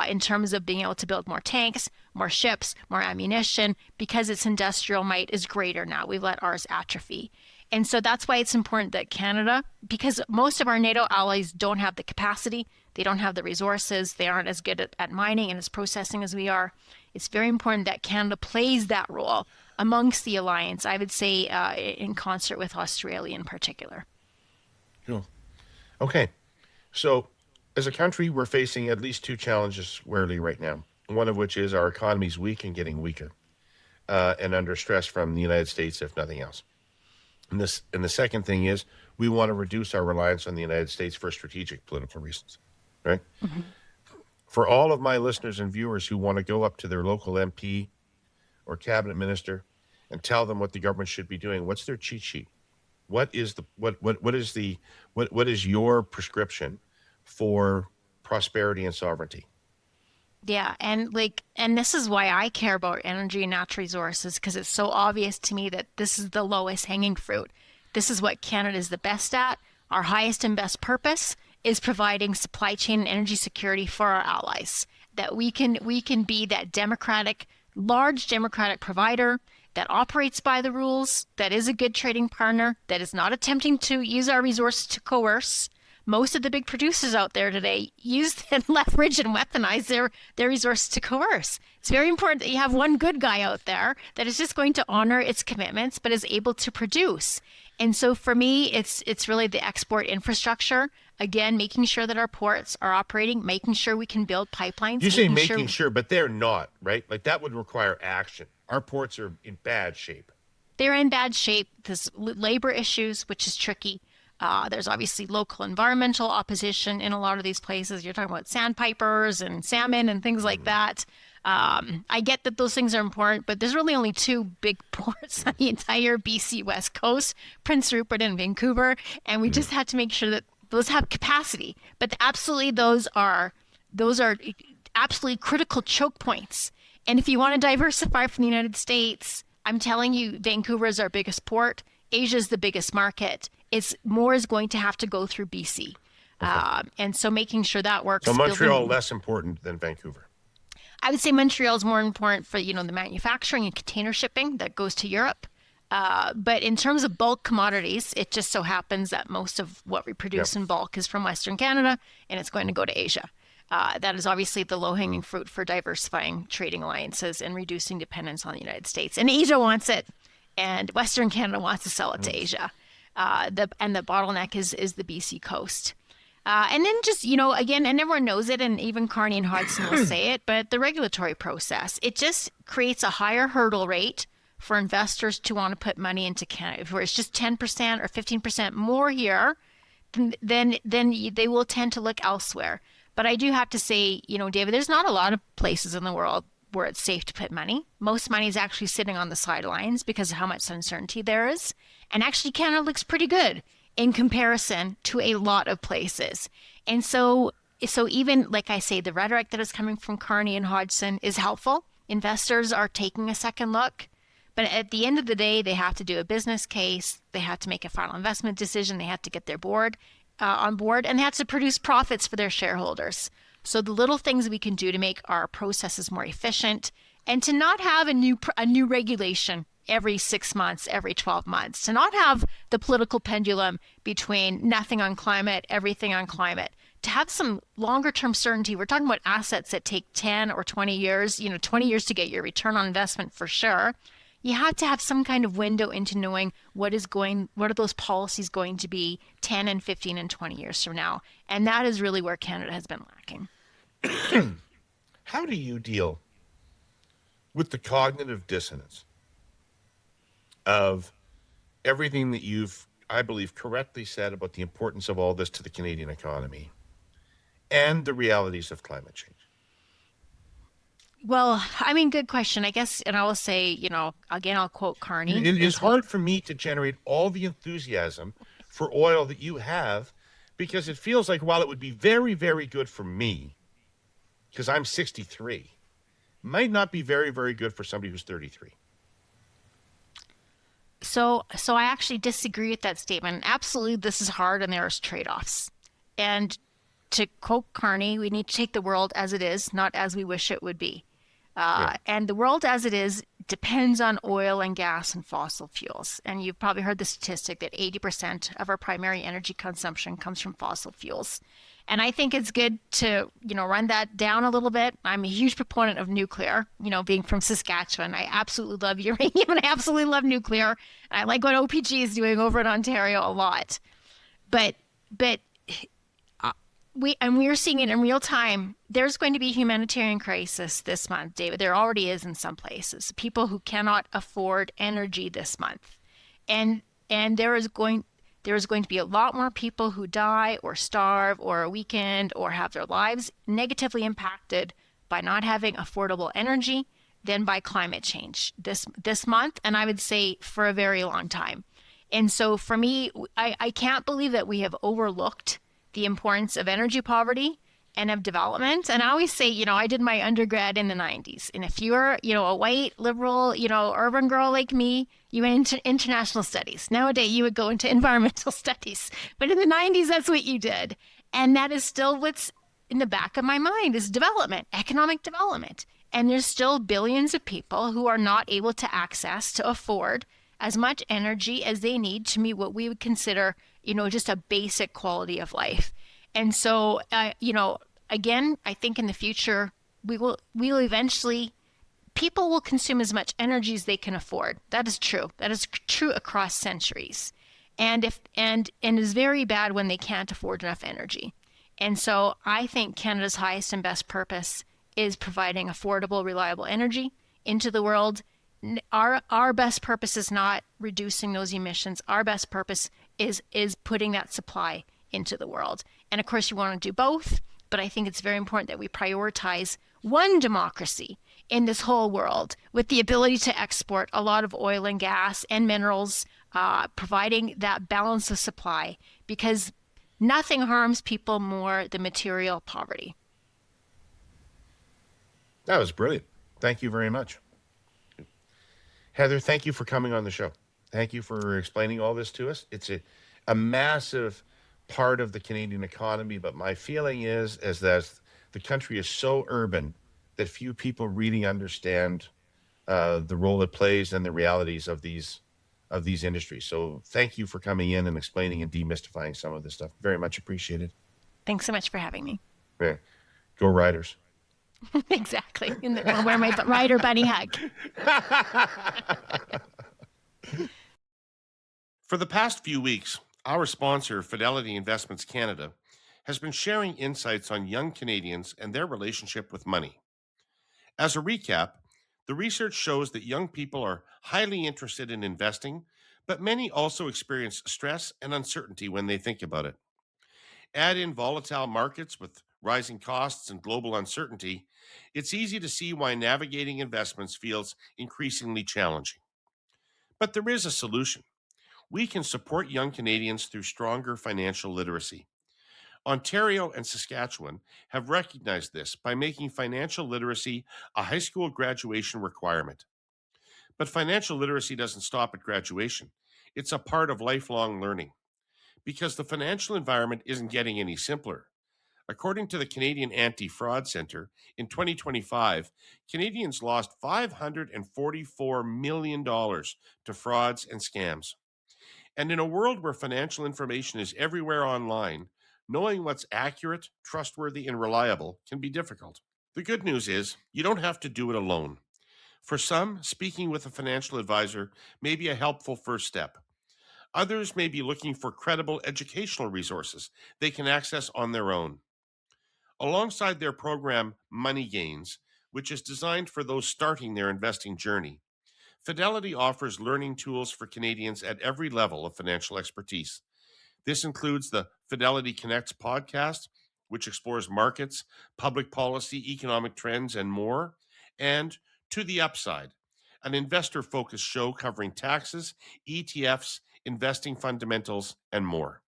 in terms of being able to build more tanks, more ships, more ammunition, because its industrial might is greater now. We've let ours atrophy. And so that's why it's important that Canada, because most of our NATO allies don't have the capacity, they don't have the resources, they aren't as good at mining and as processing as we are. It's very important that Canada plays that role amongst the alliance, I would say in concert with Australia in particular. Cool. Okay. So as a country, we're facing at least 2 challenges squarely right now, one of which is our economy's weak and getting weaker and under stress from the United States, if nothing else. And the second thing is we want to reduce our reliance on the United States for strategic political reasons, right? Mm-hmm. For all of my listeners and viewers who want to go up to their local MP or cabinet minister and tell them what the government should be doing, what's their cheat sheet? What is your prescription for prosperity and sovereignty? Yeah, and this is why I care about energy and natural resources, because it's so obvious to me that this is the lowest hanging fruit. This is what Canada is the best at. Our highest and best purpose is providing supply chain and energy security for our allies. That we can be that large democratic provider that operates by the rules, that is a good trading partner, that is not attempting to use our resources to coerce. Most of the big producers out there today use and leverage and weaponize their resources to coerce. It's very important that you have one good guy out there that is just going to honor its commitments, but is able to produce. And so for me, it's really the export infrastructure. Again, making sure that our ports are operating, making sure we can build pipelines. You say making sure, but they're not, right? Like that would require action. Our ports are in bad shape. They're in bad shape. There's labor issues, which is tricky. There's obviously local environmental opposition in a lot of these places. You're talking about sandpipers and salmon and things like that. I get that those things are important, but there's really only 2 big ports on the entire BC West Coast, Prince Rupert and Vancouver, and we just had to make sure that those have capacity. But absolutely, those are absolutely critical choke points. And if you want to diversify from the United States, I'm telling you, Vancouver is our biggest port. Asia is the biggest market. More is going to have to go through BC. Okay. And so making sure that works. So Montreal less important than Vancouver? I would say Montreal is more important for, the manufacturing and container shipping that goes to Europe. But in terms of bulk commodities, it just so happens that most of what we produce in bulk is from Western Canada, and it's going to go to Asia. That is obviously the low-hanging fruit for diversifying trading alliances and reducing dependence on the United States. And Asia wants it, and Western Canada wants to sell it to Asia. The bottleneck is the BC coast. And then just, again, and everyone knows it, and even Carney and Hodgson will say it, but the regulatory process, it just creates a higher hurdle rate for investors to want to put money into Canada. Where it's just 10% or 15% more here, then they will tend to look elsewhere. But I do have to say, David, there's not a lot of places in the world where it's safe to put money. Most money is actually sitting on the sidelines because of how much uncertainty there is. And actually, Canada looks pretty good in comparison to a lot of places. And so even, like I say, the rhetoric that is coming from Carney and Hodgson is helpful. Investors are taking a second look. But at the end of the day, they have to do a business case. They have to make a final investment decision. They have to get their board on board, and they have to produce profits for their shareholders. So the little things we can do to make our processes more efficient, and to not have a new regulation every 6 months, every 12 months, to not have the political pendulum between nothing on climate, everything on climate, to have some longer term certainty. We're talking about assets that take 10 or 20 years, 20 years to get your return on investment for sure. You have to have some kind of window into knowing what are those policies going to be 10 and 15 and 20 years from now. And that is really where Canada has been lacking. How do you deal with the cognitive dissonance of everything that you've, I believe, correctly said about the importance of all this to the Canadian economy and the realities of climate change? Well, good question. I guess, and I will say, again, I'll quote Carney. It is hard for me to generate all the enthusiasm for oil that you have, because it feels like while it would be very, very good for me, because I'm 63, might not be very, very good for somebody who's 33. So I actually disagree with that statement. Absolutely, this is hard, and there's trade-offs. And to quote Carney, we need to take the world as it is, not as we wish it would be. And the world as it is depends on oil and gas and fossil fuels. And you've probably heard the statistic that 80% of our primary energy consumption comes from fossil fuels. And I think it's good to, run that down a little bit. I'm a huge proponent of nuclear, being from Saskatchewan. I absolutely love uranium and I absolutely love nuclear. And I like what OPG is doing over in Ontario a lot. But we are seeing it in real time. There's going to be a humanitarian crisis this month, David. There already is in some places. People who cannot afford energy this month. And there is going to be a lot more people who die or starve or are weakened or have their lives negatively impacted by not having affordable energy than by climate change this month, and I would say for a very long time. And so for me, I can't believe that we have overlooked the importance of energy poverty and of development. And I always say, I did my undergrad in the 90s. And if you're, a white, liberal, urban girl like me, you went into international studies. Nowadays, you would go into environmental studies. But in the 90s, that's what you did. And that is still what's in the back of my mind is development, economic development. And there's still billions of people who are not able to afford as much energy as they need to meet what we would consider, just a basic quality of life. And so, again, I think in the future, we'll eventually, people will consume as much energy as they can afford. That is true. That is true across centuries. And is very bad when they can't afford enough energy. And so I think Canada's highest and best purpose is providing affordable, reliable energy into the world. Our best purpose is not reducing those emissions. Our best purpose is putting that supply into the world. And of course, you want to do both, but I think it's very important that we prioritize one democracy in this whole world with the ability to export a lot of oil and gas and minerals, providing that balance of supply, because nothing harms people more than material poverty. That was brilliant. Thank you very much. Heather, thank you for coming on the show. Thank you for explaining all this to us. It's a massive part of the Canadian economy, but my feeling is that the country is so urban that few people really understand the role it plays and the realities of these of these industries. So thank you for coming in and explaining and demystifying some of this stuff. Very much appreciated. Thanks so much for having me. Yeah. Go Riders. Exactly. I'll wear my Rider Bunny hug. For the past few weeks, our sponsor, Fidelity Investments Canada, has been sharing insights on young Canadians and their relationship with money. As a recap, the research shows that young people are highly interested in investing, but many also experience stress and uncertainty when they think about it. Add in volatile markets with rising costs and global uncertainty, it's easy to see why navigating investments feels increasingly challenging. But there is a solution. We can support young Canadians through stronger financial literacy. Ontario and Saskatchewan have recognized this by making financial literacy a high school graduation requirement. But financial literacy doesn't stop at graduation. It's a part of lifelong learning because the financial environment isn't getting any simpler. According to the Canadian Anti-Fraud Centre, in 2025, Canadians lost $544 million to frauds and scams. And in a world where financial information is everywhere online, knowing what's accurate, trustworthy, and reliable can be difficult. The good news is you don't have to do it alone. For some, speaking with a financial advisor may be a helpful first step. Others may be looking for credible educational resources they can access on their own. Alongside their program Money Gains, which is designed for those starting their investing journey, Fidelity offers learning tools for Canadians at every level of financial expertise. This includes the Fidelity Connects podcast, which explores markets, public policy, economic trends, and more, and To the Upside, an investor-focused show covering taxes, ETFs, investing fundamentals, and more.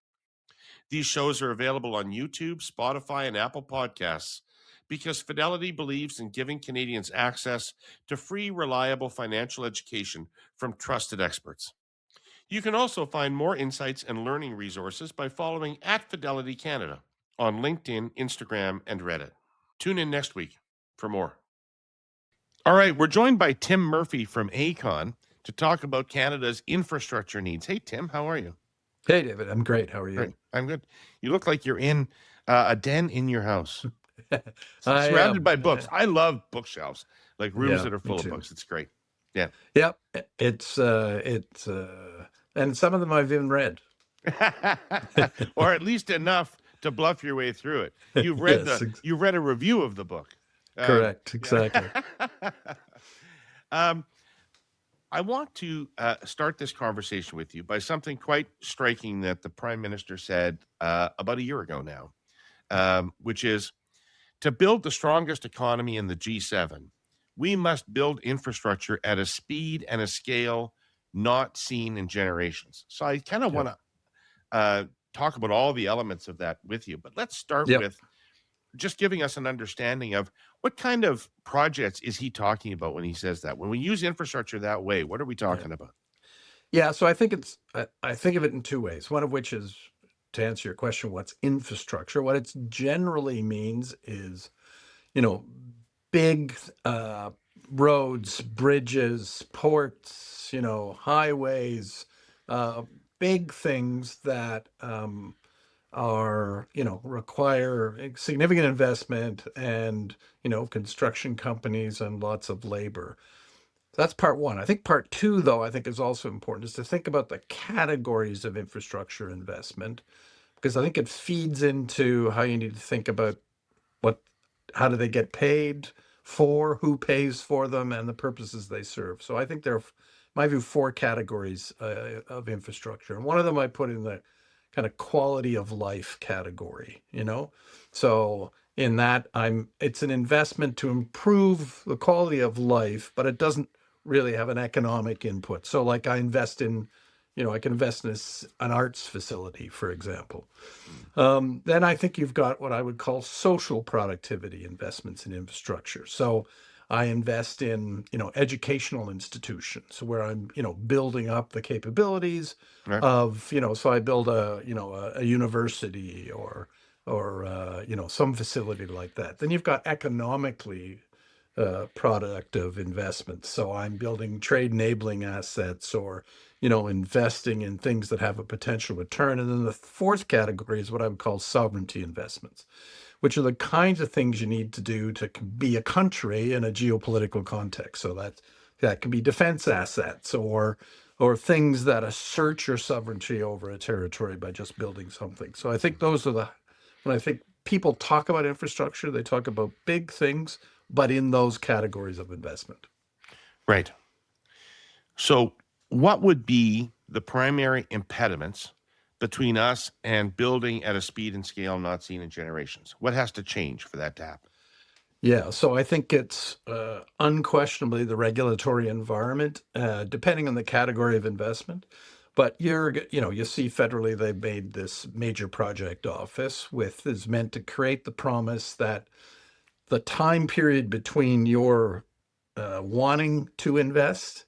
These shows are available on YouTube, Spotify, and Apple Podcasts because Fidelity believes in giving Canadians access to free, reliable financial education from trusted experts. You can also find more insights and learning resources by following @Fidelity Canada on LinkedIn, Instagram, and Reddit. Tune in next week for more. All right, we're joined by Tim Murphy from Acon to talk about Canada's infrastructure needs. Hey, Tim, how are you? Hey, David. I'm great. How are you? Great. I'm good. You look like you're in a den in your house. I Surrounded by books. I love bookshelves, like rooms Yeah, that are me full of too. books. It's great. Yeah. Yep. It's and some of them I've even read. Or at least enough to bluff your way through it. You've read Yes, you've read a review of the book. correct. Exactly. I want to start this conversation with you by something quite striking that the Prime Minister said about a year ago now, which is to build the strongest economy in the G7, we must build infrastructure at a speed and a scale not seen in generations. So I kind of Yep. want to talk about all the elements of that with you, but let's start Yep. with just giving us an understanding of what kind of projects is he talking about when he says that? When we use infrastructure that way, what are we talking about? Yeah. So I think I think of it in two ways. One of which is, to answer your question, what's infrastructure? What it generally means is, big roads, bridges, ports, highways, big things that are, require significant investment and, construction companies and lots of labor. That's part one. I think part two, though, I think is also important, is to think about the categories of infrastructure investment, because I think it feeds into how you need to think about how do they get paid for, who pays for them, and the purposes they serve. So I think there are, in my view, four categories of infrastructure. And one of them I put in the kind of quality of life category, So in that, it's an investment to improve the quality of life, but it doesn't really have an economic input. So like I invest in, I can invest in an arts facility, for example. Then I think you've got what I would call social productivity investments in infrastructure. So I invest in, educational institutions where I'm, building up the capabilities Right. of, so I build a university or some facility like that. Then you've got economically product of investment. So I'm building trade enabling assets, or investing in things that have a potential return. And then the fourth category is what I would call sovereignty investments, which are the kinds of things you need to do to be a country in a geopolitical context. So that can be defense assets, or things that assert your sovereignty over a territory by just building something. So I think those are when I think people talk about infrastructure, they talk about big things, but in those categories of investment. Right. So, what would be the primary impediments between us and building at a speed and scale not seen in generations? What has to change for that to happen? Yeah, so I think it's unquestionably the regulatory environment, depending on the category of investment. But you see federally, they've made this major project office is meant to create the promise that the time period between your wanting to invest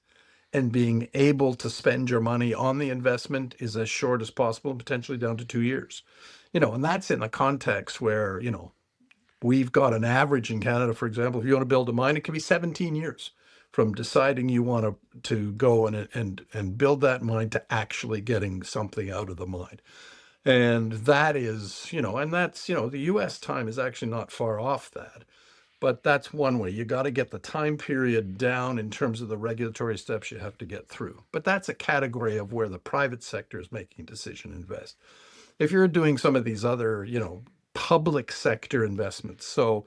and being able to spend your money on the investment is as short as possible, potentially down to 2 years. And that's in a context where, we've got an average in Canada, for example. If you want to build a mine, it can be 17 years from deciding you want to go and build that mine to actually getting something out of the mine. And that is, and that's, the US time is actually not far off that. But that's one way. You got to get the time period down in terms of the regulatory steps you have to get through. But that's a category of where the private sector is making a decision to invest. If you're doing some of these other, public sector investments, so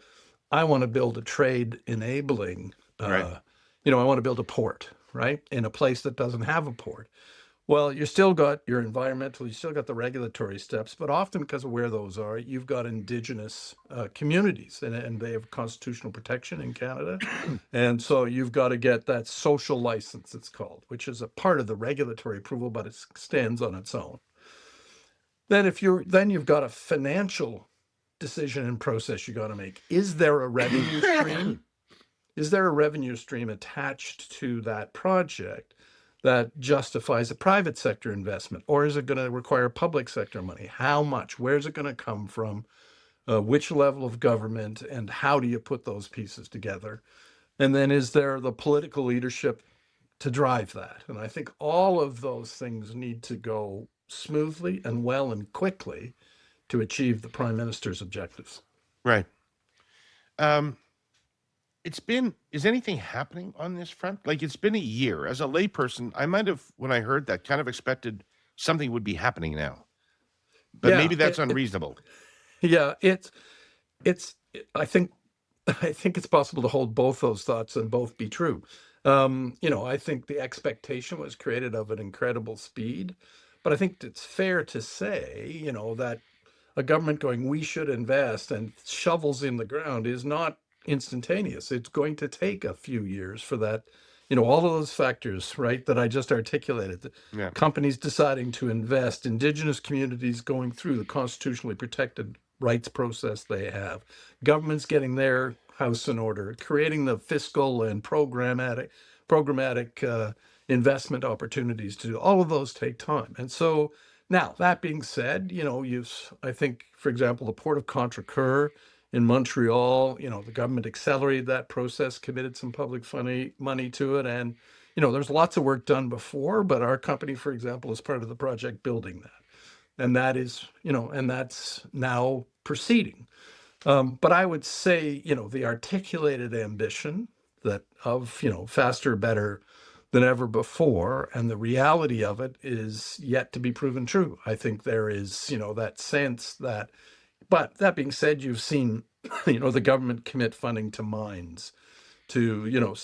I want to build a trade enabling, Right. I want to build a port, right, in a place that doesn't have a port. Well, you still got your environmental, you still got the regulatory steps, but often because of where those are, you've got Indigenous communities, and they have constitutional protection in Canada. And so you've got to get that social license, it's called, which is a part of the regulatory approval, but it stands on its own. Then you've got a financial decision and process you got to make. Is there a revenue stream? Is there a revenue stream attached to that project that justifies a private sector investment? Or is it going to require public sector money? How much? Where's it going to come from? Which level of government? And how do you put those pieces together? And then is there the political leadership to drive that? And I think all of those things need to go smoothly and well and quickly to achieve the Prime Minister's objectives. Right. Is anything happening on this front? Like, it's been a year. As a layperson, I might have, when I heard that, kind of expected something would be happening now. But maybe that's unreasonable. I think it's possible to hold both those thoughts and both be true. I think the expectation was created of an incredible speed, but I think it's fair to say, that a government going, we should invest, and shovels in the ground is not instantaneous. It's going to take a few years for that, all of those factors, right, that I just articulated. Yeah. Companies deciding to invest, Indigenous communities going through the constitutionally protected rights process they have, governments getting their house in order, creating the fiscal and programmatic investment opportunities to do. All of those take time. And so now, that being said, I think, for example, the Port of Contrecoeur in Montreal, the government accelerated that process, committed some public money to it. And, there's lots of work done before, but our company, for example, is part of the project building that. And that is, and that's now proceeding. But I would say, the articulated ambition that of, faster, better than ever before, and the reality of it is yet to be proven true. I think there is, that sense that, but that being said, you've seen, the government commit funding to mines, to,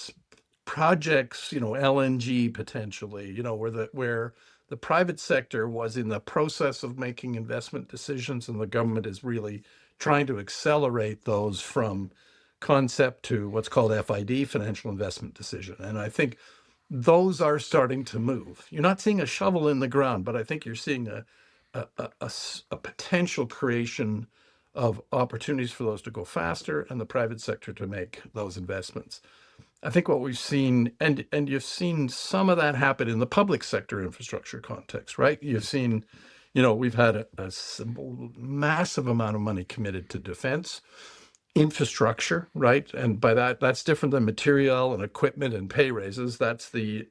projects, LNG potentially, where the private sector was in the process of making investment decisions, and the government is really trying to accelerate those from concept to what's called FID, financial investment decision. And I think those are starting to move. You're not seeing a shovel in the ground, but I think you're seeing a potential creation of opportunities for those to go faster and the private sector to make those investments. I think what we've seen, and you've seen some of that happen in the public sector infrastructure context, right? You've seen, we've had a massive amount of money committed to defense. infrastructure, right? And by that, that's different than material and equipment and pay raises. That's the,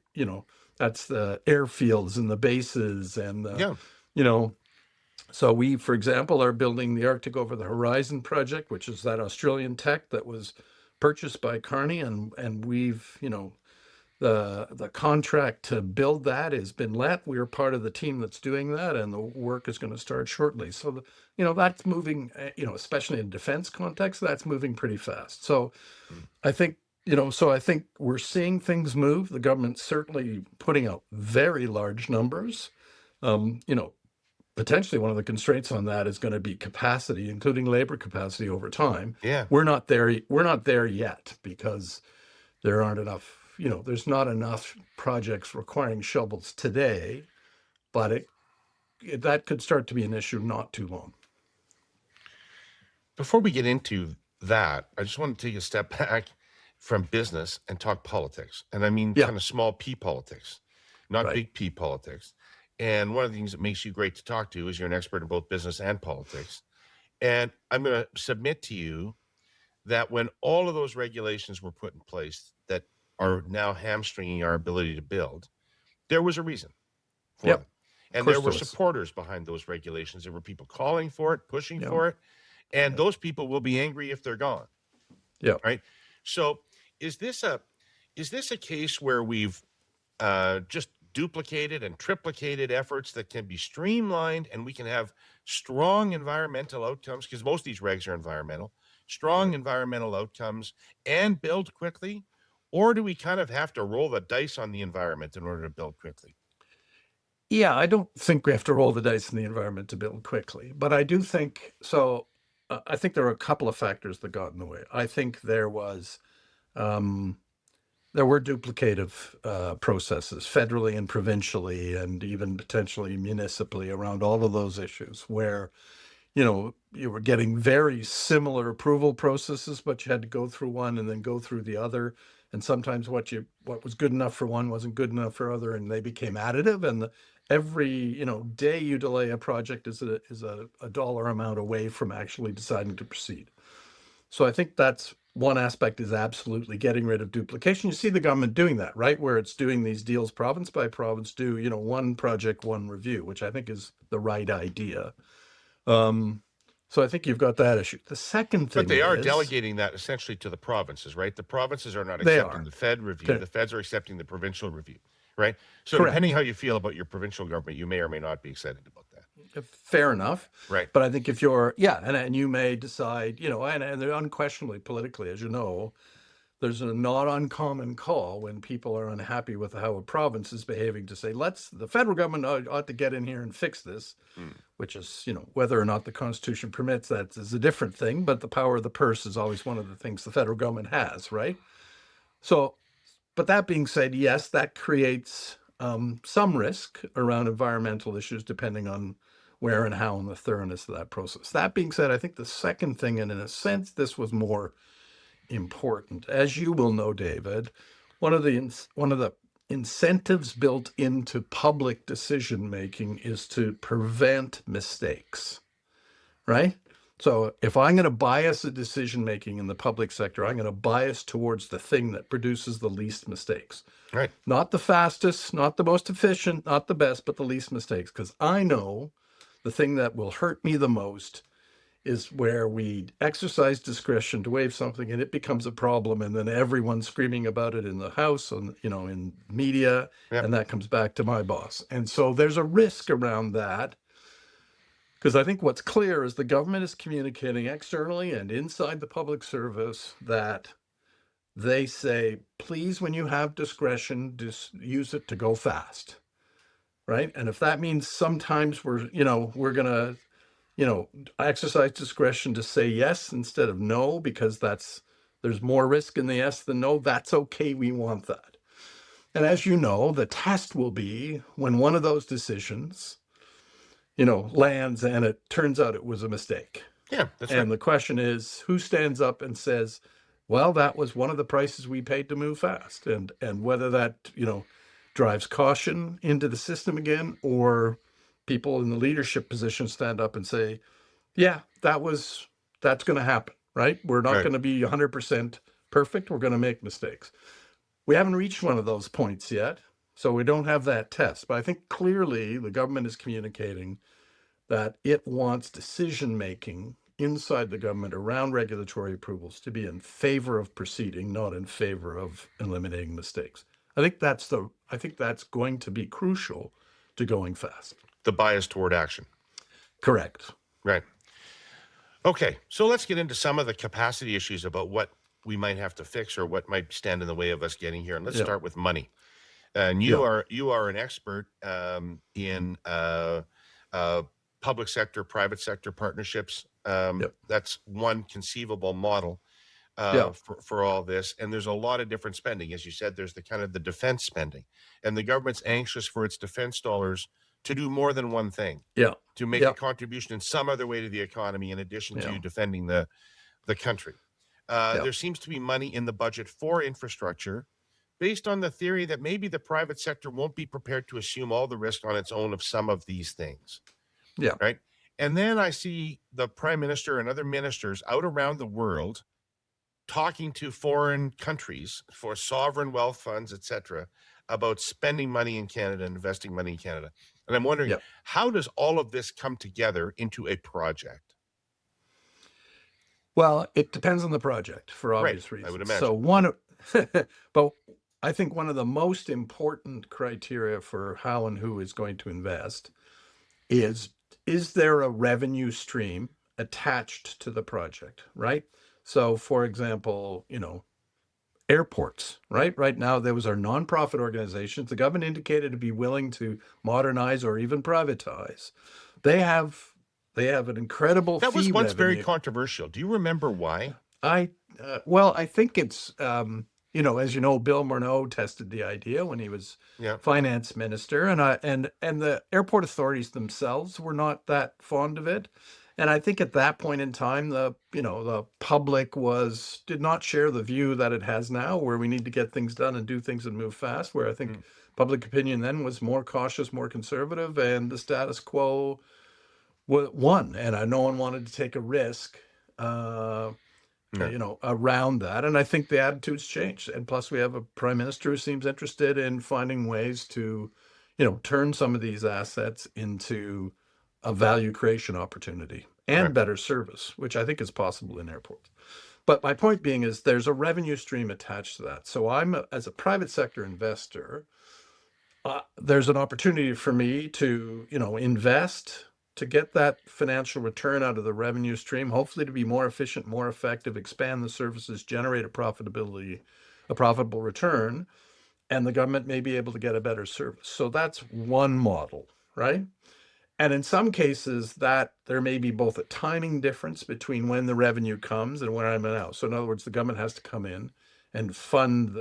that's the airfields and the bases and the, Yeah. you know, so we, for example, are building the Arctic Over the Horizon project, which is that Australian tech that was purchased by Carney, and we've, the contract to build that has been let. We are part of the team that's doing that, and the work is going to start shortly. So, that's moving. Especially in defense context, that's moving pretty fast. So, I think. I think we're seeing things move. The government's certainly putting out very large numbers. Um, you know, Potentially one of the constraints on that is going to be capacity, including labor capacity over time. Yeah. We're not there. We're not there yet because there aren't enough. There's not enough projects requiring shovels today, but that could start to be an issue not too long. Before we get into that, I just want to take a step back from business and talk politics. And I mean Yeah. kind of small p politics, not Right. big P politics. And one of the things that makes you great to talk to is you're an expert in both business and politics. And I'm going to submit to you that when all of those regulations were put in place that are now hamstringing our ability to build, there was a reason for Yep. them. And course there were there was. supporters behind those regulations. There were people calling for it, pushing Yeah. for it. And those people will be angry if they're gone. Yeah. Right. So is this a case where we've just duplicated and triplicated efforts that can be streamlined and we can have strong environmental outcomes, because most of these regs are environmental, strong environmental outcomes, and build quickly? Or do we kind of have to roll the dice on the environment in order to build quickly? Yeah, I don't think we have to roll the dice in the environment to build quickly, but I do think so. I think there are a couple of factors that got in the way. I think there was there were duplicative processes federally and provincially and even potentially municipally around all of those issues where, you were getting very similar approval processes, but you had to go through one and then go through the other. And sometimes what was good enough for one wasn't good enough for other, and they became additive. And every, day you delay a project is a dollar amount away from actually deciding to proceed. So I think that's one aspect, is absolutely getting rid of duplication. You see the government doing that, right? Where it's doing these deals province by province, do, one project, one review, which I think is the right idea. So I think you've got that issue. The second thing But they are is, delegating that essentially to the provinces, right? The provinces are not They accepting are. the Fed review. Okay. The Feds are accepting the provincial review, right? So Correct. depending how you feel about your provincial government, you may or may not be excited about that. fair enough. Right. But I think if you're, and you may decide, and they're unquestionably politically, as you know, there's a not uncommon call when people are unhappy with how a province is behaving to say, the federal government ought to get in here and fix this, which is, whether or not the Constitution permits that is a different thing, but the power of the purse is always one of the things the federal government has, right? So, but that being said, yes, that creates some risk around environmental issues, depending on where and how and the thoroughness of that process. That being said, I think the second thing, and in a sense, this was more important, as you will know, David, one of the incentives built into public decision making is to prevent mistakes, right? So if I'm going to bias a decision making in the public sector, I'm going to bias towards the thing that produces the least mistakes. Right. Not the fastest, not the most efficient, not the best, but the least mistakes. Because I know the thing that will hurt me the most is where we exercise discretion to waive something and it becomes a problem, and then everyone's screaming about it in the House and, in media, Yep. and that comes back to my boss. And so there's a risk around that, because I think what's clear is the government is communicating externally and inside the public service that they say, please, when you have discretion, just use it to go fast, right? And if that means sometimes we're going to, exercise discretion to say yes instead of no, because there's more risk in the yes than no, that's okay. We want that. And as you know, the test will be when one of those decisions, lands and it turns out it was a mistake. Yeah, that's And right. the question is, who stands up and says, well, that was one of the prices we paid to move fast, and whether that, drives caution into the system again, or people in the leadership position stand up and say, yeah, that's going to happen. right? We're not Right. going to be 100% perfect. We're going to make mistakes. We haven't reached one of those points yet, so we don't have that test. But I think clearly the government is communicating that it wants decision making inside the government around regulatory approvals to be in favor of proceeding, not in favor of eliminating mistakes. I think that's going to be crucial to going fast. The bias toward action. Correct. Right. Okay, so let's get into some of the capacity issues about what we might have to fix or what might stand in the way of us getting here. And let's Yeah. start with money. And you are an expert in public sector, private sector partnerships. That's one conceivable model for all this. And there's a lot of different spending. As you said, there's the kind of the defense spending. And the government's anxious for its defense dollars to do more than one thing. Yeah. To make a contribution in some other way to the economy in addition to defending the country. There seems to be money in the budget for infrastructure based on the theory that maybe the private sector won't be prepared to assume all the risk on its own of some of these things. Yeah. Right. And then I see the prime minister and other ministers out around the world talking to foreign countries for sovereign wealth funds, etc., about spending money in Canada, investing money in Canada. And I'm wondering, how does all of this come together into a project? Well, it depends on the project for obvious reasons. I would imagine. So but I think one of the most important criteria for how and who is going to invest is there a revenue stream attached to the project, right? So, for example, airports, right? Right now, those are nonprofit organizations. The government indicated to be willing to modernize or even privatize. They have an incredible that was fee once revenue. very controversial. Do you remember why? I think it's as you know, Bill Murneau tested the idea when he was finance minister, and the airport authorities themselves were not that fond of it. And I think at that point in time, the public did not share the view that it has now, where we need to get things done and do things and move fast. Where I think public opinion then was more cautious, more conservative, and the status quo won. And no one wanted to take a risk, around that. And I think the attitudes changed. And plus, we have a prime minister who seems interested in finding ways to, turn some of these assets into a value creation opportunity and better service, which I think is possible in airports. But my point being is there's a revenue stream attached to that. So as a private sector investor, there's an opportunity for me to, invest to get that financial return out of the revenue stream, hopefully to be more efficient, more effective, expand the services, generate a profitable return, and the government may be able to get a better service. So that's one model, right? And in some cases that there may be both a timing difference between when the revenue comes and when I'm out. So in other words, the government has to come in and fund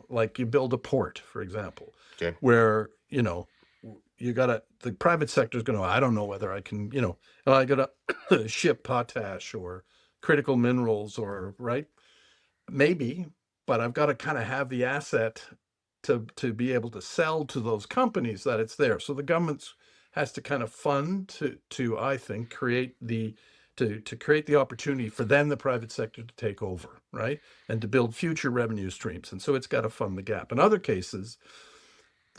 like you build a port, for example, where, the private sector is going to, I don't know whether I can, I got to ship potash or critical minerals right? Maybe, but I've got to kind of have the asset to be able to sell to those companies that it's there. So the government has to kind of fund to I think create the opportunity for then the private sector to take over, right? And to build future revenue streams. And so it's got to fund the gap. In other cases,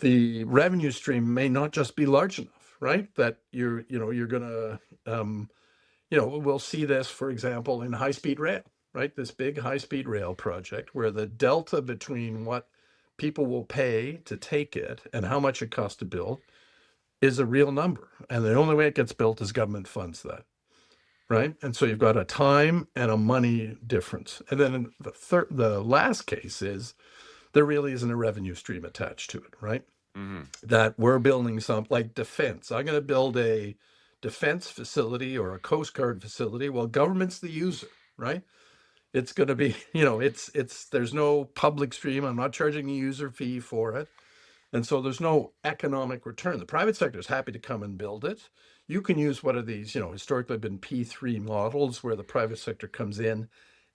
the revenue stream may not just be large enough, right? That you're going to, we'll see this, for example, in high-speed rail, right? This big high-speed rail project where the delta between what people will pay to take it and how much it costs to build is a real number. And the only way it gets built is government funds that, right? And so you've got a time and a money difference. And then the last case is there really isn't a revenue stream attached to it, right? Mm-hmm. That we're building something like defense. I'm going to build a defense facility or a Coast Guard facility. Well, government's the user, right? It's going to be, there's no public stream. I'm not charging a user fee for it. And so there's no economic return. The private sector is happy to come and build it. You can use one of these, historically been P3 models where the private sector comes in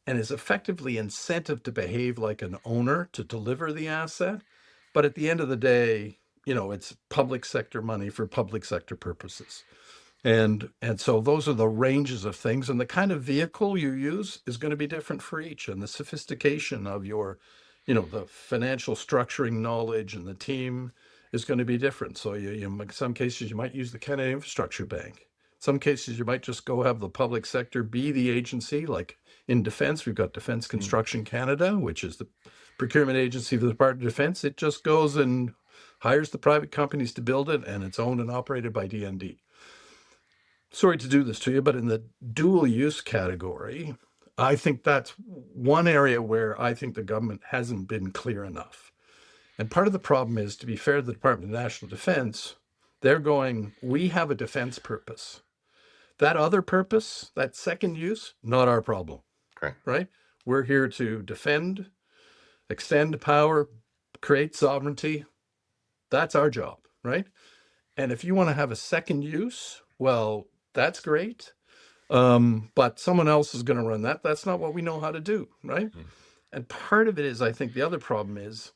and is effectively incented to behave like an owner to deliver the asset. But at the end of the day, it's public sector money for public sector purposes. And so those are the ranges of things, and the kind of vehicle you use is going to be different for each, and the sophistication of your, the financial structuring knowledge and the team is going to be different. So in some cases you might use the Canada Infrastructure Bank. Some cases you might just go have the public sector be the agency. Like in defense, we've got Defense Construction Canada, which is the procurement agency for the Department of Defense. It just goes and hires the private companies to build it, and it's owned and operated by DND. Sorry to do this to you, but in the dual use category, I think that's one area where I think the government hasn't been clear enough. And part of the problem is, to be fair to the Department of National Defense, they're going, we have a defense purpose. That other purpose, that second use, not our problem. Correct. Right? We're here to defend, extend power, create sovereignty. That's our job, right? And if you want to have a second use, well, that's great. But someone else is going to run that. That's not what we know how to do, right? And part of it is, I think the other problem is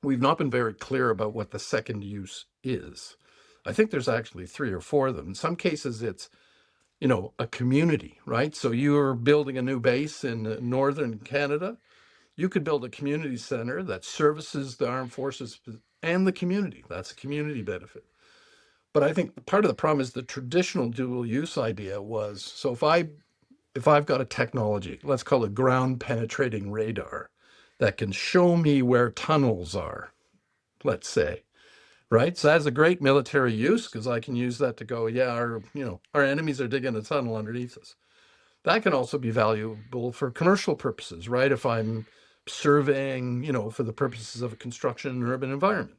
we've not been very clear about what the second use is. I think there's actually 3 or 4 of them. In some cases, it's, a community, right? So you're building a new base in northern Canada. You could build a community center that services the armed forces and the community. That's a community benefit. But I think part of the problem is the traditional dual use idea was, so if I've got a technology, let's call it ground penetrating radar, that can show me where tunnels are, let's say, right? So that's a great military use because I can use that to go, our enemies are digging a tunnel underneath us. That can also be valuable for commercial purposes, right? If I'm surveying, for the purposes of a construction and urban environment,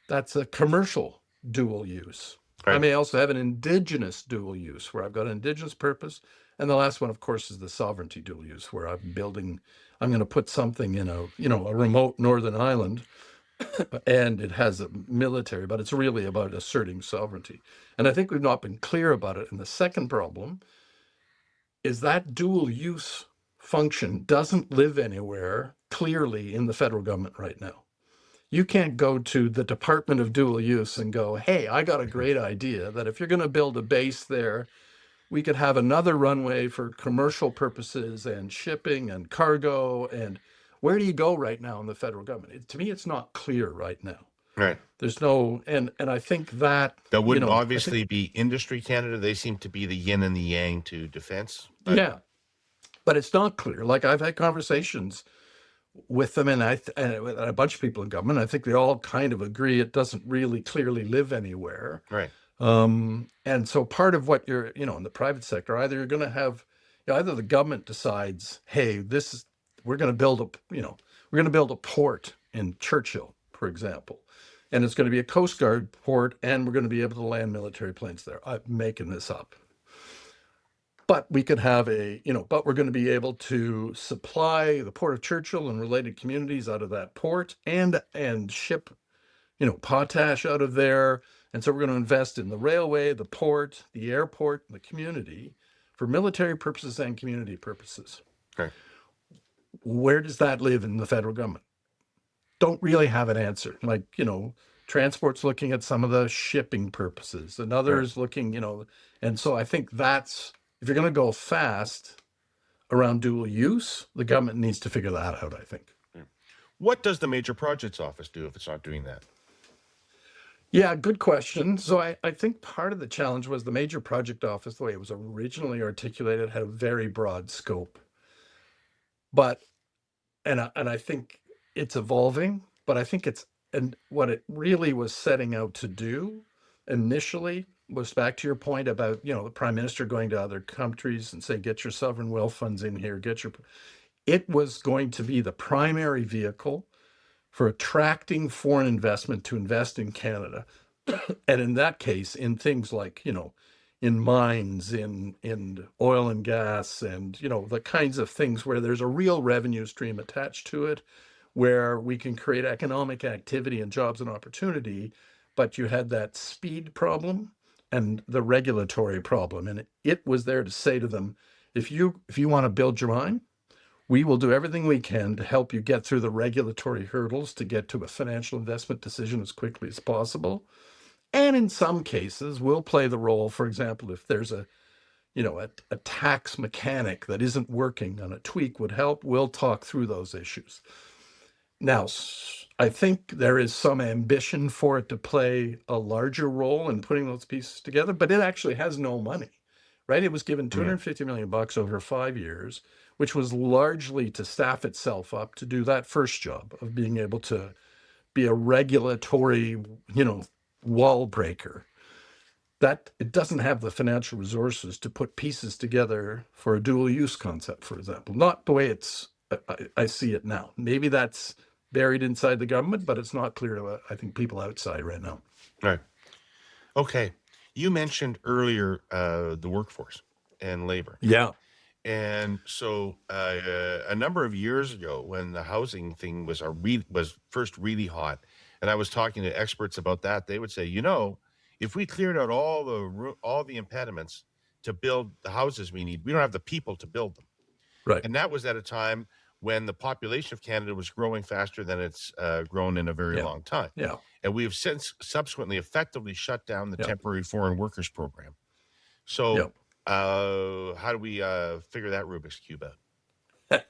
that's a commercial dual use. Right. I may also have an indigenous dual use where I've got an indigenous purpose. And the last one, of course, is the sovereignty dual use, where I'm going to put something in a remote northern island and it has a military, but it's really about asserting sovereignty. And I think we've not been clear about it. And the second problem is that dual use function doesn't live anywhere clearly in the federal government right now. You can't go to the Department of Dual Use and go, hey, I got a great idea that if you're going to build a base there, we could have another runway for commercial purposes and shipping and cargo. And where do you go right now in the federal government? To me, it's not clear right now. Right. There's no, and I think that wouldn't obviously be Industry Canada. They seem to be the yin and the yang to defense. Yeah, but it's not clear. Like I've had conversations with them and a bunch of people in government. I think they all kind of agree it doesn't really clearly live anywhere. Right. And so part of what you're, in the private sector, either you're going to have, either the government decides, hey, we're going to build a port in Churchill, for example, and it's going to be a Coast Guard port, and we're going to be able to land military planes there. I'm making this up. But we could have but we're going to be able to supply the Port of Churchill and related communities out of that port and ship, potash out of there. And so we're going to invest in the railway, the port, the airport, the community for military purposes and community purposes. Okay. Where does that live in the federal government? Don't really have an answer. Like, transport's looking at some of the shipping purposes and others looking, and so I think that's, if you're going to go fast around dual use, the government needs to figure that out, I think. What does the Major Projects Office do if it's not doing that? Yeah, good question. So I think part of the challenge was the Major Project Office, the way it was originally articulated, had a very broad scope. But, and I think it's evolving, but I think and what it really was setting out to do initially was, back to your point about, the Prime Minister going to other countries and say, get your sovereign wealth funds in here, it was going to be the primary vehicle for attracting foreign investment to invest in Canada. And in that case, in things like, in mines, in oil and gas, and, the kinds of things where there's a real revenue stream attached to it, where we can create economic activity and jobs and opportunity, but you had that speed problem and the regulatory problem. And it was there to say to them, if you want to build your mine, we will do everything we can to help you get through the regulatory hurdles to get to a financial investment decision as quickly as possible. And in some cases, we'll play the role. For example, if there's a tax mechanic that isn't working and a tweak would help, we'll talk through those issues. Now, I think there is some ambition for it to play a larger role in putting those pieces together, but it actually has no money, right? It was given $250 million over 5 years, which was largely to staff itself up to do that first job of being able to be a regulatory, wall breaker. That it doesn't have the financial resources to put pieces together for a dual use concept, for example. Not the way I see it now. Maybe that's buried inside the government, but it's not clear to, I think, people outside right now. Right. Okay. You mentioned earlier the workforce and labor. Yeah. And so a number of years ago, when the housing thing was first really hot, and I was talking to experts about that, they would say, if we cleared out all the impediments to build the houses we need, we don't have the people to build them. Right. And that was at a time when the population of Canada was growing faster than it's grown in a very long time. Yeah. And we have since subsequently effectively shut down the temporary foreign workers program. So how do we figure that Rubik's Cube out?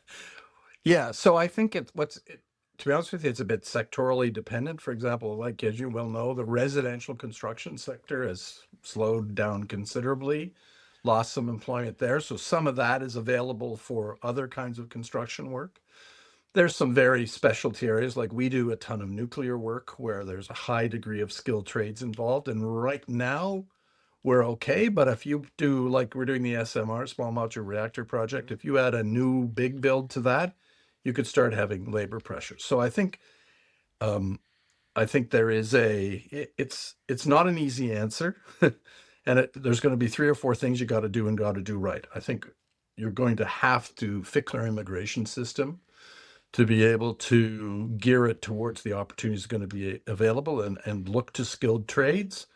Yeah. So I think to be honest with you, it's a bit sectorally dependent. For example, like, as you well know, the residential construction sector has slowed down considerably, lost some employment there. So some of that is available for other kinds of construction work. There's some very specialty areas, like we do a ton of nuclear work where there's a high degree of skilled trades involved. And right now we're okay. But if you do, like we're doing the SMR, small modular reactor project, if you add a new big build to that, you could start having labor pressures. So I think there is it's not an easy answer. And there's going to be 3 or 4 things you got to do and got to do right. I think you're going to have to fix our immigration system to be able to gear it towards the opportunities going to be available and look to skilled trades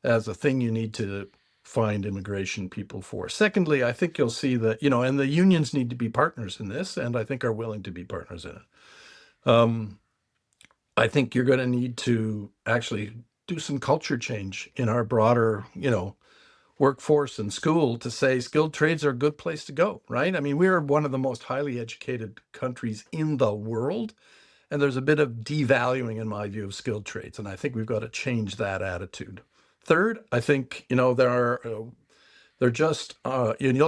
as a thing you need to find immigration people for. Secondly, I think you'll see that, and the unions need to be partners in this, and I think are willing to be partners in it. I think you're going to need to actually do some culture change in our broader, workforce and school to say skilled trades are a good place to go, right? I mean, we're one of the most highly educated countries in the world, and there's a bit of devaluing, in my view, of skilled trades, and I think we've got to change that attitude. Third, I think, you look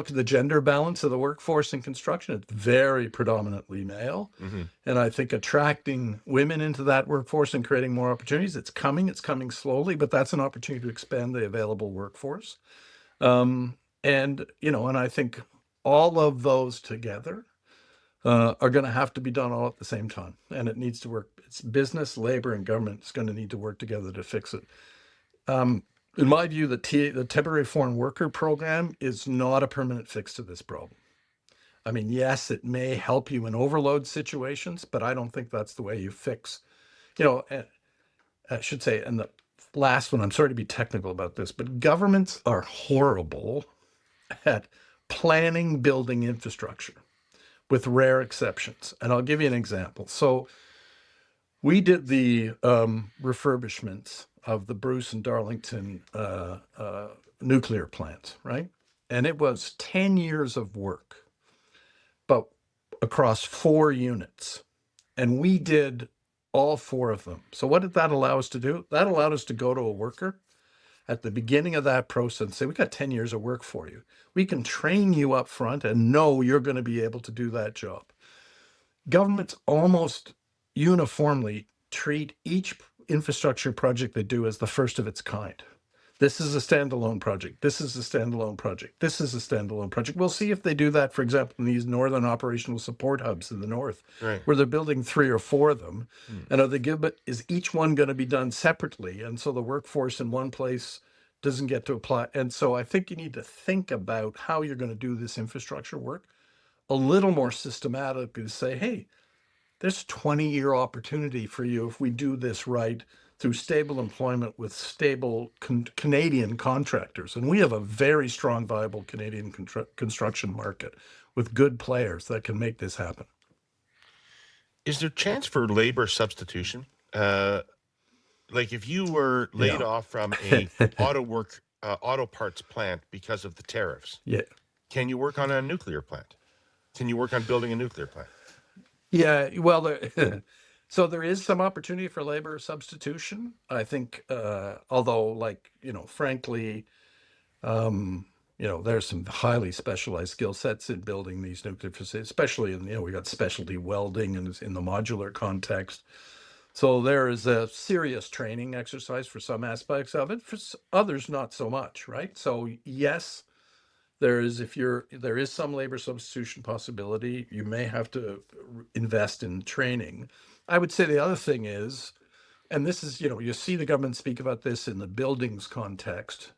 at the gender balance of the workforce in construction, it's very predominantly male. Mm-hmm. And I think attracting women into that workforce and creating more opportunities, it's coming slowly, but that's an opportunity to expand the available workforce. And I think all of those together are going to have to be done all at the same time. And it needs to work. It's business, labor, and government is going to need to work together to fix it. In my view, the temporary foreign worker program is not a permanent fix to this problem. I mean, yes, it may help you in overload situations, but I don't think that's the way you fix. I should say, and the last one, I'm sorry to be technical about this, but governments are horrible at planning, building infrastructure, with rare exceptions. And I'll give you an example. So we did the refurbishments of the Bruce and Darlington nuclear plants, right? And it was 10 years of work, but across 4 units. And we did all 4 of them. So what did that allow us to do? That allowed us to go to a worker at the beginning of that process and say, we got 10 years of work for you. We can train you up front and know you're going to be able to do that job. Governments almost uniformly treat each infrastructure project they do as the first of its kind. This is a standalone project. This is a standalone project. This is a standalone project. We'll see if they do that, for example, in these northern operational support hubs in the north, right, where they're building 3 or 4 of them. And is each one going to be done separately? And so the workforce in one place doesn't get to apply. And so I think you need to think about how you're going to do this infrastructure work a little more systematically to say, hey, there's a 20-year opportunity for you if we do this right through stable employment with stable Canadian contractors. And we have a very strong, viable Canadian construction market with good players that can make this happen. Is there chance for labor substitution? Like if you were laid Yeah. off from a auto parts plant because of the tariffs, Yeah. can you work on a nuclear plant? Can you work on building a nuclear plant? Yeah. Well, so there is some opportunity for labor substitution. I think, although, like, frankly, there's some highly specialized skill sets in building these nuclear facilities, especially we got specialty welding in the modular context. So there is a serious training exercise for some aspects of it, for others not so much, right? So yes, there is some labor substitution possibility. You may have to invest in training. I would say the other thing is, and this is, you see the government speak about this in the buildings context.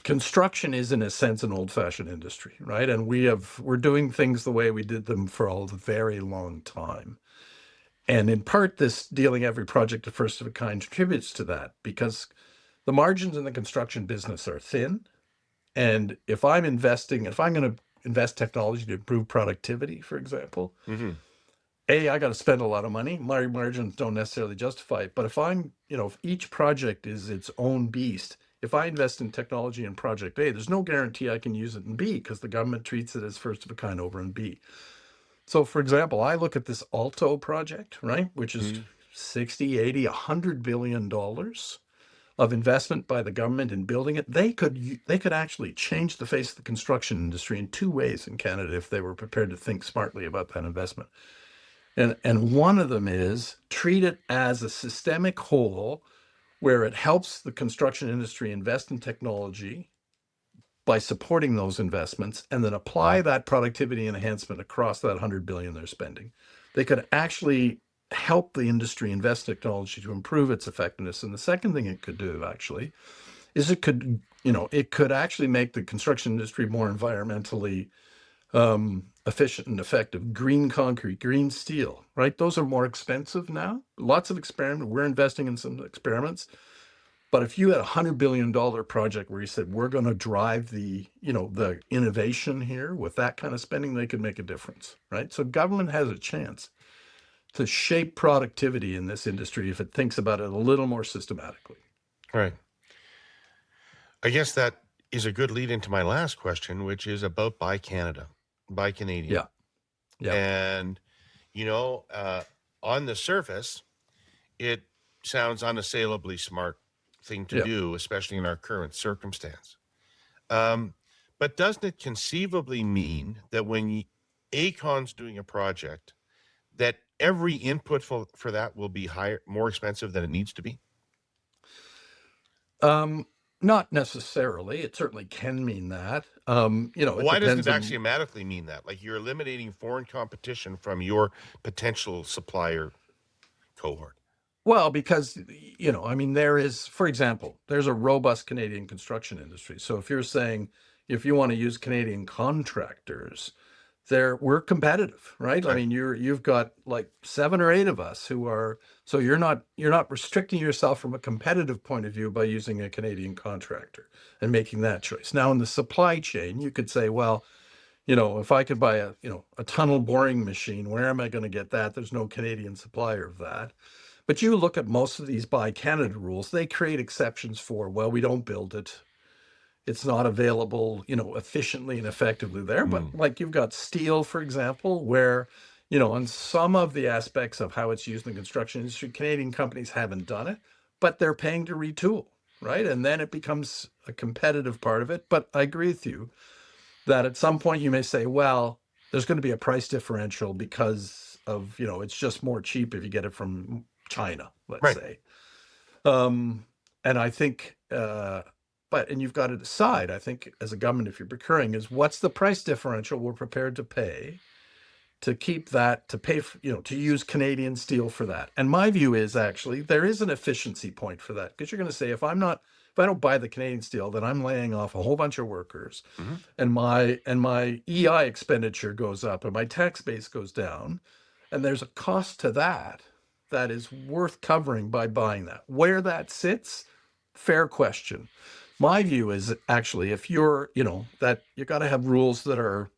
Construction is in a sense an old-fashioned industry, right? And we're doing things the way we did them for a very long time. And in part, this dealing every project a first of a kind contributes to that, because the margins in the construction business are thin. And if I'm going to invest technology to improve productivity, for example, I got to spend a lot of money. My margins don't necessarily justify it. But if each project is its own beast, if I invest in technology in project A, there's no guarantee I can use it in B, because the government treats it as first of a kind over in B. So, for example, I look at this Alto project, right, which is 60, 80, $100 billion of investment by the government in building it. They could actually change the face of the construction industry in two ways in Canada if they were prepared to think smartly about that investment. And one of them is treat it as a systemic whole where it helps the construction industry invest in technology by supporting those investments, and then apply that productivity enhancement across that 100 billion they're spending. They could actually help the industry invest in technology to improve its effectiveness. And the second thing it could do actually is it could actually make the construction industry more environmentally efficient and effective. Green concrete, green steel, right? Those are more expensive now. Lots of experiment. We're investing in some experiments. But if you had $100 billion project where you said, we're going to drive the innovation here with that kind of spending, they could make a difference, right? So government has a chance to shape productivity in this industry if it thinks about it a little more systematically. Right. I guess that is a good lead into my last question, which is about Buy Canada, Buy Canadian. Yeah. Yeah. And, on the surface, it sounds unassailably smart thing to do, especially in our current circumstance. But doesn't it conceivably mean that when AECON's doing a project, that every input for that will be more expensive than it needs to be? Not necessarily. It certainly can mean that. Why doesn't it axiomatically mean that? Like you're eliminating foreign competition from your potential supplier cohort. Well, because, there is, for example, there's a robust Canadian construction industry. So if you're saying, if you want to use Canadian contractors, we're competitive, right? I mean, you've got like 7 or 8 of us who are, so you're not restricting yourself from a competitive point of view by using a Canadian contractor and making that choice. Now in the supply chain, you could say, well, if I could buy a tunnel boring machine, where am I going to get that? There's no Canadian supplier of that. But you look at most of these Buy Canada rules, they create exceptions for, well, we don't build it. It's not available, efficiently and effectively there. But like you've got steel, for example, where, on some of the aspects of how it's used in the construction industry, Canadian companies haven't done it, but they're paying to retool, right? And then it becomes a competitive part of it. But I agree with you that at some point you may say, well, there's going to be a price differential because of, it's just more cheap if you get it from China, let's say. And I think, and you've got to decide, I think, as a government, if you're procuring, is what's the price differential we're prepared to pay to keep that, to pay for, to use Canadian steel for that. And my view is actually there is an efficiency point for that, because you're going to say, if I don't buy the Canadian steel, then I'm laying off a whole bunch of workers, and my EI expenditure goes up and my tax base goes down, and there's a cost to that is worth covering by buying that. Where that sits, fair question. My view is actually, if you're, that you got to have rules that are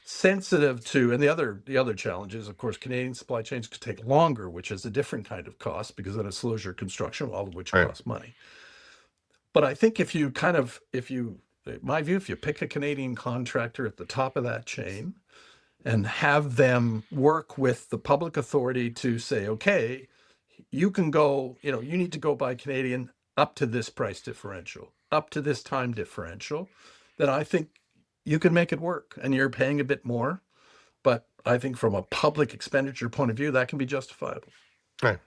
sensitive to, and the other challenge is, of course, Canadian supply chains could take longer, which is a different kind of cost because then it slows your construction, all of which Right. costs money. But I think if you, in my view, if you pick a Canadian contractor at the top of that chain and have them work with the public authority to say, okay, you can go, you need to go buy Canadian up to this price differential, up to this time differential, then I think you can make it work, and you're paying a bit more. But I think from a public expenditure point of view, that can be justifiable. Right.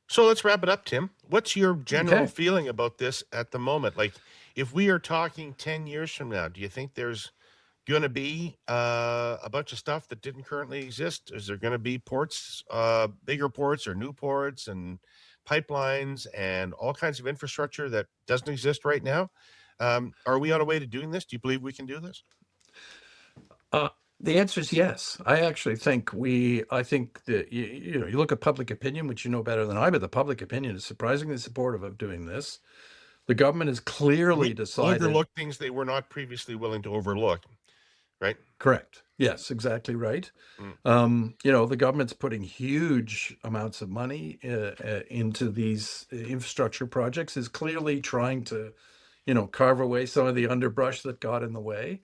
So let's wrap it up, Tim. What's your general Okay. feeling about this at the moment? Like, if we are talking 10 years from now, do you think there's going to be a bunch of stuff that didn't currently exist? Is there going to be ports, bigger ports or new ports and pipelines and all kinds of infrastructure that doesn't exist right now? Are we on a way to doing this? Do you believe we can do this? The answer is yes. I actually think I think that, you look at public opinion, which you know better than I, but the public opinion is surprisingly supportive of doing this. The government has clearly decided. Overlook things they were not previously willing to overlook, right? Correct. Yes, exactly right. The government's putting huge amounts of money into these infrastructure projects, is clearly trying to, carve away some of the underbrush that got in the way.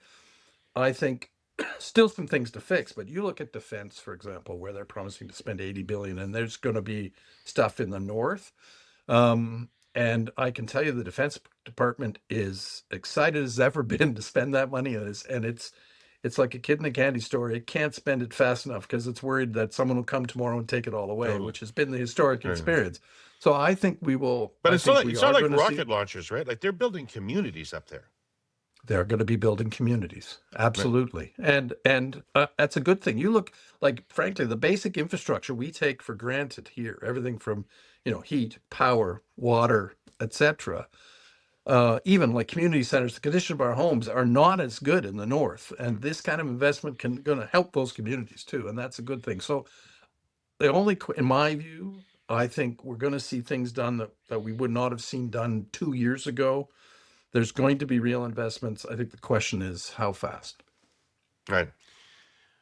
I think still some things to fix, but you look at defense, for example, where they're promising to spend 80 billion, and there's going to be stuff in the north. And I can tell you the Defense Department is excited as ever been to spend that money, and it's like a kid in a candy store. It can't spend it fast enough because it's worried that someone will come tomorrow and take it all away, which has been the historic experience. So I think we will. But it's not like rocket launchers, right? Like, they're building communities up there. They're going to be building communities. Absolutely. Right. And that's a good thing. You look, like, frankly, the basic infrastructure we take for granted here, everything from, heat, power, water, etc. Even like community centers, the condition of our homes are not as good in the north. And this kind of investment going to help those communities too. And that's a good thing. So in my view, I think we're going to see things done that we would not have seen done 2 years ago. There's going to be real investments. I think the question is how fast. Right.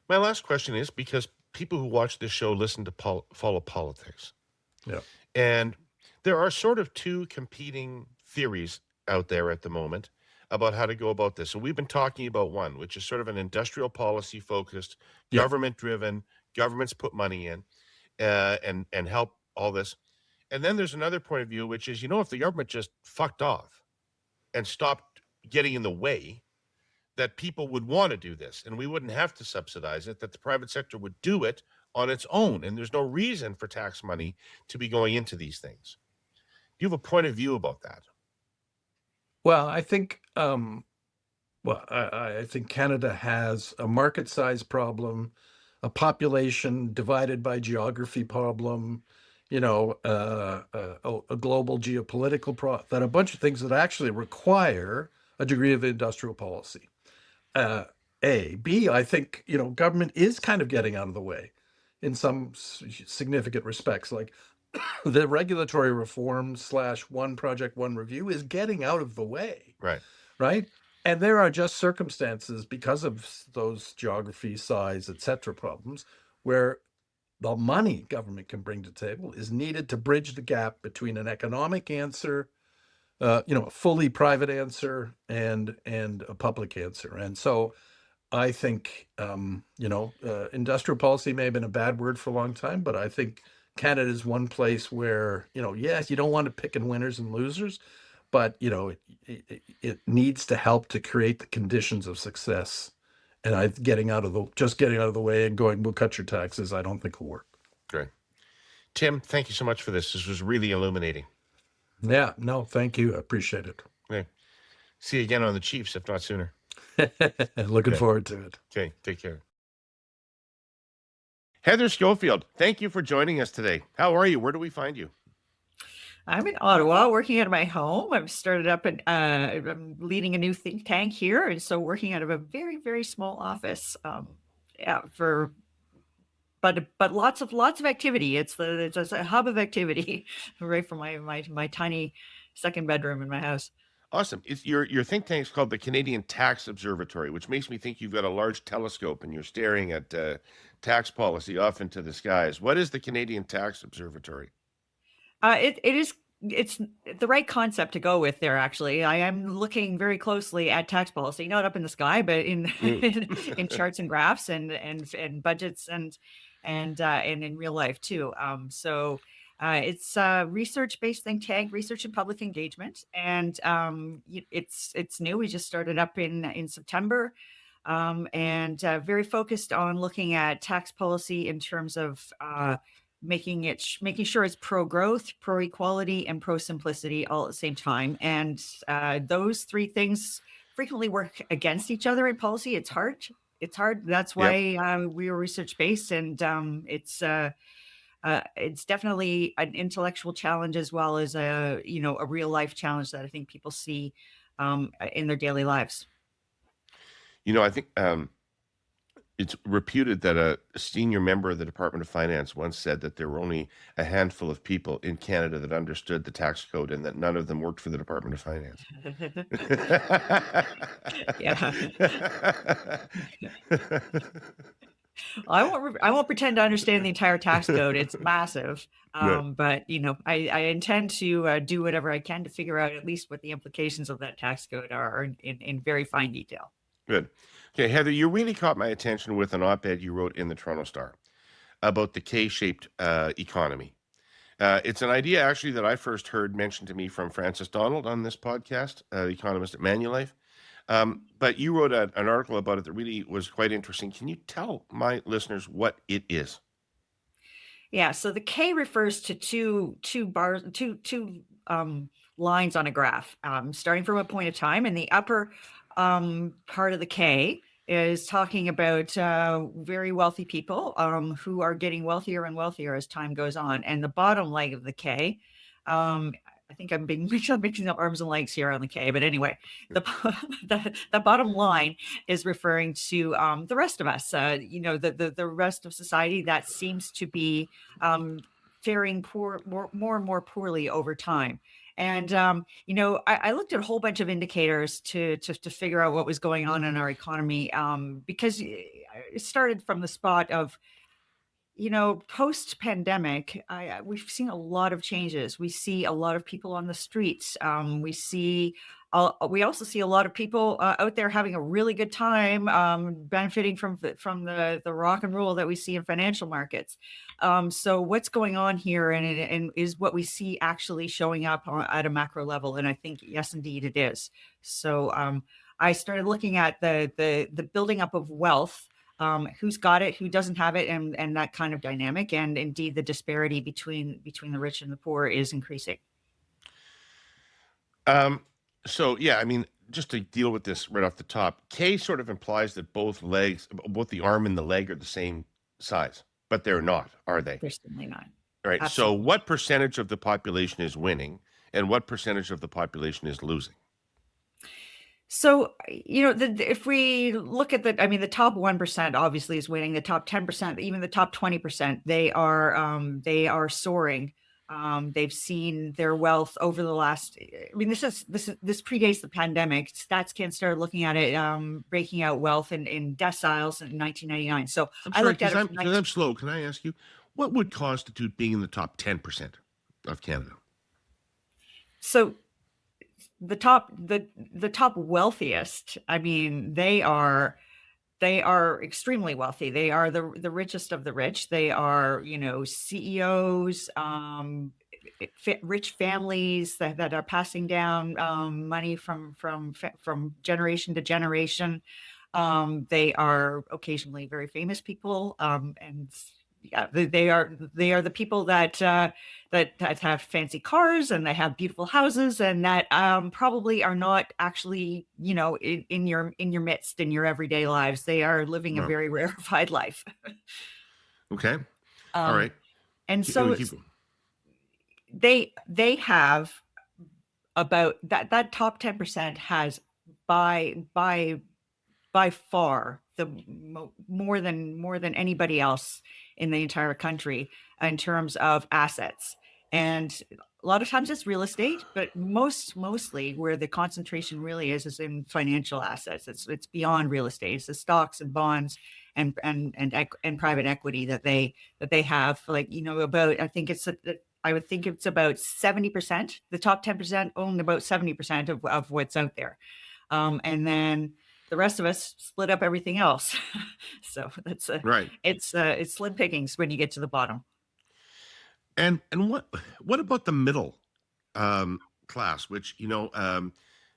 My last question is, because people who watch this show listen to follow politics. Yeah. And there are sort of two competing theories out there at the moment about how to go about this. So we've been talking about one, which is sort of an industrial policy focused, government driven, governments put money in and help all this. And then there's another point of view, which is, if the government just fucked off and stopped getting in the way, that people would want to do this and we wouldn't have to subsidize it, that the private sector would do it on its own. And there's no reason for tax money to be going into these things. Do you have a point of view about that? Well, I think, I think Canada has a market size problem, a population divided by geography problem, a global geopolitical problem, that a bunch of things that actually require a degree of industrial policy. B, I think, government is kind of getting out of the way in some significant respects. Like the regulatory reform / one project, one review is getting out of the way. Right. Right. And there are just circumstances because of those geography, size, etc. problems where the money government can bring to the table is needed to bridge the gap between an economic answer, a fully private answer, and a public answer. And so I think, industrial policy may have been a bad word for a long time, but I think Canada is one place where, yes, you don't want to pick in winners and losers, but, it needs to help to create the conditions of success. And getting out of the way and going, we'll cut your taxes, I don't think will work. Great. Tim, thank you so much for this. This was really illuminating. Yeah, no, thank you. I appreciate it. Okay. See you again on the Chiefs, if not sooner. Looking forward to it. Okay, take care. Heather Schofield, thank you for joining us today. How are you? Where do we find you? I'm in Ottawa working out of my home. I've started up and I'm leading a new think tank here. And so working out of a very, very small office. But lots of activity. It's a hub of activity right from my tiny second bedroom in my house. Awesome. It's your think tank's called the Canadian Tax Observatory, which makes me think you've got a large telescope and you're staring at tax policy off into the skies. What is the Canadian Tax Observatory? It is it's the right concept to go with there. Actually, I am looking very closely at tax policy, not up in the sky, but in Mm. in charts and graphs and budgets and in real life too. It's a research-based think tank, research and public engagement, and it's new. We just started up in September, and very focused on looking at tax policy in terms of making sure it's pro growth, pro equality, and pro simplicity all at the same time. And those three things frequently work against each other in policy. It's hard. It's hard. That's Yep. why we are research based, and it's definitely an intellectual challenge as well as a real life challenge that I think people see in their daily lives. I think it's reputed that a senior member of the Department of Finance once said that there were only a handful of people in Canada that understood the tax code and that none of them worked for the Department of Finance. Yeah. I won't pretend to understand the entire tax code. It's massive. Good. But I intend to do whatever I can to figure out at least what the implications of that tax code are in very fine detail. Good. Okay, Heather, you really caught my attention with an op-ed you wrote in the Toronto Star about the K-shaped economy. It's an idea actually that I first heard mentioned to me from Francis Donald on this podcast, the economist at Manulife. But you wrote an article about it that really was quite interesting. Can you tell my listeners what it is? Yeah, so the K refers to two bars, two lines on a graph, starting from a point of time, and the upper part of the K is talking about very wealthy people who are getting wealthier and wealthier as time goes on, and the bottom leg of the K. I think I'm mixing up arms and legs here on the K, but anyway, the bottom line is referring to the rest of us, the rest of society that seems to be faring more and more poorly over time. And I looked at a whole bunch of indicators to figure out what was going on in our economy, because it started from the spot of post pandemic, we've seen a lot of changes. We see a lot of people on the streets. We also see a lot of people out there having a really good time, benefiting from the rock and roll that we see in financial markets. So what's going on here, and is what we see actually showing up at a macro level? And I think yes, indeed, it is. So I started looking at the building up of wealth. Who's got it, who doesn't have it, and that kind of dynamic. And indeed, the disparity between the rich and the poor is increasing. So yeah, I mean, just to deal with this right off the top, K sort of implies that both the arm and the leg are the same size, but they're not, are they? They're certainly not. Right. So Absolutely. what percentage of the population is winning and what percentage of the population is losing? So, if we look at the top 1% obviously is winning. The top 10%, even the top 20%, they are soaring. They've seen their wealth over the last. I mean, this predates the pandemic. StatsCan started looking at it, breaking out wealth in deciles in 1999. So I'm I sorry, looked at it. because I'm slow. Can I ask you, what would constitute being in the top 10% of Canada? So the top wealthiest, I mean, they are extremely wealthy. They are the richest of the rich. They are CEOs, rich families that are passing down money from generation to generation. They are occasionally very famous people, and yeah, they are the people that have fancy cars, and they have beautiful houses, and that probably are not actually in your midst in your everyday lives. They are living a No. very rarefied life. Okay. All Um, right. and Keep- so keep- they have about that top 10% has by far the more than anybody else in the entire country in terms of assets. And a lot of times it's real estate, but mostly where the concentration really is in financial assets. It's beyond real estate. It's the stocks and bonds and private equity that they have. Like, about, I would think it's about 70%. The top 10% own about 70% of what's out there, and then the rest of us split up everything else. So that's Right. it's slim pickings when you get to the bottom. And what about the middle class, which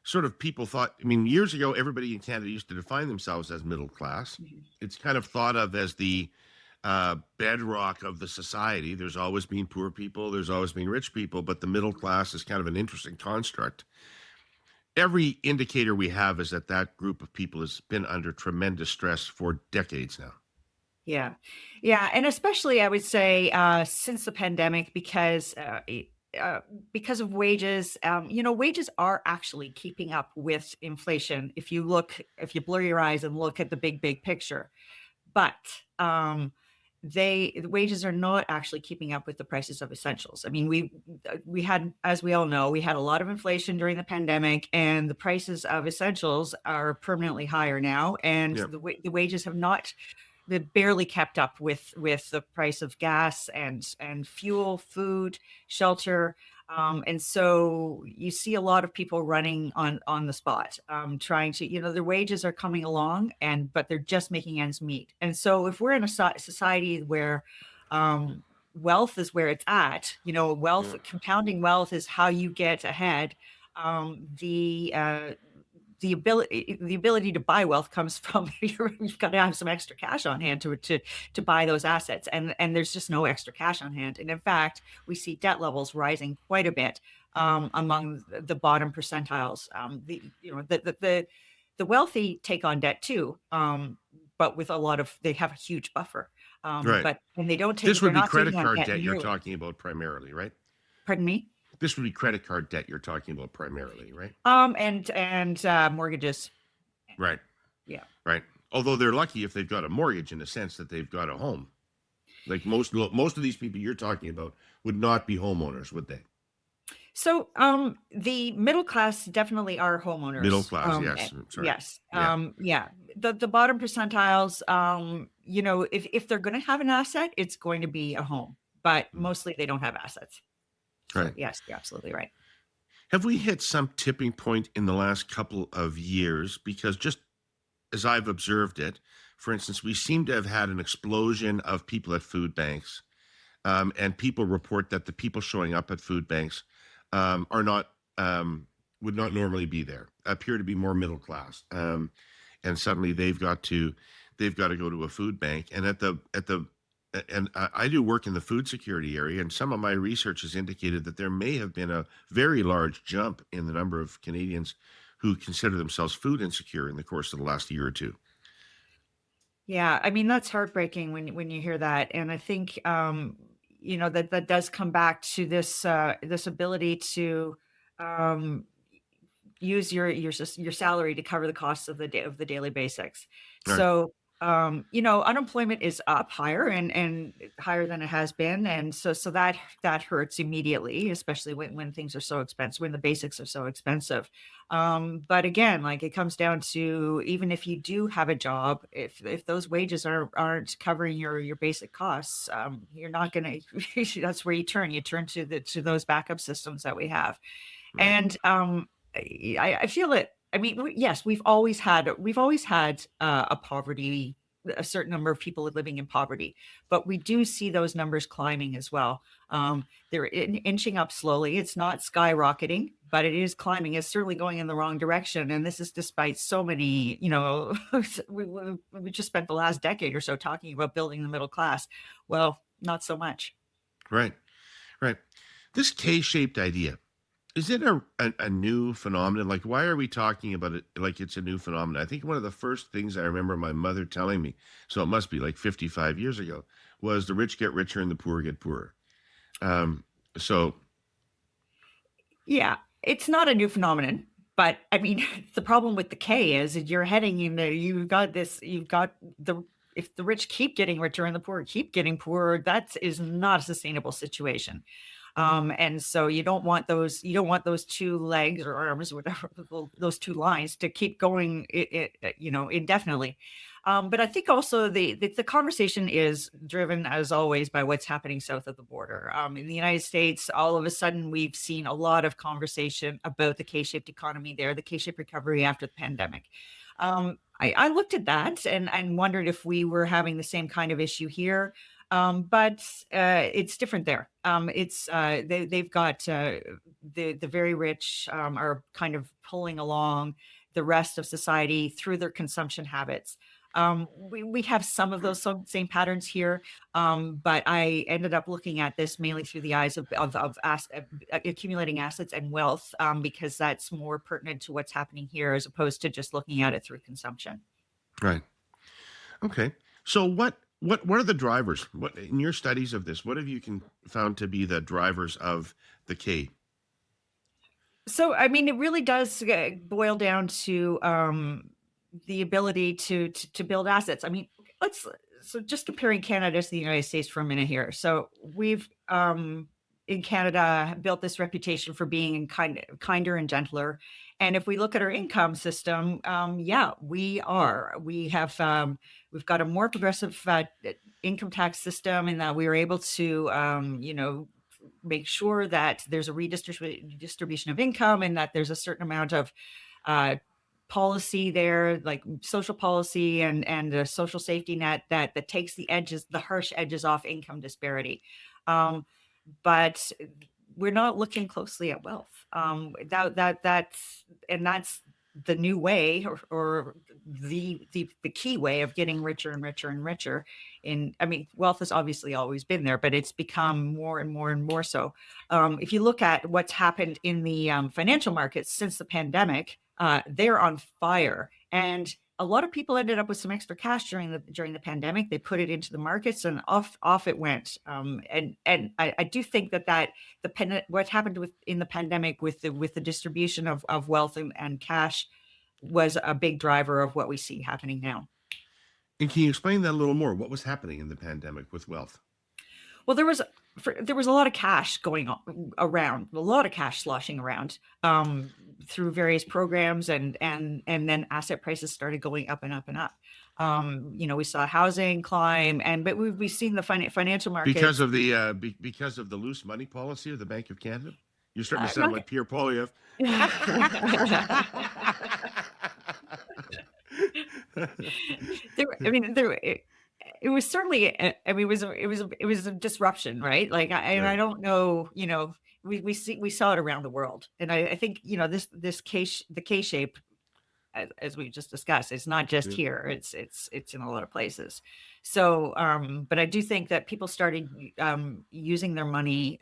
sort of people thought. I mean, years ago, everybody in Canada used to define themselves as middle class. It's kind of thought of as the bedrock of the society. There's always been poor people, there's always been rich people, but the middle class is kind of an interesting construct. Every indicator we have is that group of people has been under tremendous stress for decades now. Yeah. Yeah. And especially, I would say, since the pandemic, because of wages, wages are actually keeping up with inflation. If you blur your eyes and look at the big picture, but the wages are not actually keeping up with the prices of essentials. I mean, we had, as we all know, we had a lot of inflation during the pandemic, and the prices of essentials are permanently higher now, and Yeah. the wages have not, they barely kept up with the price of gas and fuel, food, shelter. And so you see a lot of people running on the spot, trying to, their wages are coming along, but they're just making ends meet. And so if we're in a society where wealth is where it's at, Yeah. compounding wealth is how you get ahead. The ability to buy wealth comes from you've got to have some extra cash on hand to buy those assets, and there's just no extra cash on hand. And in fact, we see debt levels rising quite a bit among the bottom percentiles. The wealthy take on debt too, but with they have a huge buffer. Right. But when they don't take, This would they're be not credit taking on card debt debt you're nearly. talking about primarily, right? Pardon me. This would be credit card debt you're talking about primarily, right? And mortgages. Right. Yeah. Right. Although they're lucky if they've got a mortgage in the sense that they've got a home. Like most of these people you're talking about would not be homeowners, would they? So, the middle class definitely are homeowners. Middle class, yes. Sorry. Yes. Yeah. Yeah. The bottom percentiles, if they're going to have an asset, it's going to be a home, but mostly they don't have assets. So, Right. yes, you're absolutely right. Have we hit some tipping point in the last couple of years? Because just as I've observed it, for instance, we seem to have had an explosion of people at food banks, and people report that the people showing up at food banks are not would not normally be there, appear to be more middle class, and suddenly they've got to go to a food bank. And I do work in the food security area, and some of my research has indicated that there may have been a very large jump in the number of Canadians who consider themselves food insecure in the course of the last year or two. Yeah, I mean, that's heartbreaking when you hear that. And I think that does come back to this ability to use your salary to cover the costs of the daily basics. Right. So unemployment is up higher and higher than it has been, and so that hurts immediately, especially when things are so expensive, when the basics are so expensive. But again, like, it comes down to, even if you do have a job, if those wages aren't covering your basic costs, you're not gonna. That's where you turn to those backup systems that we have. Right. And I feel it. I mean, yes, we've always had a certain number of people living in poverty, but we do see those numbers climbing as well. They're inching up slowly. It's not skyrocketing, but it is climbing. It's certainly going in the wrong direction. And this is despite so many, we just spent the last decade or so talking about building the middle class. Well, not so much. Right. This K-shaped idea, is it a new phenomenon? Like, why are we talking about it like it's a new phenomenon? I think one of the first things I remember my mother telling me, so it must be like 55 years ago, was the rich get richer and the poor get poorer. Yeah, it's not a new phenomenon, but I mean, the problem with the K is that you're heading in there. If the rich keep getting richer and the poor keep getting poorer, that is not a sustainable situation. And so you don't want those two legs or arms, whatever, those two lines to keep going, indefinitely. But I think also the conversation is driven, as always, by what's happening south of the border. In the United States, all of a sudden, we've seen a lot of conversation about the K-shaped economy there, the K-shaped recovery after the pandemic. I looked at that and wondered if we were having the same kind of issue here. But it's different there. They've got the very rich are kind of pulling along the rest of society through their consumption habits. We have some of those same patterns here, but I ended up looking at this mainly through the eyes of accumulating assets and wealth, because that's more pertinent to what's happening here as opposed to just looking at it through consumption. Right. Okay. So what are the drivers? What in your studies of this? What have you found to be the drivers of the K? So, I mean, it really does boil down to the ability to build assets. I mean, so just comparing Canada to the United States for a minute here. So we've in Canada built this reputation for being kinder and gentler. And if we look at our income system, we have we've got a more progressive income tax system, in that we were able to make sure that there's a redistribution of income, and that there's a certain amount of policy there, like social policy and a social safety net that takes the harsh edges off income disparity. But we're not looking closely at wealth. That's the new way, or the key way of getting richer and richer and richer. Wealth has obviously always been there, but it's become more and more and more so. If you look at what's happened in the financial markets since the pandemic, they're on fire, and a lot of people ended up with some extra cash during the pandemic. They put it into the markets, and off it went. And I do think that what happened in the pandemic with the distribution of wealth and cash was a big driver of what we see happening now. And can you explain that a little more? What was happening in the pandemic with wealth? Well, there was a lot of cash going on around, a lot of cash sloshing around through various programs, and then asset prices started going up and up and up. We saw housing climb, but we've seen the financial market Because of the loose money policy of the Bank of Canada. You're starting to sound like Pierre Poilievre. It was certainly, it was a disruption, right? Like, I don't know, we saw it around the world, and I think the K-shape, as we just discussed, it's not just here; it's in a lot of places. So, but I do think that people started using their money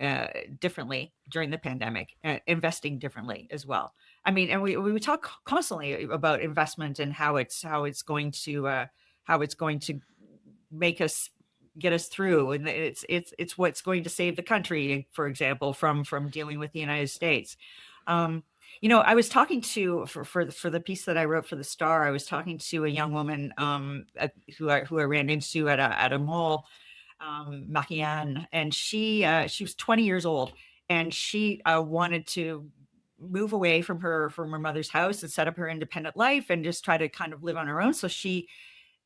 differently during the pandemic, investing differently as well. And we talk constantly about investment and how it's going to make us get us through, and it's what's going to save the country, for example, from dealing with the United States. I was talking to for the piece that I wrote for the Star. I was talking to a young woman who I ran into at a mall, Marianne, and she was 20 years old, and she wanted to move away from her mother's house and set up her independent life and just try to kind of live on her own. So she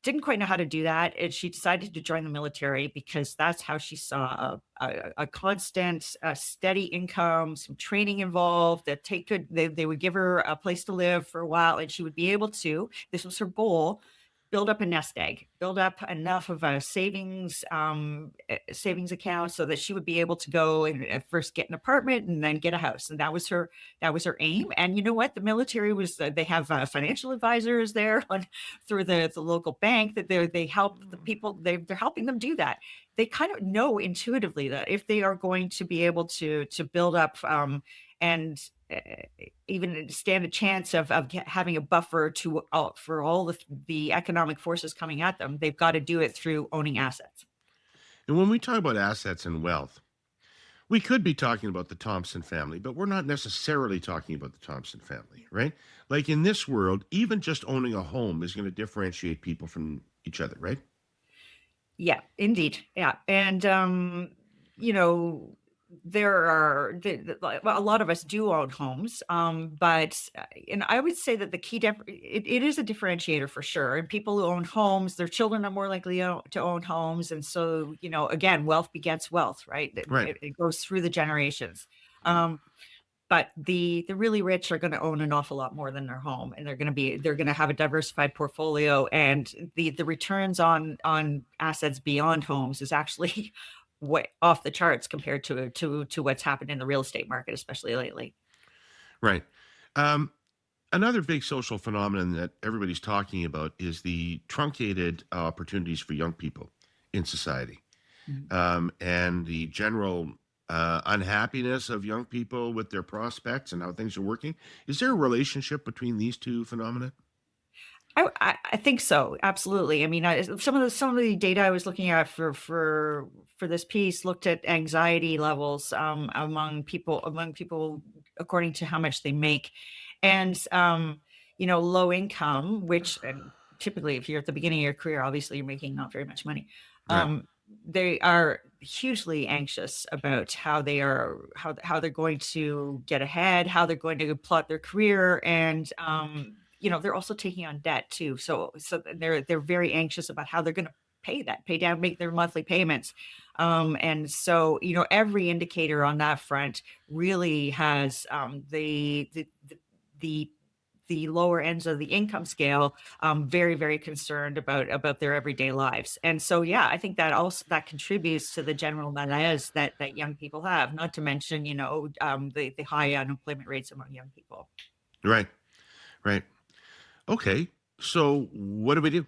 didn't quite know how to do that, and she decided to join the military because that's how she saw a constant, steady income, some training involved. They would give her a place to live for a while, and she would be able to. This was her goal: build up a nest egg, build up enough of a savings account so that she would be able to go and first get an apartment and then get a house. And that was her aim. And you know what? The military they have financial advisors there through the local bank that they help the people. They're helping them do that. They kind of know intuitively that if they are going to be able to build up and even stand a chance of having a buffer for all the economic forces coming at them, they've got to do it through owning assets. And when we talk about assets and wealth, we could be talking about the Thompson family, but we're not necessarily talking about the Thompson family, right? Like in this world, even just owning a home is going to differentiate people from each other, right? Yeah, indeed. Yeah. And, there are well, a lot of us do own homes, but and I would say that the key it is a differentiator for sure. And people who own homes, their children are more likely to own homes, and so again, wealth begets wealth, right? Right. It goes through the generations. But the really rich are going to own an awful lot more than their home, and they're going to have a diversified portfolio, and the returns on assets beyond homes is actually way off the charts compared to what's happened in the real estate market, especially lately. Right. Um, Another big social phenomenon that everybody's talking about is the truncated opportunities for young people in society, Mhm. and the general unhappiness of young people with their prospects and how things are working. Is there a relationship between these two phenomena? I think so, absolutely. I mean, some of the data I was looking at for this piece looked at anxiety levels among people according to how much they make, and low income, which and typically if you're at the beginning of your career, obviously you're making not very much money. Right. They are hugely anxious about how they're going to get ahead, how they're going to plot their career, and they're also taking on debt too. So they're very anxious about how they're going to pay down, make their monthly payments. And so, every indicator on that front really has the the lower ends of the income scale very, very concerned about their everyday lives. And so, yeah, I think that contributes to the general malaise that young people have, not to mention, the high unemployment rates among young people. Right. Right. Okay. So what do we do?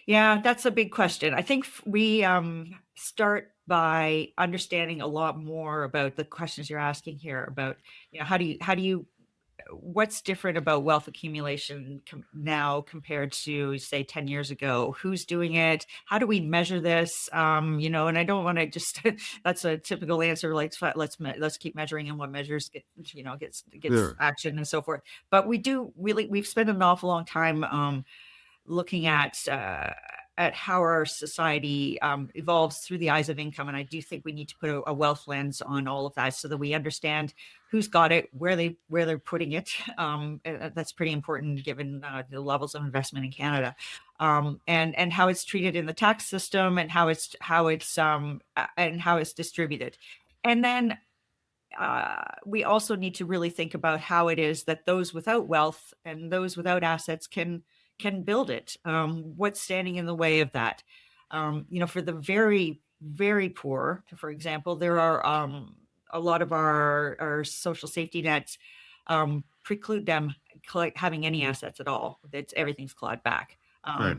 Yeah, that's a big question. I think we start by understanding a lot more about the questions you're asking here about, how do you what's different about wealth accumulation now compared to say 10 years ago? Who's doing it? How do we measure this? And I don't want to just that's a typical answer, like let's keep measuring and what measures gets There. action and so forth. But we've spent an awful long time looking at how our society evolves through the eyes of income, and I do think we need to put a wealth lens on all of that so that we understand who's got it, where they're putting it. That's pretty important given the levels of investment in Canada, and how it's treated in the tax system, and how it's distributed, and then we also need to really think about how it is that those without wealth and those without assets can build it. What's standing in the way of that? For the very, very poor, for example, there are a lot of our social safety nets preclude them having any assets at all. Everything's clawed back. Right.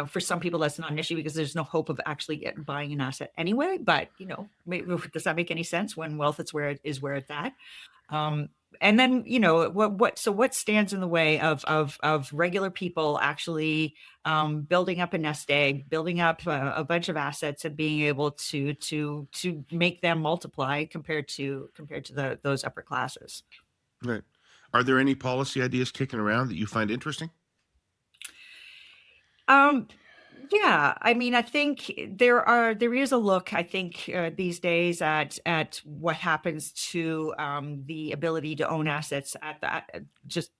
For some people that's not an issue because there's no hope of actually buying an asset anyway. But does that make any sense when wealth is where it's at? And then what stands in the way of regular people actually building up a nest egg, building up a bunch of assets, and being able to make them multiply compared to those upper classes. Right. Are there any policy ideas kicking around that you find interesting? Yeah, I mean, I think there is a look, I think, these days at what happens to the ability to own assets at that just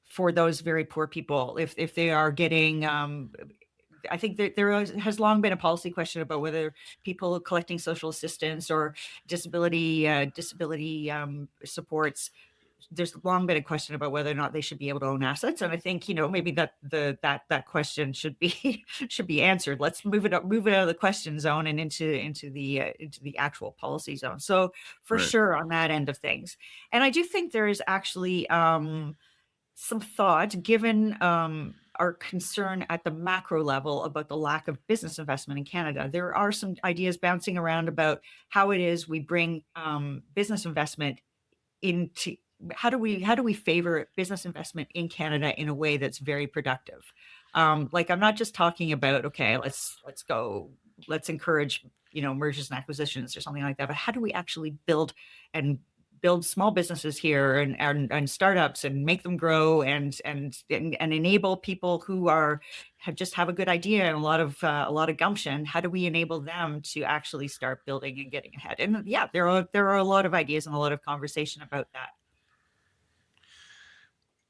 for those very poor people if they are getting. I think that has long been a policy question about whether people collecting social assistance or disability supports. There's long been a question about whether or not they should be able to own assets, and I think maybe that question should be should be answered. Let's move it out of the question zone and into the actual policy zone. So for Right. sure on that end of things, and I do think there is actually some thought given our concern at the macro level about the lack of business investment in Canada. There are some ideas bouncing around about how it is we bring business investment into how do we favor business investment in Canada in a way that's very productive. Like I'm not just talking about okay, let's encourage mergers and acquisitions or something like that, but how do we actually build and build small businesses here and startups and make them grow and enable people who have a good idea and a lot of gumption. How do we enable them to actually start building and getting ahead? And yeah, there are a lot of ideas and a lot of conversation about that.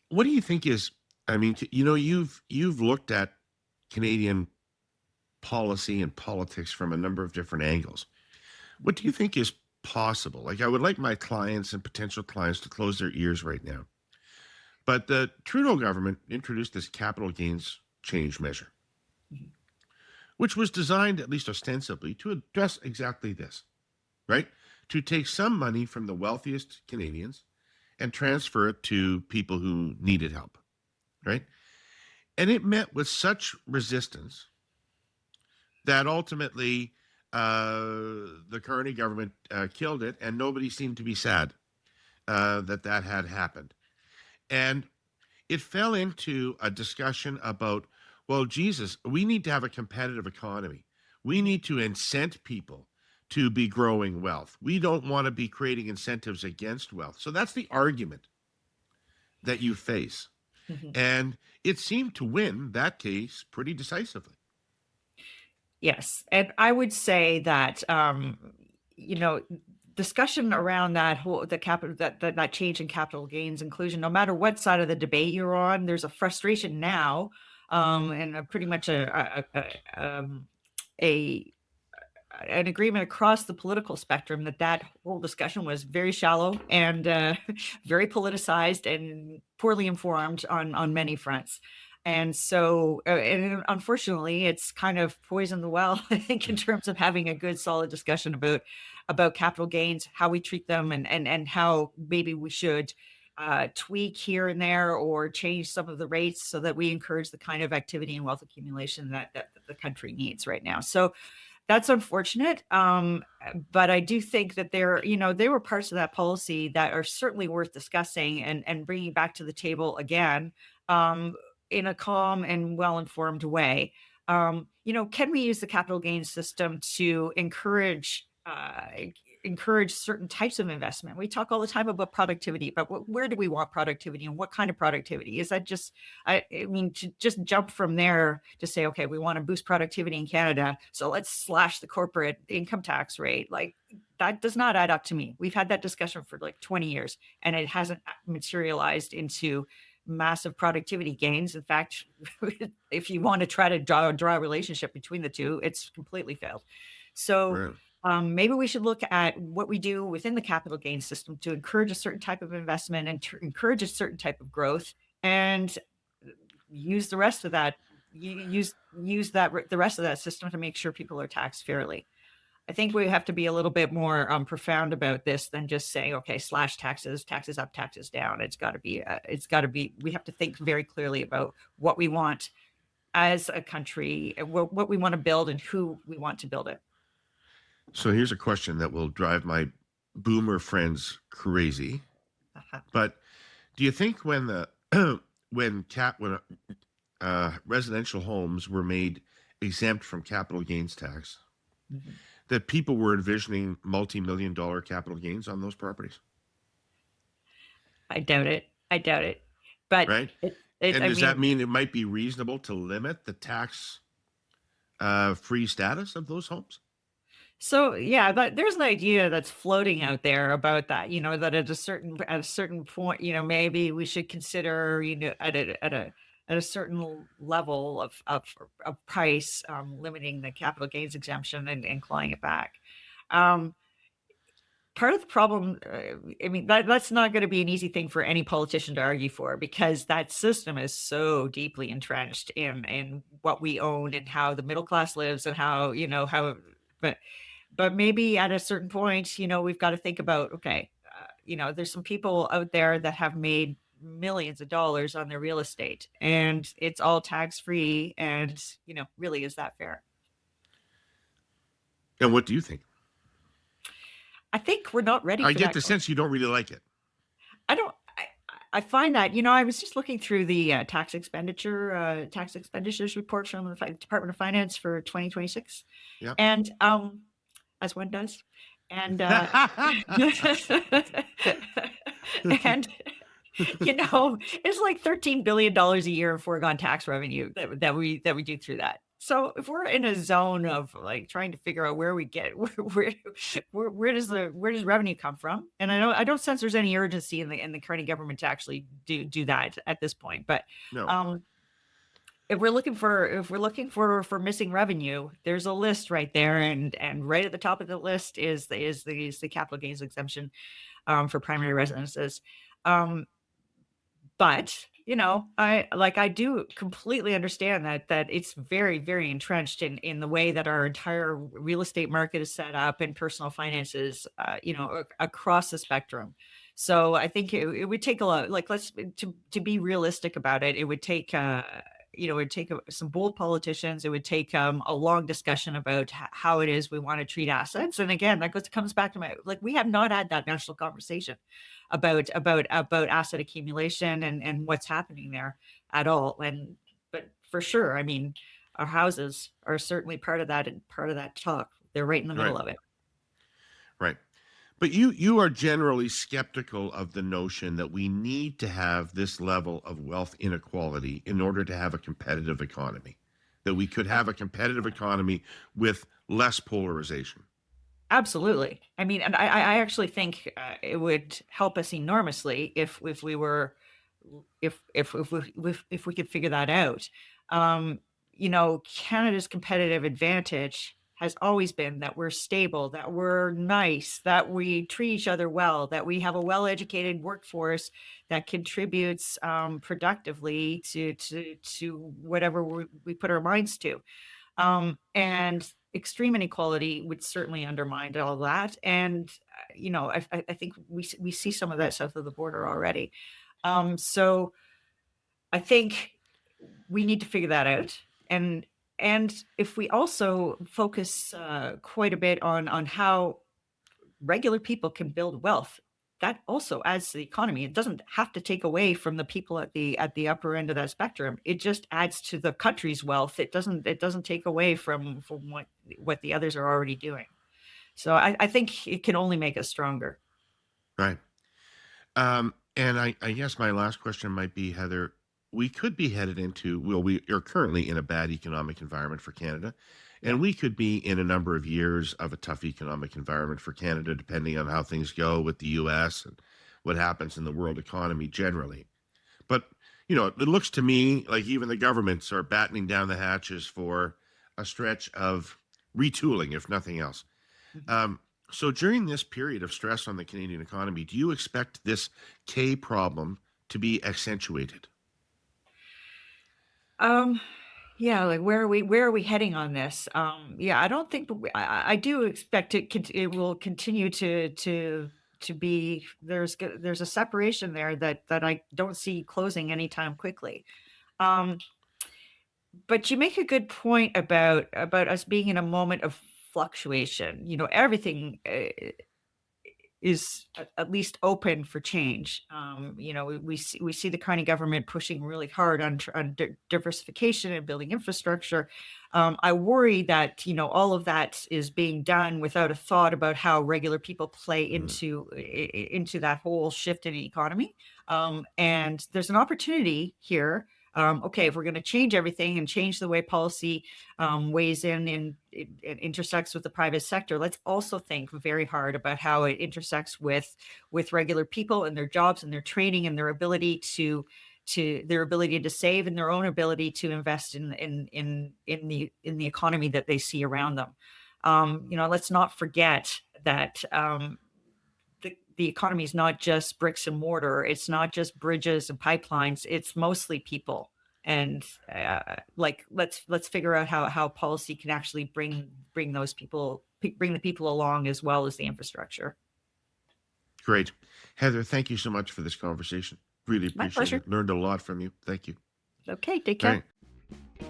What do you think is, I mean, you've looked at Canadian policy and politics from a number of different angles. What do you think is possible? Like, I would like my clients and potential clients to close their ears right now. But the Trudeau government introduced this capital gains change measure, which was designed, at least ostensibly, to address exactly this, right? To take some money from the wealthiest Canadians and transfer it to people who needed help, right? And it met with such resistance that ultimately the Carney government killed it, and nobody seemed to be sad that had happened. And it fell into a discussion about, well, Jesus, we need to have a competitive economy. We need to incent people to be growing wealth. We don't want to be creating incentives against wealth. So that's the argument that you face. And it seemed to win that case pretty decisively. Yes. And I would say that, discussion around that change in capital gains inclusion, no matter what side of the debate you're on, there's a frustration now, and pretty much an agreement across the political spectrum that whole discussion was very shallow and very politicized and poorly informed on many fronts. And so, and unfortunately, it's kind of poisoned the well, I think, in terms of having a good, solid discussion about capital gains, how we treat them, and how maybe we should tweak here and there or change some of the rates so that we encourage the kind of activity and wealth accumulation that the country needs right now. So that's unfortunate. But I do think that there were parts of that policy that are certainly worth discussing and bringing back to the table again, in a calm and well-informed way. Can we use the capital gains system to encourage certain types of investment? We talk all the time about productivity, but where do we want productivity and what kind of productivity? Is that just, to just jump from there to say, okay, we want to boost productivity in Canada, so let's slash the corporate income tax rate. Like, that does not add up to me. We've had that discussion for like 20 years and it hasn't materialized into massive productivity gains. In fact, if you want to try to draw a relationship between the two, it's completely failed. So maybe we should look at what we do within the capital gains system to encourage a certain type of investment and to encourage a certain type of growth, and use the rest of that, the rest of that system to make sure people are taxed fairly. I think we have to be a little bit more profound about this than just saying, okay, slash taxes up, taxes down. We have to think very clearly about what we want as a country, what we want to build and who we want to build it. So here's a question that will drive my boomer friends crazy. But do you think when residential homes were made exempt from capital gains tax, that people were envisioning multi-million-dollar capital gains on those properties? I doubt it. But right. Does that mean it might be reasonable to limit the tax free status of those homes? So yeah, there's an idea that's floating out there about that. That at a certain point, maybe we should consider, at a certain level of price, limiting the capital gains exemption and clawing it back. Part of the problem, that's not going to be an easy thing for any politician to argue for, because that system is so deeply entrenched in what we own and how the middle class lives and how, but maybe at a certain point, we've got to think about, okay, there's some people out there that have made millions of dollars on their real estate and it's all tax free, and really, is that fair? And what do you think? I think we're not ready. I get the sense you don't really like it. I find that, I was just looking through the tax expenditures report from the Department of Finance for 2026. Yeah. And as one does, And and it's like $13 billion a year in foregone tax revenue that we do through that. So if we're in a zone of like trying to figure out where we get where does revenue come from? And I don't sense there's any urgency in the current government to actually do that at this point. But No. if we're looking for missing revenue, there's a list right there, and right at the top of the list is the capital gains exemption for primary residences. But I do completely understand that it's very, very entrenched in the way that our entire real estate market is set up and personal finances, across the spectrum. So I think it would take a lot, like to be realistic about it. It would take it would take some bold politicians. It would take a long discussion about how it is we want to treat assets. And again, that comes back to we have not had that national conversation about asset accumulation and what's happening there at all. But for sure, I mean, our houses are certainly part of that talk. They're right in the middle of it. Right. But you are generally skeptical of the notion that we need to have this level of wealth inequality in order to have a competitive economy, that we could have a competitive economy with less polarization. Absolutely. I mean, and I actually think it would help us enormously if we could figure that out. Canada's competitive advantage has always been that we're stable, that we're nice, that we treat each other well, that we have a well-educated workforce that contributes productively to whatever we put our minds to. And extreme inequality would certainly undermine all that. And, I think we see some of that south of the border already. So I think we need to figure that out. And if we also focus quite a bit on how regular people can build wealth, that also adds to the economy. It doesn't have to take away from the people at the upper end of that spectrum. It just adds to the country's wealth. It doesn't take away from what the others are already doing. So I think it can only make us stronger. Right. And I guess my last question might be, Heather, we could be headed into, we are currently in a bad economic environment for Canada, and we could be in a number of years of a tough economic environment for Canada, depending on how things go with the U.S. and what happens in the world economy generally. But, it looks to me like even the governments are battening down the hatches for a stretch of retooling, if nothing else. So during this period of stress on the Canadian economy, do you expect this K problem to be accentuated? Yeah, like where are we heading on this? I don't think I do expect it will continue to be there's a separation there that I don't see closing anytime quickly. But you make a good point about us being in a moment of fluctuation. Everything is at least open for change. We see the Carney government pushing really hard on diversification and building infrastructure. I worry that all of that is being done without a thought about how regular people play into that whole shift in the economy. And there's an opportunity here. If we're going to change everything and change the way policy weighs in and intersects with the private sector, let's also think very hard about how it intersects with regular people and their jobs and their training and their ability to save and their own ability to invest in the economy that they see around them. Let's not forget that the economy is not just bricks and mortar. It's not just bridges and pipelines. It's mostly people. And let's figure out how policy can actually bring the people along as well as the infrastructure. Great. Heather, thank you so much for this conversation. Really My appreciate pleasure. it. Learned a lot from you. Thank you. Okay, take care. Right.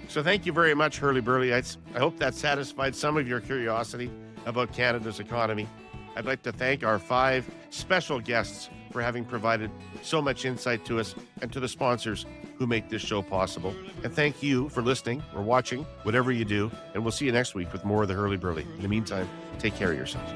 So thank you very much, Herle Burly-ites. I hope that satisfied some of your curiosity about Canada's economy. I'd like to thank our 5 special guests for having provided so much insight to us, and to the sponsors who make this show possible. And thank you for listening or watching, whatever you do. And we'll see you next week with more of the Herle Burly. In the meantime, take care of yourselves.